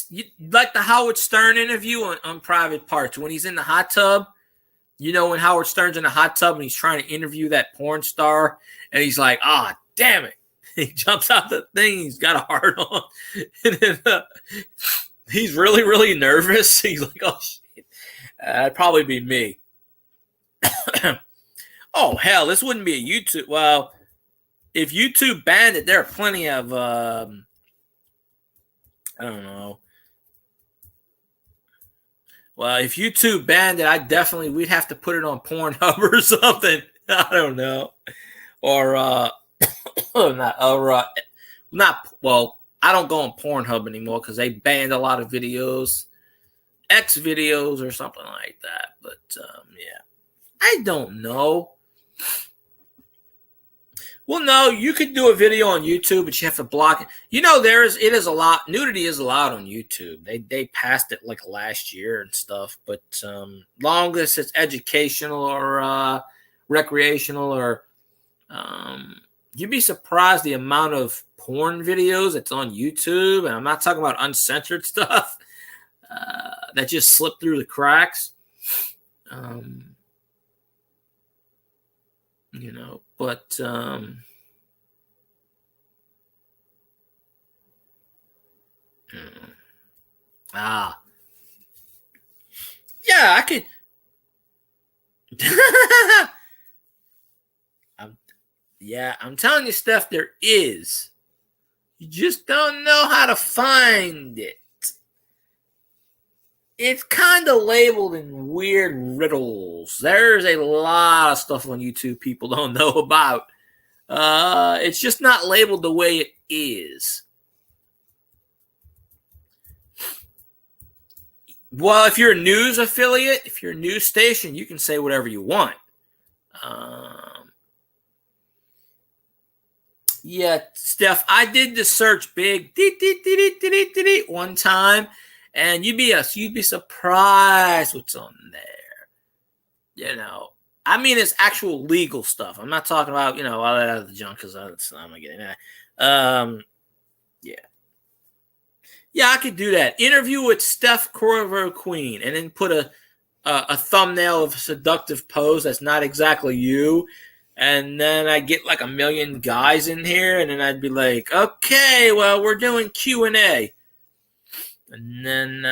like the Howard Stern interview on Private Parts when he's in the hot tub. When Howard Stern's in the hot tub and he's trying to interview that porn star and he's like, damn it. He jumps out the thing. He's got a heart on. And then he's really, really nervous. He's like, oh, shit. That'd probably be me. Oh, hell, this wouldn't be a YouTube. Well, if YouTube banned it, there are plenty of, I don't know. Well, if YouTube banned it, we'd have to put it on Pornhub or something. I don't know. Or, I don't go on Pornhub anymore because they banned a lot of videos, X videos or something like that. But, yeah, I don't know. Well, no, you could do a video on YouTube, but you have to block it. Nudity is allowed on YouTube. They passed it like last year and stuff, but long as it's educational or recreational or you'd be surprised the amount of porn videos that's on YouTube, and I'm not talking about uncensored stuff that just slip through the cracks. But yeah, I could. I'm telling you, Steph, there is. You just don't know how to find it. It's kind of labeled in weird riddles. There's a lot of stuff on YouTube people don't know about. It's just not labeled the way it is. Well, if you're a news affiliate, if you're a news station, you can say whatever you want. Yeah, Steph, I did the search big one time. And you'd be surprised what's on there. I mean, it's actual legal stuff. I'm not talking about, all that other junk because I'm not getting that. Yeah. Yeah, I could do that. Interview with Steph Corver Queen and then put a thumbnail of a seductive pose that's not exactly you. And then I get like 1 million guys in here and then I'd be like, okay, well, we're doing Q&A. And then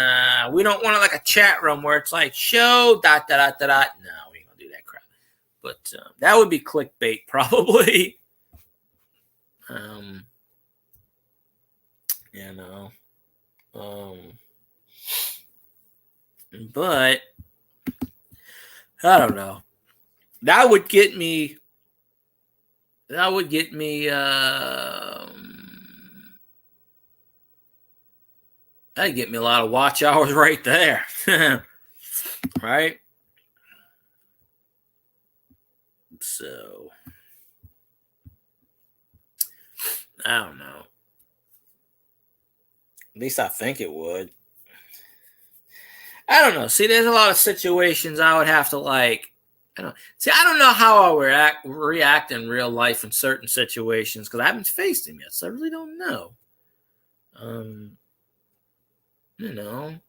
we don't want like a chat room where it's like show ... No, we ain't gonna do that crap. But that would be clickbait probably. But I don't know. That would get me. That'd get me a lot of watch hours right there. Right? So, I don't know. At least I think it would. I don't know. See, there's a lot of situations I would have to I don't know how I would react in real life in certain situations because I haven't faced him yet, so I really don't know. You know,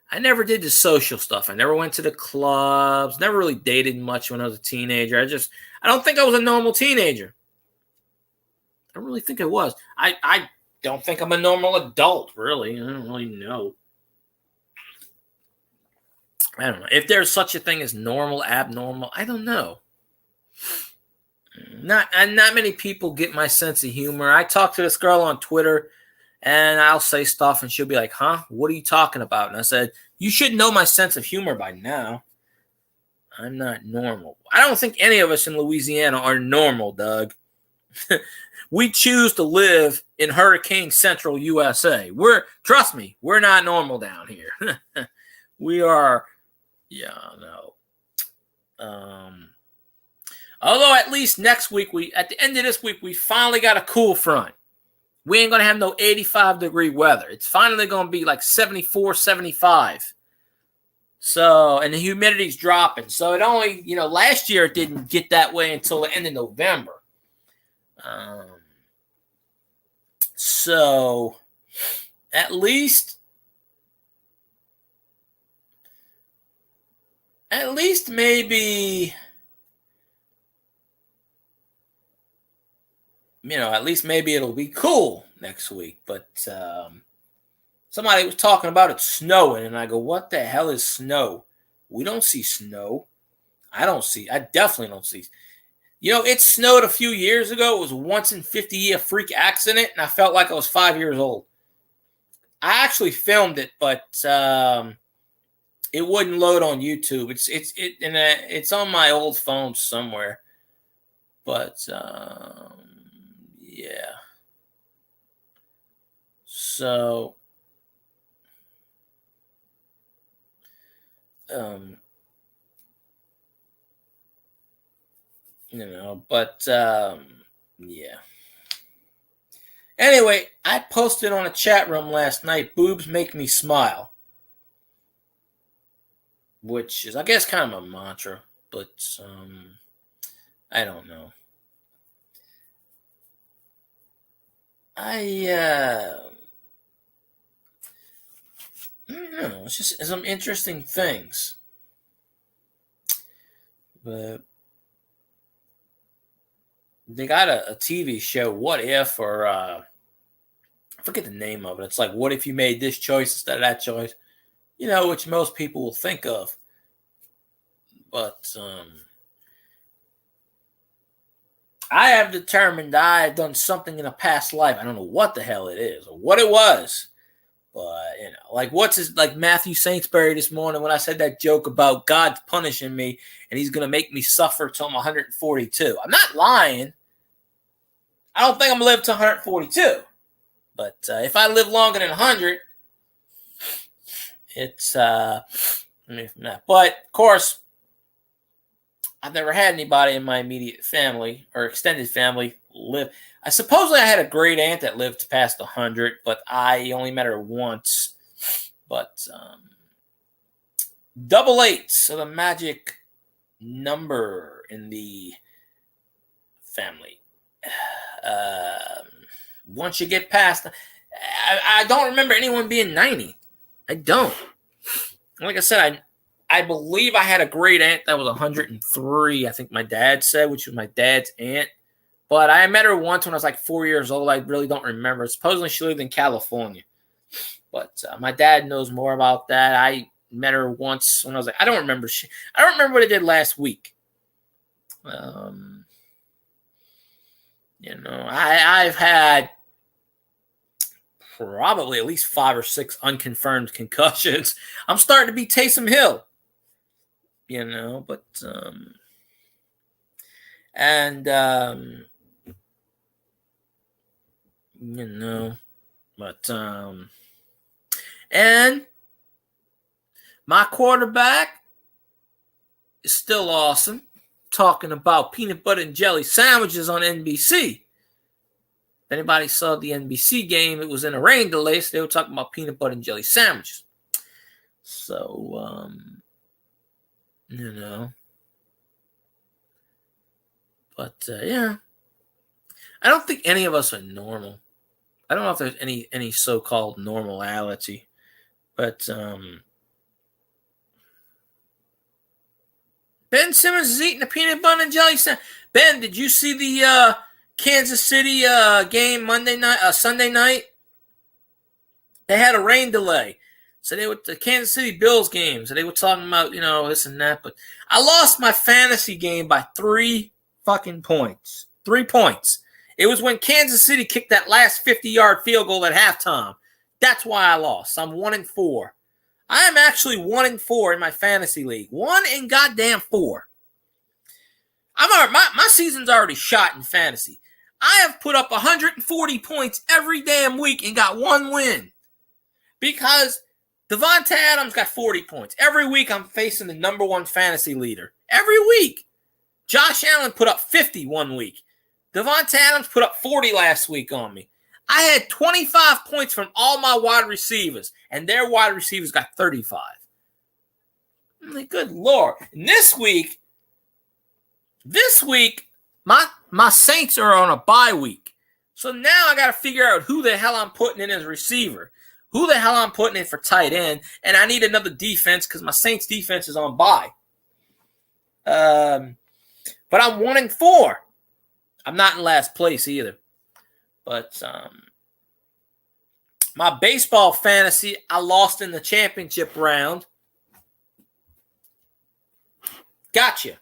I never did the social stuff. I never went to the clubs. Never really dated much when I was a teenager. I don't think I was a normal teenager. I don't really think I was. I don't think I'm a normal adult, really. I don't really know. I don't know. If there's such a thing as normal, abnormal, I don't know. Not many people get my sense of humor. I talk to this girl on Twitter, and I'll say stuff, and she'll be like, "Huh? What are you talking about?" And I said, "You should know my sense of humor by now. I'm not normal. I don't think any of us in Louisiana are normal, Doug. We choose to live in Hurricane Central USA. Trust me, we're not normal down here. We are, yeah, no. Although at least next week, at the end of this week, we finally got a cool front. We ain't going to have no 85-degree weather. It's finally going to be like 74, 75. So, and the humidity's dropping. So it only, last year it didn't get that way until the end of November. So at least maybe, it'll be cool next week. But somebody was talking about it snowing, and I go, what the hell is snow? We don't see snow. I definitely don't see. It snowed a few years ago. It was a once in 50-year freak accident, and I felt like I was 5 years old. I actually filmed it, but it wouldn't load on YouTube. It's on my old phone somewhere. But yeah. So yeah. Anyway, I posted on a chat room last night, boobs make me smile. Which is, I guess, kind of a mantra, but I don't know. I don't know. It's just some interesting things. But they got a TV show, What If, or I forget the name of it. It's like, what if you made this choice instead of that choice? Which most people will think of. But I have determined I have done something in a past life. I don't know what the hell it is or what it was. But, like Matthew Saintsbury this morning when I said that joke about God punishing me and he's going to make me suffer till I'm 142. I'm not lying. I don't think I'm going to live to 142. But if I live longer than 100, it's, but of course, I've never had anybody in my immediate family or extended family live. I had a great aunt that lived past 100, but I only met her once. But 88, so the magic number in the family. Once you get past, I don't remember anyone being 90. I don't. Like I said, I believe I had a great aunt that was 103, I think my dad said, which was my dad's aunt. But I met her once when I was like 4 years old. I really don't remember. Supposedly she lived in California. But my dad knows more about that. I met her once when I was like, I don't remember what I did last week. I've had probably at least 5 or 6 unconfirmed concussions. I'm starting to be Taysom Hill. But and my quarterback is still awesome. Talking about peanut butter and jelly sandwiches on NBC. If anybody saw the NBC game, it was in a rain delay, so they were talking about peanut butter and jelly sandwiches. So, you know. But, yeah. I don't think any of us are normal. I don't know if there's any so-called normality. But, Ben Simmons is eating a peanut butter and jelly sandwich. Ben, did you see the Kansas City game Sunday night? They had a rain delay. So they were the Kansas City Bills game. So they were talking about, this and that. But I lost my fantasy game by 3 fucking points. 3 points. It was when Kansas City kicked that last 50-yard field goal at halftime. That's why I lost. I'm 1-4. I am actually 1-4 in my fantasy league. 1-4. My season's already shot in fantasy. I have put up 140 points every damn week and got 1 win. Because Devontae Adams got 40 points. Every week I'm facing the number 1 fantasy leader. Every week. Josh Allen put up 50 one week. Devontae Adams put up 40 last week on me. I had 25 points from all my wide receivers, and their wide receivers got 35. I'm like, good Lord. And this week, my Saints are on a bye week. So now I got to figure out who the hell I'm putting in as receiver, who the hell I'm putting in for tight end, and I need another defense because my Saints defense is on bye. But I'm 1-4. I'm not in last place either. But my baseball fantasy, I lost in the championship round. Gotcha.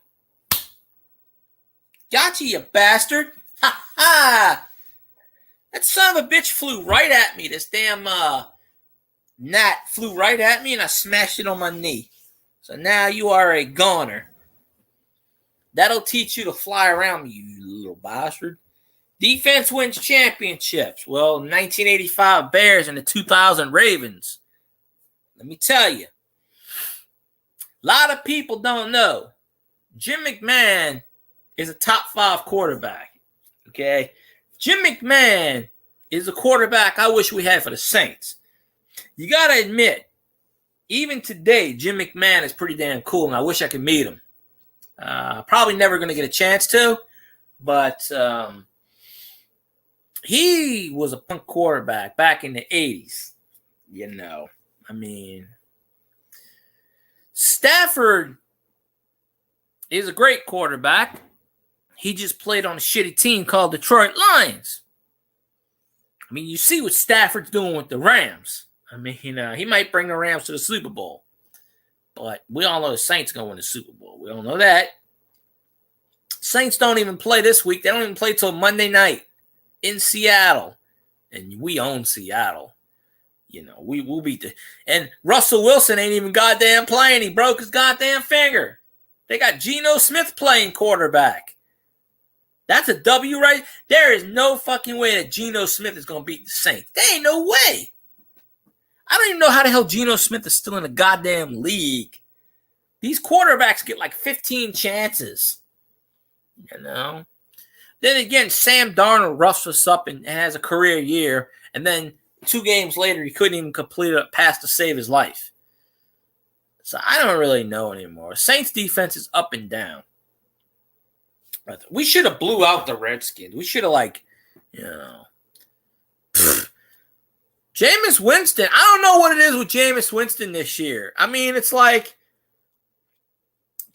Gotcha, you bastard. Ha ha. That son of a bitch flew right at me. This damn gnat flew right at me and I smashed it on my knee. So now you are a goner. That'll teach you to fly around me, you little bastard. Defense wins championships. Well, 1985 Bears and the 2000 Ravens. Let me tell you. A lot of people don't know. Jim McMahon is a top 5 quarterback. Okay? Jim McMahon is a quarterback I wish we had for the Saints. You got to admit, even today, Jim McMahon is pretty damn cool, and I wish I could meet him. Probably never going to get a chance to, but he was a punk quarterback back in the 80s. Stafford is a great quarterback. He just played on a shitty team called Detroit Lions. You see what Stafford's doing with the Rams. He might bring the Rams to the Super Bowl. But we all know the Saints going to win the Super Bowl. We all know that. Saints don't even play this week. They don't even play till Monday night in Seattle. And we own Seattle. We'll beat the... And Russell Wilson ain't even goddamn playing. He broke his goddamn finger. They got Geno Smith playing quarterback. That's a W, right? There is no fucking way that Geno Smith is going to beat the Saints. There ain't no way. I don't even know how the hell Geno Smith is still in the goddamn league. These quarterbacks get like 15 chances. Then again, Sam Darnold roughs us up and has a career year. And then 2 games later, he couldn't even complete a pass to save his life. So I don't really know anymore. Saints defense is up and down. We should have blew out the Redskins. We should have Jameis Winston, I don't know what it is with Jameis Winston this year. It's like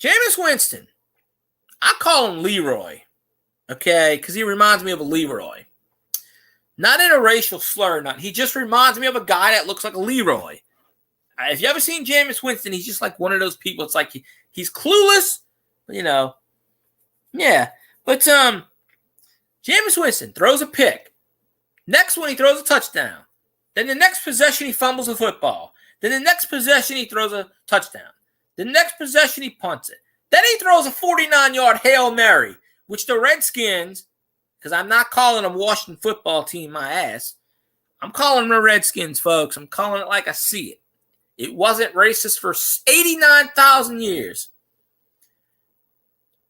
Jameis Winston. I call him Leroy, okay, because he reminds me of a Leroy. Not in a racial slur, nothing. He just reminds me of a guy that looks like a Leroy. If you ever seen Jameis Winston, he's just like one of those people. It's like he's clueless, Yeah, but Jameis Winston throws a pick. Next one, he throws a touchdown. Then the next possession, he fumbles a football. Then the next possession, he throws a touchdown. The next possession, he punts it. Then he throws a 49-yard Hail Mary, which the Redskins, because I'm not calling them Washington football team my ass. I'm calling them the Redskins, folks. I'm calling it like I see it. It wasn't racist for 89,000 years.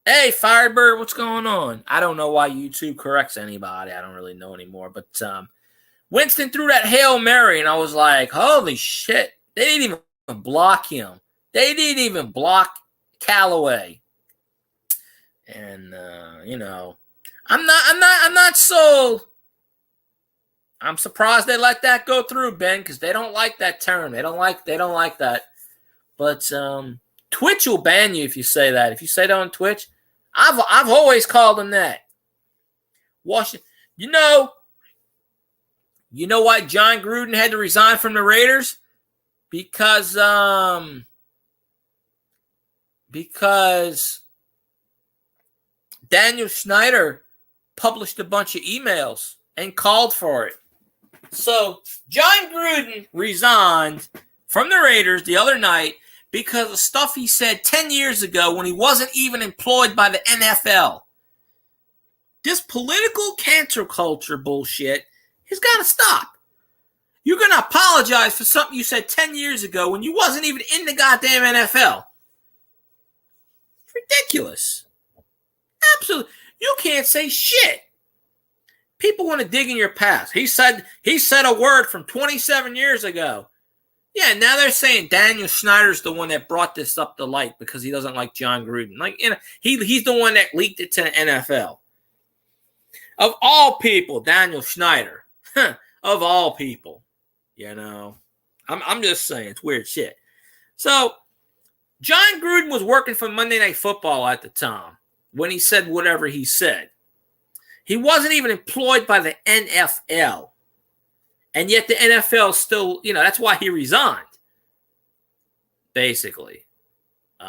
Hey, Firebird, what's going on? I don't know why YouTube corrects anybody. I don't really know anymore. But Winston threw that Hail Mary, and I was like, holy shit. They didn't even block him. They didn't even block Callaway. And I'm not so. I'm surprised they let that go through, Ben, because they don't like that term. They don't like that. But Twitch will ban you if you say that. If you say that on Twitch, I've always called them that. Washington, you know why John Gruden had to resign from the Raiders? Because Daniel Snyder published a bunch of emails and called for it. So John Gruden resigned from the Raiders the other night because of stuff he said 10 years ago when he wasn't even employed by the NFL. This political cancel culture bullshit has got to stop. You're going to apologize for something you said 10 years ago when you wasn't even in the goddamn NFL. It's ridiculous. Absolutely. You can't say shit. People want to dig in your past. He said a word from 27 years ago. Yeah, now they're saying Daniel Snyder's the one that brought this up to light because he doesn't like John Gruden. He's the one that leaked it to the NFL. Of all people, Daniel Snyder. Of all people. I'm just saying, it's weird shit. So, John Gruden was working for Monday Night Football at the time when he said whatever he said. He wasn't even employed by the NFL. And yet the NFL still, that's why he resigned. Basically. When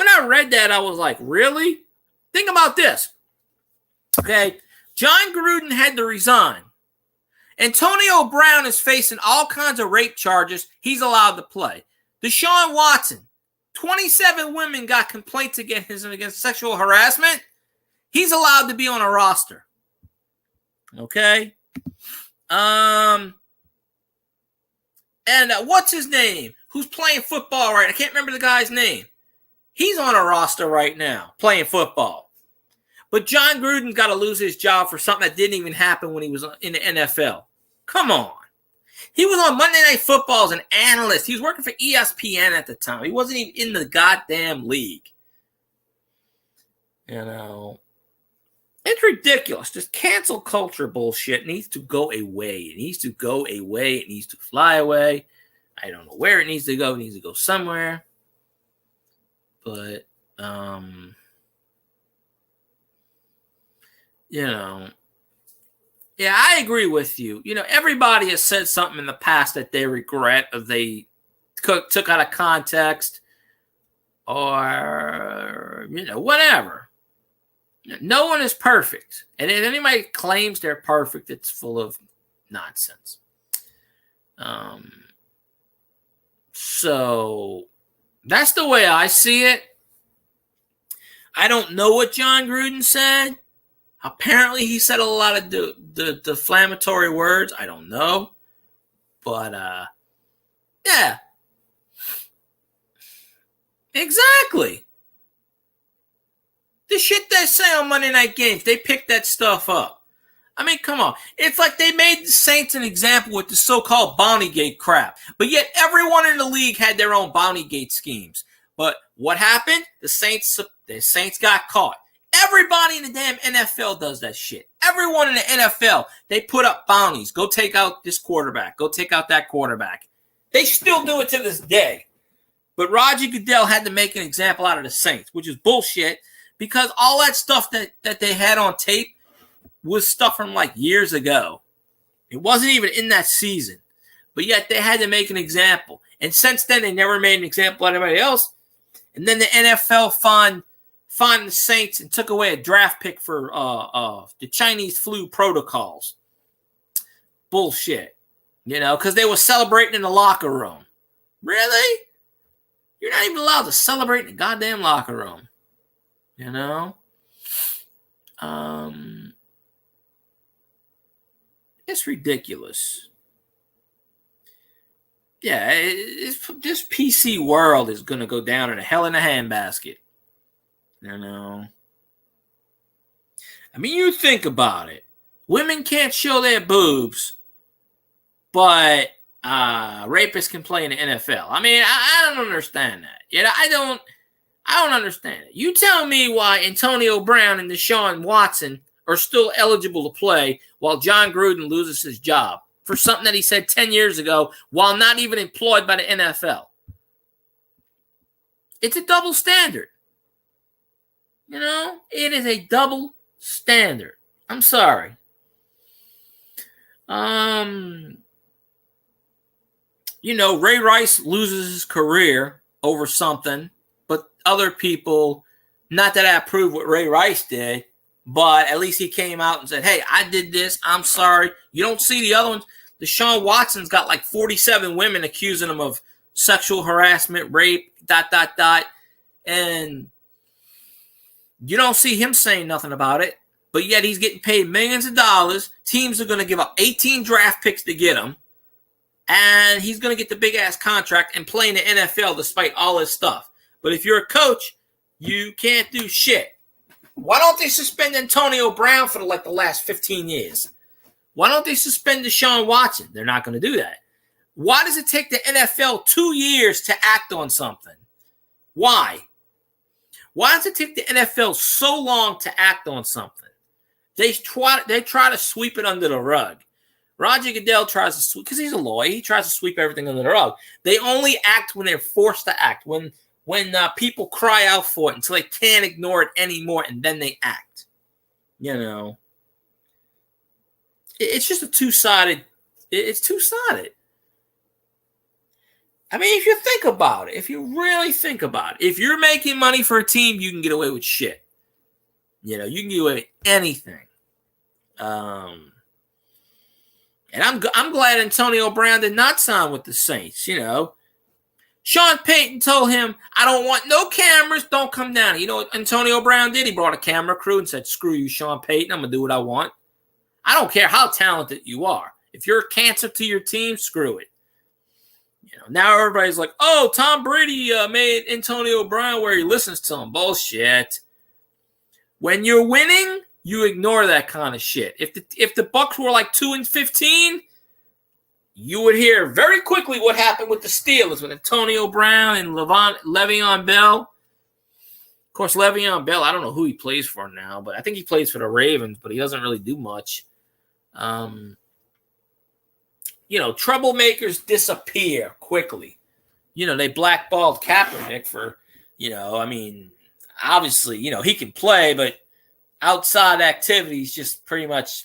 I read that, I was like, really? Think about this. Okay. John Gruden had to resign. Antonio Brown is facing all kinds of rape charges. He's allowed to play. Deshaun Watson, 27 women got complaints against sexual harassment. He's allowed to be on a roster. Okay? And what's his name? Who's playing football right now? I can't remember the guy's name. He's on a roster right now playing football. But John Gruden's got to lose his job for something that didn't even happen when he was in the NFL. Come on. He was on Monday Night Football as an analyst. He was working for ESPN at the time. He wasn't even in the goddamn league. It's ridiculous. This cancel culture bullshit needs to go away. It needs to go away. It needs to fly away. I don't know where it needs to go. It needs to go somewhere. But, yeah, I agree with you. Everybody has said something in the past that they regret or they took out of context or, whatever. No one is perfect. And if anybody claims they're perfect, it's full of nonsense. So that's the way I see it. I don't know what John Gruden said. Apparently, he said a lot of the defamatory words. I don't know. But, yeah. Exactly. The shit they say on Monday Night Games, they pick that stuff up. I mean, come on. It's like they made the Saints an example with the so-called Bounty Gate crap. But yet everyone in the league had their own Bounty Gate schemes. But what happened? The Saints got caught. Everybody in the damn NFL does that shit. Everyone in the NFL, they put up bounties. Go take out this quarterback. Go take out that quarterback. They still do it to this day. But Roger Goodell had to make an example out of the Saints, which is bullshit because all that stuff that they had on tape was stuff from like years ago. It wasn't even in that season. But yet they had to make an example. And since then, they never made an example out of anybody else. And then the NFL fined the Saints and took away a draft pick for the Chinese flu protocols. Bullshit. Because they were celebrating in the locker room. Really? You're not even allowed to celebrate in the goddamn locker room. It's ridiculous. Yeah, this PC world is going to go down in a hell in a handbasket. I mean, you think about it. Women can't show their boobs, but rapists can play in the NFL. I mean, I don't understand that. I don't understand it. You tell me why Antonio Brown and Deshaun Watson are still eligible to play while John Gruden loses his job for something that he said 10 years ago while not even employed by the NFL. It's a double standard. It is a double standard. I'm sorry. Ray Rice loses his career over something, but other people, not that I approve what Ray Rice did, but at least he came out and said, hey, I did this. I'm sorry. You don't see the other ones. Deshaun Watson's got like 47 women accusing him of sexual harassment, rape, ... And you don't see him saying nothing about it, but yet he's getting paid millions of dollars. Teams are going to give up 18 draft picks to get him, and he's going to get the big-ass contract and play in the NFL despite all his stuff. But if you're a coach, you can't do shit. Why don't they suspend Antonio Brown for the last 15 years? Why don't they suspend Deshaun Watson? They're not going to do that. Why does it take the NFL 2 years to act on something? Why? Why does it take the NFL so long to act on something? They try to sweep it under the rug. Roger Goodell tries to sweep, because he's a lawyer, he tries to sweep everything under the rug. They only act when they're forced to act, when people cry out for it until they can't ignore it anymore, and then they act. It's just it's two-sided. I mean, if you think about it, if you really think about it, if you're making money for a team, you can get away with shit. You can get away with anything. And I'm glad Antonio Brown did not sign with the Saints. Sean Payton told him, I don't want no cameras, don't come down. You know what Antonio Brown did? He brought a camera crew and said, screw you, Sean Payton, I'm going to do what I want. I don't care how talented you are. If you're a cancer to your team, screw it. Now everybody's like, oh, Tom Brady made Antonio Brown where he listens to him. Bullshit. When you're winning, you ignore that kind of shit. If the Bucs were like 2-15, you would hear very quickly what happened with the Steelers with Antonio Brown and Le'Veon Bell. Of course, Le'Veon Bell, I don't know who he plays for now, but I think he plays for the Ravens, but he doesn't really do much. Troublemakers disappear quickly. They blackballed Kaepernick for, obviously, he can play, but outside activities just pretty much,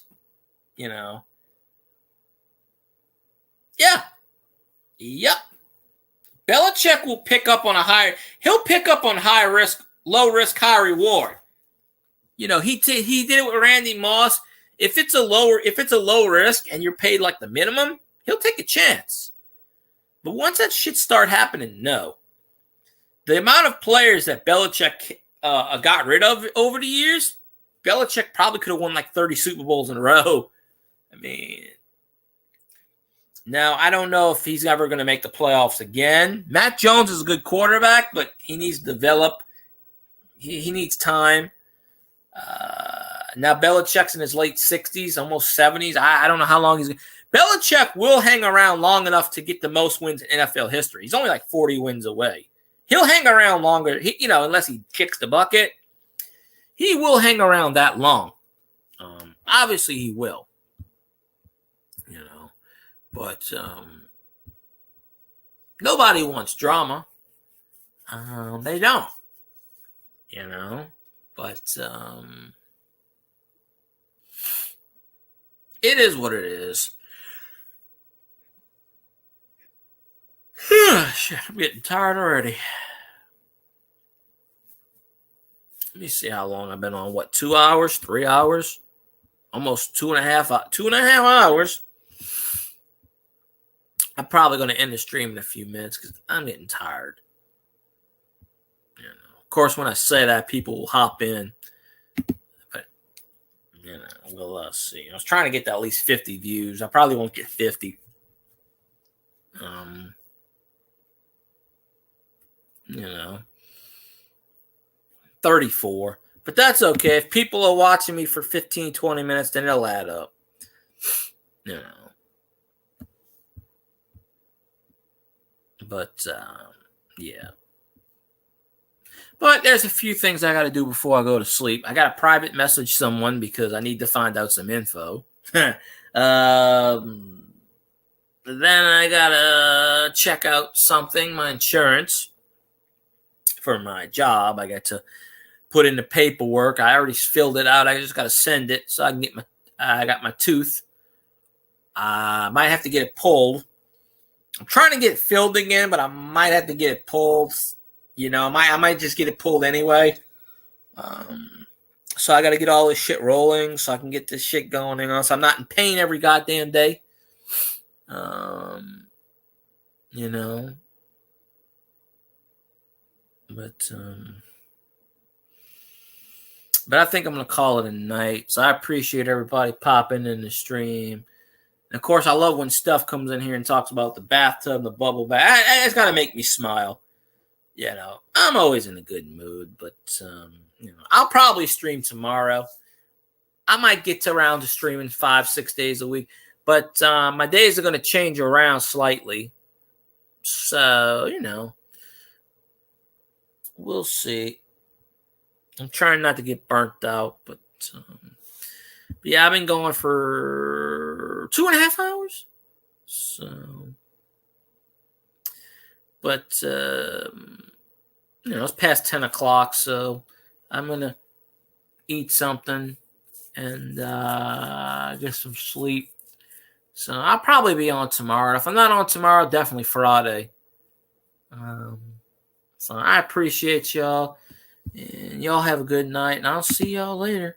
yeah. Yep. Belichick will pick up on he'll pick up on high risk, low risk, high reward. He did it with Randy Moss. If it's a low risk and you're paid like the minimum, he'll take a chance. But once that shit start happening, no. The amount of players that Belichick got rid of over the years, Belichick probably could have won like 30 Super Bowls in a row. I mean, now I don't know if he's ever going to make the playoffs again. Matt Jones is a good quarterback, but he needs to develop. He needs time. Now Belichick's in his late 60s, almost 70s. I don't know how long he's going to. Belichick will hang around long enough to get the most wins in NFL history. He's only like 40 wins away. He'll hang around longer, unless he kicks the bucket. He will hang around that long. Obviously, he will. But nobody wants drama. They don't. But it is what it is. Shit, I'm getting tired already. Let me see how long I've been on. 2 hours, 3 hours? Almost 2.5 hours. I'm probably going to end the stream in a few minutes because I'm getting tired. Of course, when I say that, people will hop in. But, we'll see. I was trying to get to at least 50 views. I probably won't get 50. 34. But that's okay. If people are watching me for 15, 20 minutes, then it'll add up. But yeah. But there's a few things I got to do before I go to sleep. I got to private message someone because I need to find out some info. Then I got to check out something, my insurance for my job. I got to put in the paperwork. I already filled it out. I just got to send it so I can get I got my tooth. I might have to get it pulled. I'm trying to get it filled again, but I might have to get it pulled. I might just get it pulled anyway. So I got to get all this shit rolling so I can get this shit going. So I'm not in pain every goddamn day. But I think I'm going to call it a night. So I appreciate everybody popping in the stream. And of course, I love when Stuff comes in here and talks about the bathtub and the bubble bath. It's got to make me smile. I'm always in a good mood, but, I'll probably stream tomorrow. I might get around to streaming 5-6 days a week, but my days are going to change around slightly. So, we'll see. I'm trying not to get burnt out, but yeah, I've been going for 2.5 hours. So, but, it's past 10 o'clock, so I'm going to eat something and get some sleep. So I'll probably be on tomorrow. If I'm not on tomorrow, definitely Friday. So I appreciate y'all. And y'all have a good night, and I'll see y'all later.